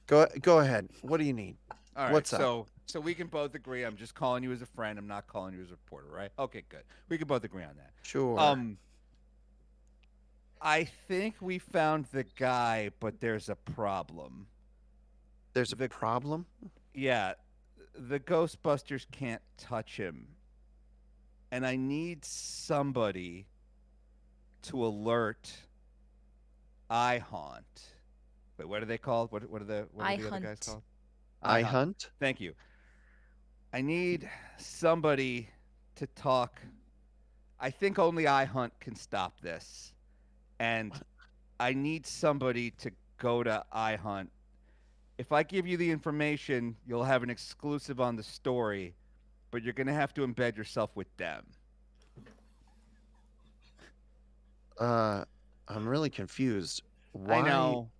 go ahead. What do you need? All right. What's up? So we can both agree. I'm just calling you as a friend. I'm not calling you as a reporter, right? Okay, good. We can both agree on that. Sure. I think we found the guy, but there's a problem. There's a problem? Yeah, the Ghostbusters can't touch him. And I need somebody to alert iHaunt. Wait, what are they called? What are the other guys called? iHunt? Thank you. I need somebody to talk. I think only iHunt can stop this. And I need somebody to go to iHunt. If I give you the information, you'll have an exclusive on the story, but you're going to have to embed yourself with them. I'm really confused. Why? I know.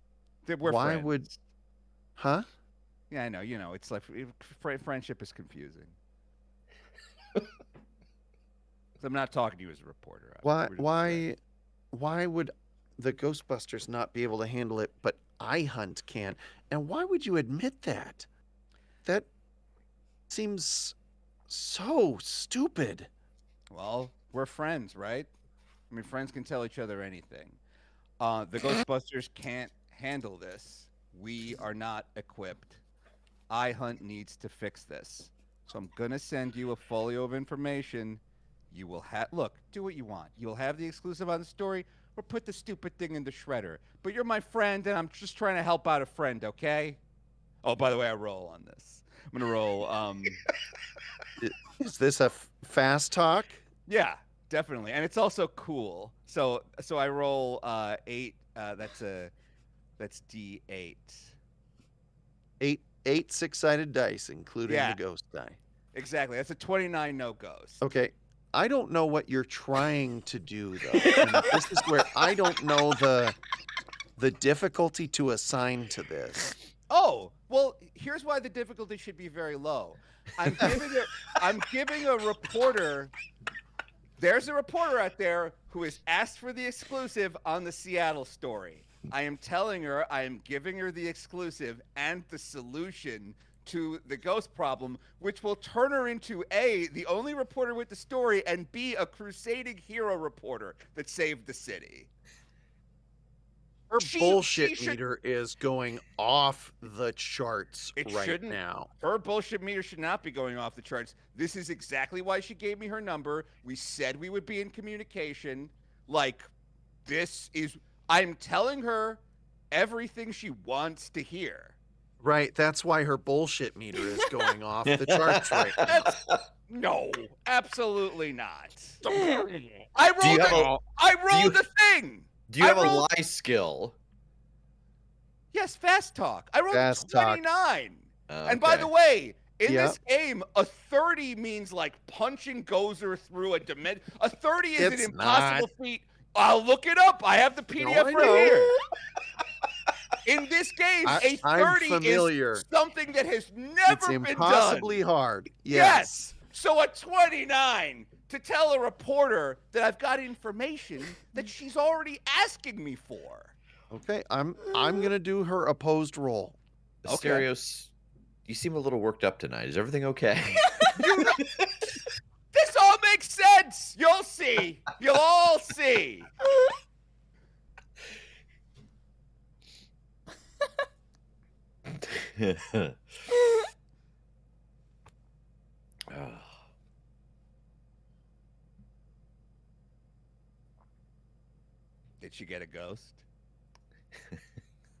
We're why friends. would? Huh? Yeah, I know. It's like friendship is confusing. I'm not talking to you as a reporter. Why would the Ghostbusters not be able to handle it, but iHunt can? And why would you admit that? That seems so stupid. Well, we're friends, right? I mean, friends can tell each other anything. The Ghostbusters can't handle this. We are not equipped. iHunt needs to fix this. So I'm going to send you a folio of information. You will have... Look, do what you want. You'll have the exclusive on the story, or put the stupid thing in the shredder. But you're my friend, and I'm just trying to help out a friend, okay? Oh, by the way, I roll on this. I'm going to roll... Is this a fast talk? Yeah, definitely. And it's also cool. So I roll 8. That's D8. Eight six-sided dice, including the ghost die. Exactly. That's a 29 no ghost. Okay. I don't know what you're trying to do, though. And this is where I don't know the difficulty to assign to this. Oh, Well, here's why the difficulty should be very low. I'm giving a reporter. There's a reporter out there who has asked for the exclusive on the Seattle story. I am telling her, I am giving her the exclusive and the solution to the ghost problem, which will turn her into A, the only reporter with the story, and B, a crusading hero reporter that saved the city. Her She bullshit should. meter is going off the charts It right shouldn't. now. Her bullshit meter should not be going off the charts. This is exactly why she gave me her number. We said we would be in communication. Like, this is. I'm telling her everything she wants to hear. Right, that's why her bullshit meter is going off the charts right now. No, absolutely not. Do you have a I rolled the thing. Do you have a rolled- lie skill? Yes, fast talk. I rolled Fast a talk. 29. And by the way, in Yeah. this game, a 30 means like punching Gozer through a dimension. A 30 is It's an impossible not. feat. I'll look it up. I have the PDF I right know. here. In this game, a I'm 30 familiar. is something that has never It's been impossibly done. hard. Yes. So a 29 to tell a reporter that I've got information that she's already asking me for. Okay, I'm gonna do her opposed roll. Okay. Asterios, you seem a little worked up tonight. Is everything okay? This all makes sense. You'll see. You'll all see. Oh. Did she get a ghost? That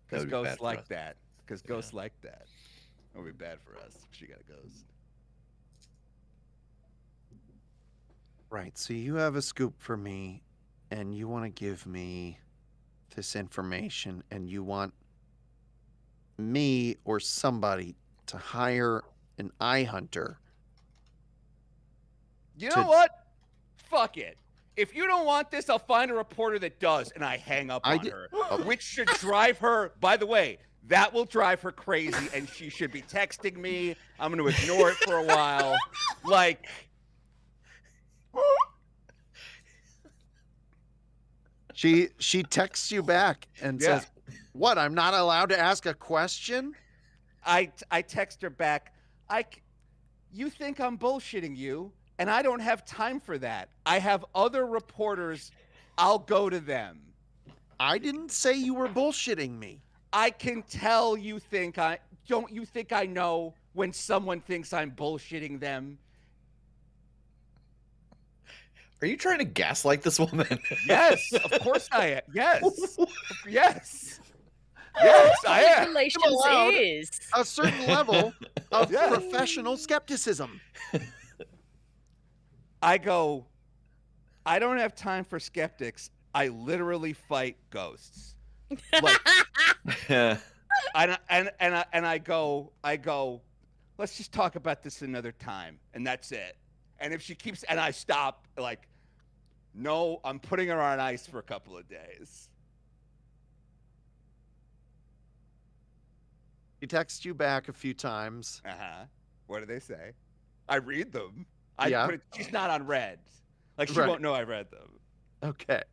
Because would be bad ghosts for like us. that. Because ghosts like that. It would be bad for us if she got a ghost. Right, so you have a scoop for me, and you want to give me this information, and you want me or somebody to hire an eye hunter. You know what? Fuck it. If you don't want this, I'll find a reporter that does, and I hang up on her. Which should drive her, by the way, that will drive her crazy, and she should be texting me. I'm going to ignore it for a while. Like, She texts you back and Yeah. says, "What? I'm not allowed to ask a question?" I text her back, you think I'm bullshitting you, and I don't have time for that. I have other reporters. I'll go to them. I didn't say you were bullshitting me. I can tell you think don't you think I know when someone thinks I'm bullshitting them? Are you trying to gaslight this woman? Yes, of course I am. Yes. Yes. Yes, I am. Manipulation allowed. is. A certain level of Yeah. professional skepticism. I go, I don't have time for skeptics. I literally fight ghosts. Like, and I go, let's just talk about this another time, and that's it. And if she keeps, and I stop, like, no, I'm putting her on ice for a couple of days. She texts you back a few times. What do they say? I read them. Yeah. But she's not on red. Like, she Right. won't know I read them. Okay.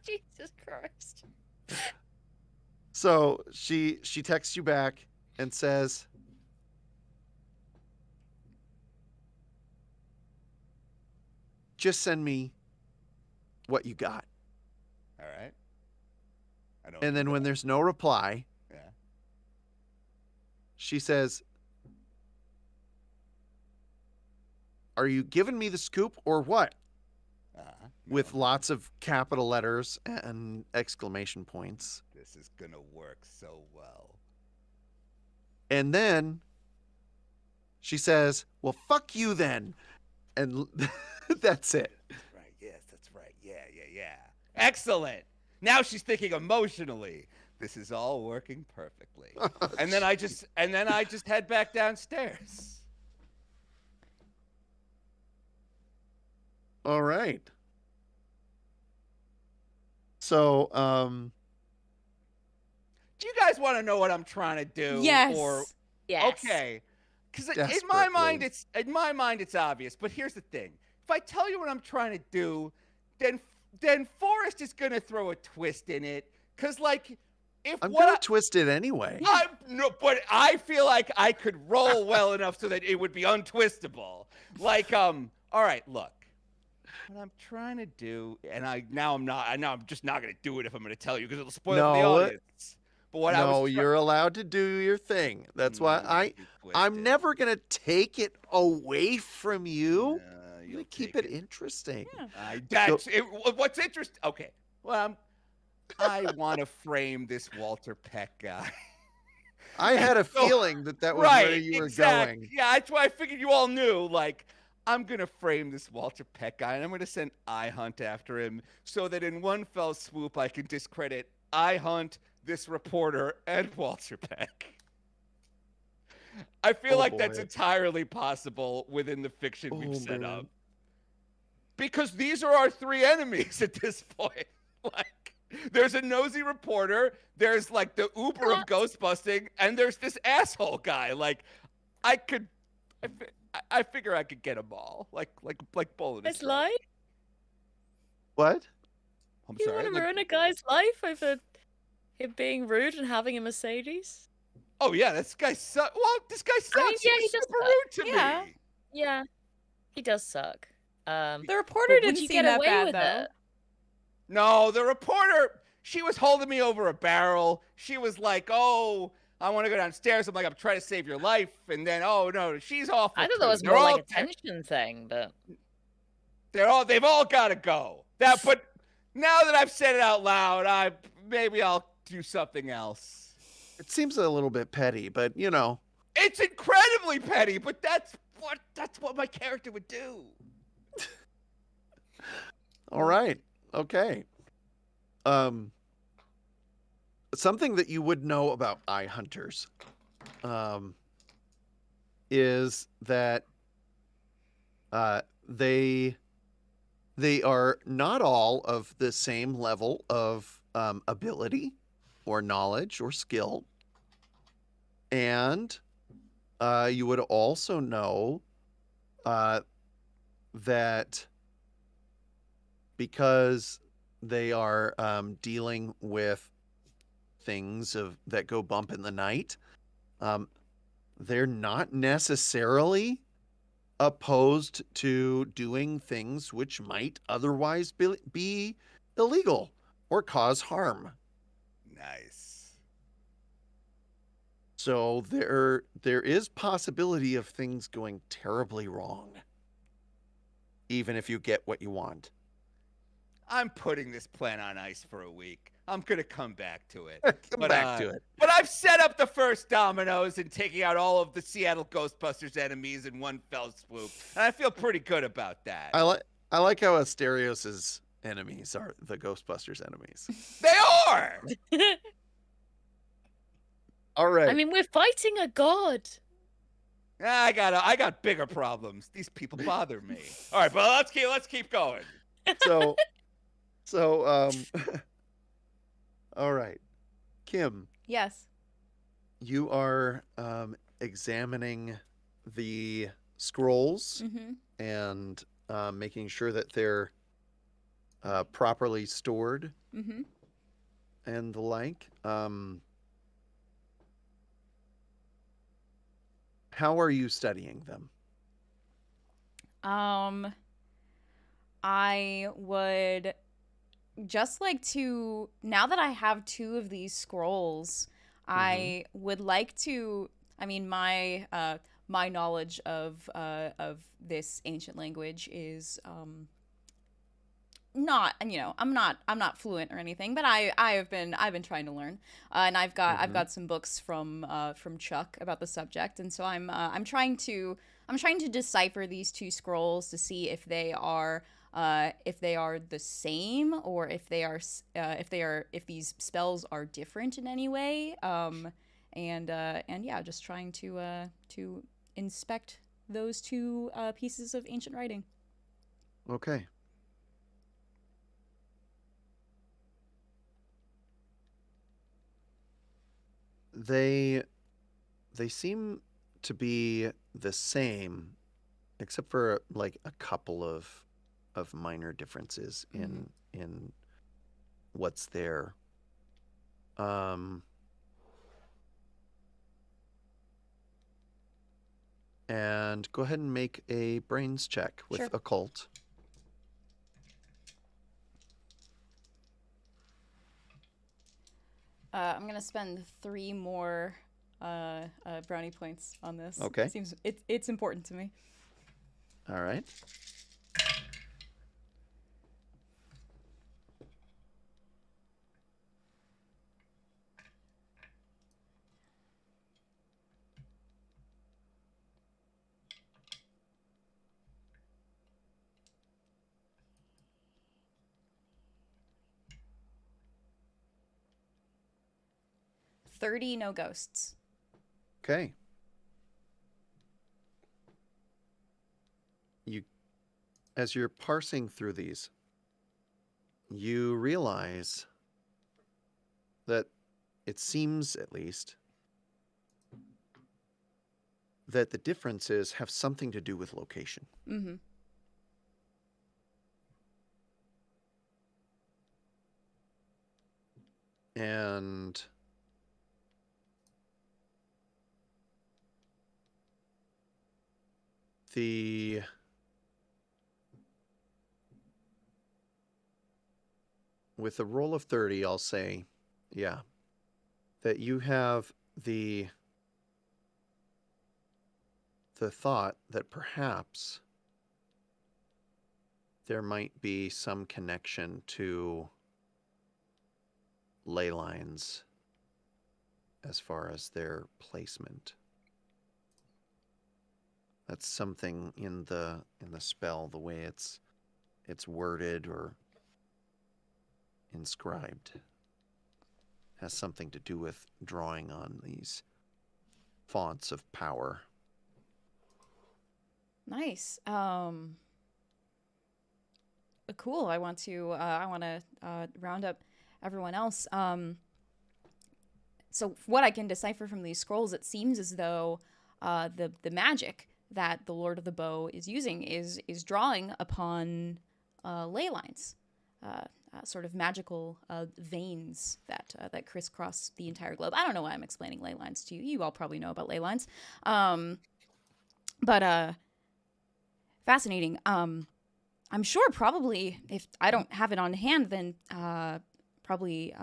Jesus Christ. So she texts you back and says, "Just send me what you got." All right. I don't. And then when there's no reply, Yeah. she says, "Are you giving me the scoop or what?" With lots of capital letters and exclamation points. This is gonna work so well. And then she says, "Well, fuck you then." And that's it. That's right. Yes, that's right. Yeah. Excellent. Now she's thinking emotionally. This is all working perfectly. And then I just head back downstairs. All right. So, Do you guys want to know what I'm trying to do? Yes. Or Yes. okay, because in Desperately. my mind it's obvious. But here's the thing: if I tell you what I'm trying to do, then Forrest is gonna throw a twist in it. Because like, if I'm what gonna twist it anyway. but I feel like I could roll well enough so that it would be untwistable. Like, all right, look. What I'm trying to do, and I'm just not gonna do it if I'm gonna tell you because it'll spoil it for the No, audience. But what I No, was you're allowed to do your thing. That's why I'm never gonna take it away from you. I'm gonna keep it interesting. Yeah. What's interesting? Okay, well, I want to frame this Walter Peck guy. I had a So- feeling that was right, where you were exactly. going. Yeah, that's why I figured you all knew. Like, I'm gonna frame this Walter Peck guy, and I'm gonna send iHunt after him, so that in one fell swoop I can discredit iHunt, this reporter, and Walter Peck. I feel Oh, like that's boy. entirely possible within the fiction Oh, we've set man. up. Because these are our three enemies at this point. Like, there's a nosy reporter, there's like the Uber of ghost busting, and there's this asshole guy. Like, I figure I could get them all. Like bull in a It's straight. life. What? I'm You sorry. want to ruin a guy's life over him being rude and having a Mercedes? Oh yeah, this guy sucks. Well, this guy sucks. I mean, yeah, he he was does super suck. rude to Yeah. me. Yeah, he does suck. The But reporter would didn't you seem get that away bad with though. it? No, the reporter, she was holding me over a barrel. She was like, "Oh, I want to go downstairs." I'm like, "I'm trying to save your life," and then, "Oh no, she's awful." I thought too. that was They're more all like a tension thing, but they've all got to go. But now that I've said it out loud, maybe I'll do something else. It seems a little bit petty, but you know. It's incredibly petty, but that's what my character would do. All right. Okay. Something that you would know about eye hunters is that they are not all of the same level of ability or knowledge or skill. And you would also know that because they are dealing with things that go bump in the night, they're not necessarily opposed to doing things which might otherwise be illegal or cause harm. Nice. So there is possibility of things going terribly wrong, even if you get what you want. I'm putting this plan on ice for a week. I'm gonna come back to it. Come back to it. But I've set up the first dominoes and taking out all of the Seattle Ghostbusters enemies in one fell swoop, and I feel pretty good about that. I like how Asterios' enemies are the Ghostbusters enemies. They are. All right. I mean, we're fighting a god. I got bigger problems. These people bother me. All right, but let's keep going. so all right. Kim, Yes. you are examining the scrolls Mm-hmm. and making sure that they're properly stored Mm-hmm. and the like. How are you studying them? I would just like to, now that I have two of these scrolls, I would like to, I mean, my knowledge of this ancient language is not, I'm not fluent or anything, but I've been trying to learn, and I've got some books from Chuck about the subject, and so I'm trying to decipher these two scrolls to see if they are the same, or if these spells are different in any way, and yeah, just trying to inspect those two pieces of ancient writing. Okay. They seem to be the same, except for like a couple of minor differences in what's there. And go ahead and make a brains check with Sure. occult. I'm going to spend 3 more brownie points on this. Okay. Seems it's important to me. All right. $30, no ghosts. Okay. As you're parsing through these, you realize that it seems, at least, that the differences have something to do with location. Mm-hmm. And with a roll of 30, I'll say, yeah, that you have the thought that perhaps there might be some connection to ley lines as far as their placement. That's something in the spell, the way it's worded or inscribed, has something to do with drawing on these fonts of power. Nice. Cool. I want to round up everyone else. So what I can decipher from these scrolls, it seems as though the magic that the Lord of the Bow is using is drawing upon ley lines, sort of magical veins that crisscross the entire globe. I don't know why I'm explaining ley lines to you. You all probably know about ley lines, but fascinating. I'm sure probably if I don't have it on hand, then probably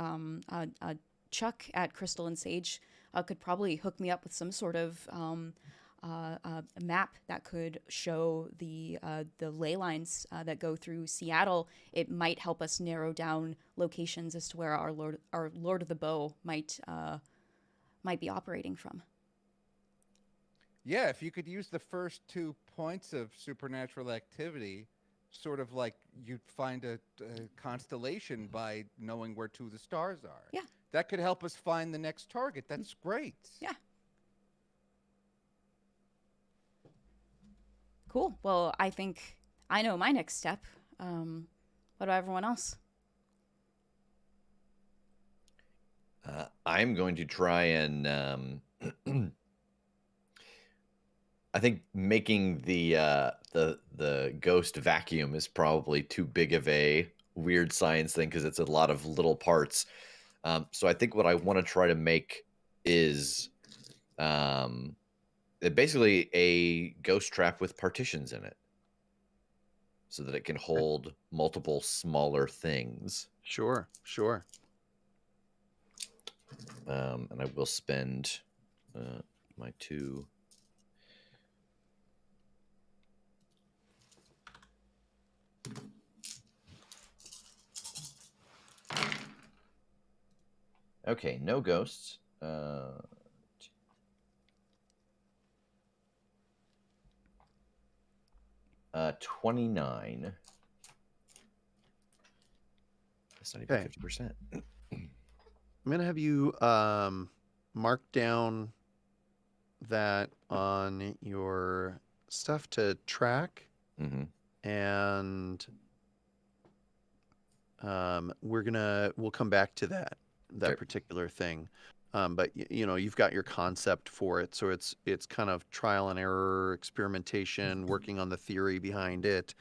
Chuck at Crystal and Sage could probably hook me up with some sort of a map that could show the ley lines that go through Seattle. It might help us narrow down locations as to where our Lord of the Bow might be operating from. Yeah, if you could use the first 2 points of supernatural activity, sort of like you'd find a constellation by knowing where 2 of the stars are. Yeah. That could help us find the next target. That's great. Yeah. Cool. Well, I think I know my next step. What about everyone else? I'm going to try and I think making the ghost vacuum is probably too big of a weird science thing because it's a lot of little parts. So I think what I want to try to make is basically a ghost trap with partitions in it, so that it can hold multiple smaller things. Sure. And I will spend my 2. Okay, no ghosts. 29. That's not even Okay. 50%. I'm gonna have you mark down that on your stuff to track, and we'll come back to that Okay. particular thing. But you know, you've got your concept for it, so it's kind of trial and error, experimentation, working on the theory behind it,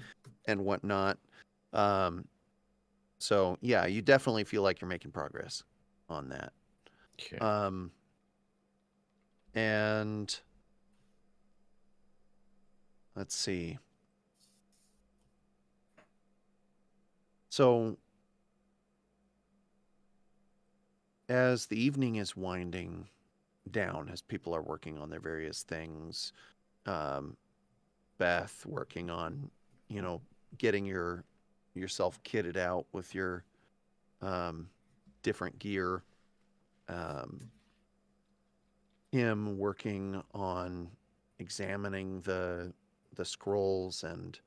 and whatnot. Um, so yeah, you definitely feel like you're making progress on that. Okay. And let's see. So as the evening is winding down, as people are working on their various things, Beth working on, you know, getting yourself kitted out with your different gear. Him working on examining the scrolls and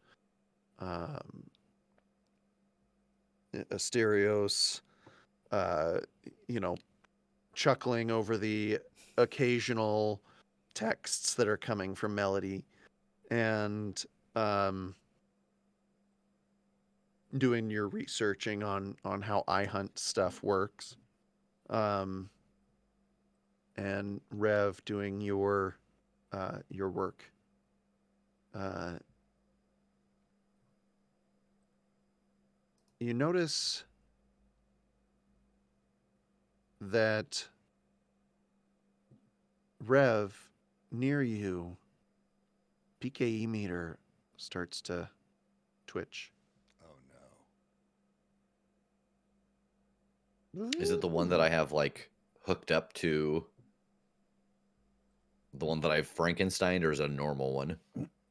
Asterios, you know, chuckling over the occasional texts that are coming from Melody, and doing your researching on how iHunt stuff works, and Rev doing your work. You notice that Rev, near you, PKE meter starts to twitch. Oh Is it the one that I have like hooked up to the one that I've Frankenstein, or is it a normal one?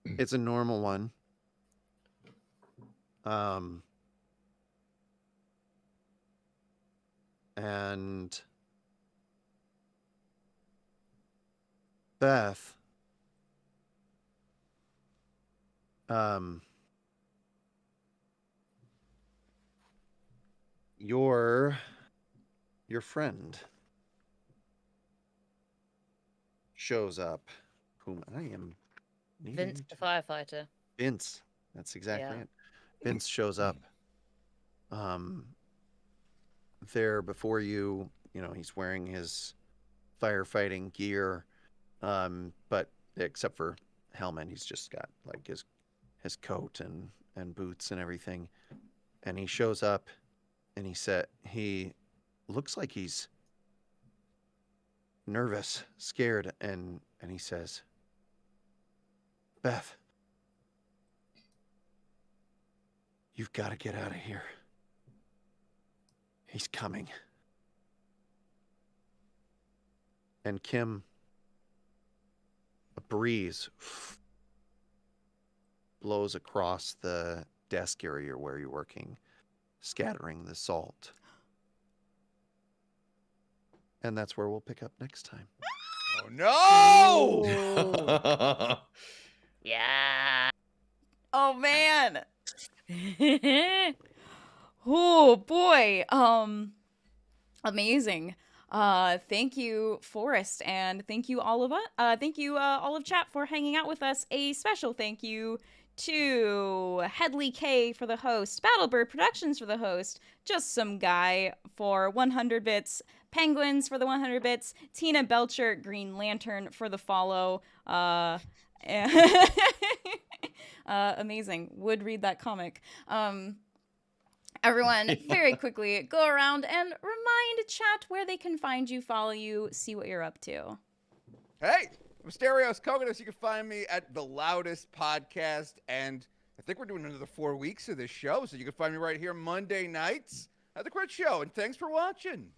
It's a normal one. And Beth, your friend shows up, whom I am needing Vince, the firefighter. Vince. That's exactly Yeah. it. Vince shows up. There before you. You know, he's wearing his firefighting gear, but except for helmet, he's just got like his coat and boots and everything. And he shows up, and he looks like he's nervous, scared, and he says, "Beth, you've got to get out of here. He's coming." And Kim, a breeze blows across the desk area where you're working, scattering the salt. And that's where we'll pick up next time. no! Oh no! Yeah. Oh man. Oh boy. Amazing. Thank you, Forrest, and thank you all of all of chat for hanging out with us. A special thank you to Headley K for the host, Battlebird Productions for the host, Just Some Guy for 100 bits, Penguins for the 100 bits, Tina Belcher, Green Lantern for the follow. Amazing. Would read that comic. Everyone, very quickly, go around and remind chat where they can find you, follow you, see what you're up to. Hey, I'm Asterios Kokkinos. You can find me at The Loudest Podcast, and I think we're doing another 4 weeks of this show, so you can find me right here Monday nights at The Crit Show, and thanks for watching.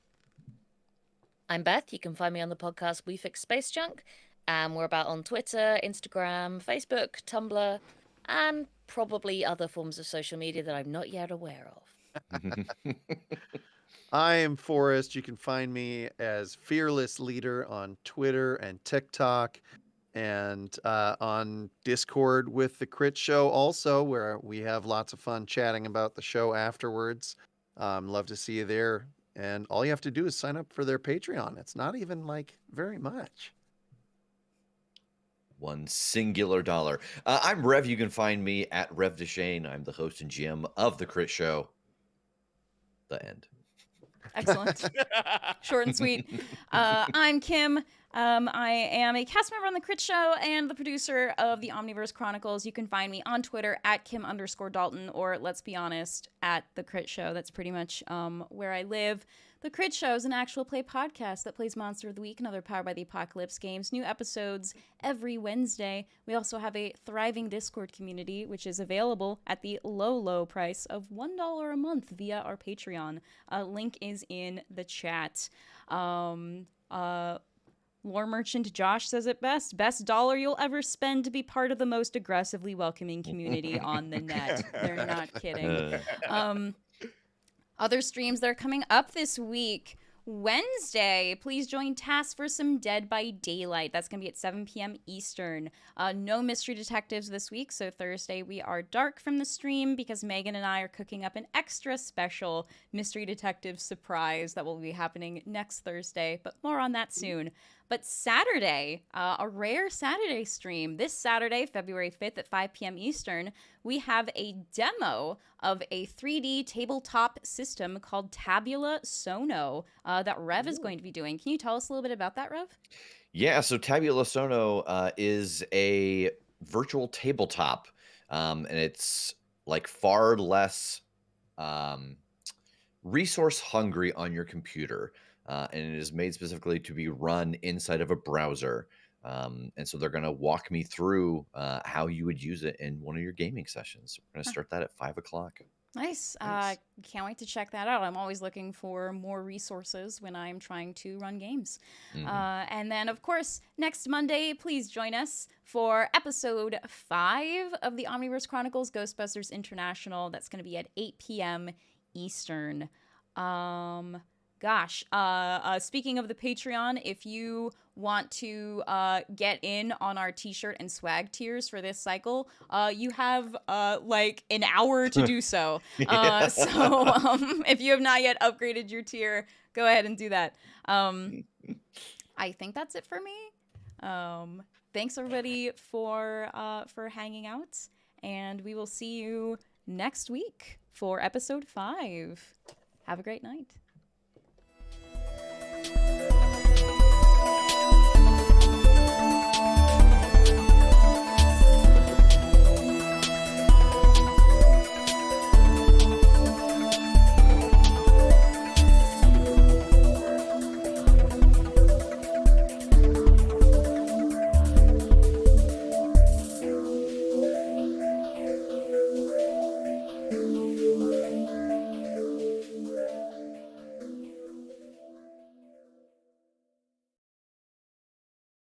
I'm Beth. You can find me on the podcast We Fix Space Junk. We're about on Twitter, Instagram, Facebook, Tumblr, and probably other forms of social media that I'm not yet aware of. I am Forrest. You can find me as Fearless Leader on Twitter and TikTok, and on Discord with the Crit Show also, where we have lots of fun chatting about the show afterwards. Love to see you there. And all you have to do is sign up for their Patreon. It's not even like very much. One singular dollar. I'm Rev. You can find me at Rev Deshane. I'm the host and GM of The Crit Show. The end. Excellent. Short and sweet. I'm Kim. I am a cast member on The Crit Show and the producer of the Omniverse Chronicles. You can find me on Twitter at Kim_Dalton, or let's be honest, at The Crit Show. That's pretty much where I live. The Crit Show is an actual play podcast that plays Monster of the Week and other Powered by the Apocalypse games. New episodes every Wednesday. We also have a thriving Discord community, which is available at the low price of $1 a month via our Patreon. Link is in the chat. Lore Merchant Josh says it best. Best dollar you'll ever spend to be part of the most aggressively welcoming community on the net. They're not kidding. Other streams that are coming up this week. Wednesday, please join Task for some Dead by Daylight. That's going to be at 7 p.m. Eastern. No Mystery Detectives this week, so Thursday we are dark from the stream because Megan and I are cooking up an extra special Mystery Detective surprise that will be happening next Thursday, but more on that soon. But Saturday, a rare Saturday stream. This Saturday, February 5th at 5 p.m. Eastern, we have a demo of a 3D tabletop system called Tabula Sono that Rev is going to be doing. Can you tell us a little bit about that, Rev? Yeah, so Tabula Sono is a virtual tabletop, and it's like far less resource hungry on your computer. And it is made specifically to be run inside of a browser. And so they're going to walk me through how you would use it in one of your gaming sessions. We're going to start that at 5 o'clock. Nice. Can't wait to check that out. I'm always looking for more resources when I'm trying to run games. And then, of course, next Monday, please join us for episode 5 of the Omniverse Chronicles Ghostbusters International. That's going to be at 8 p.m. Eastern. Speaking of the Patreon, if you want to get in on our t-shirt and swag tiers for this cycle, you have like an hour to do so. If you have not yet upgraded your tier, go ahead and do that. I think that's it for me. Thanks everybody for hanging out, and we will see you next week for episode 5. Have a great night.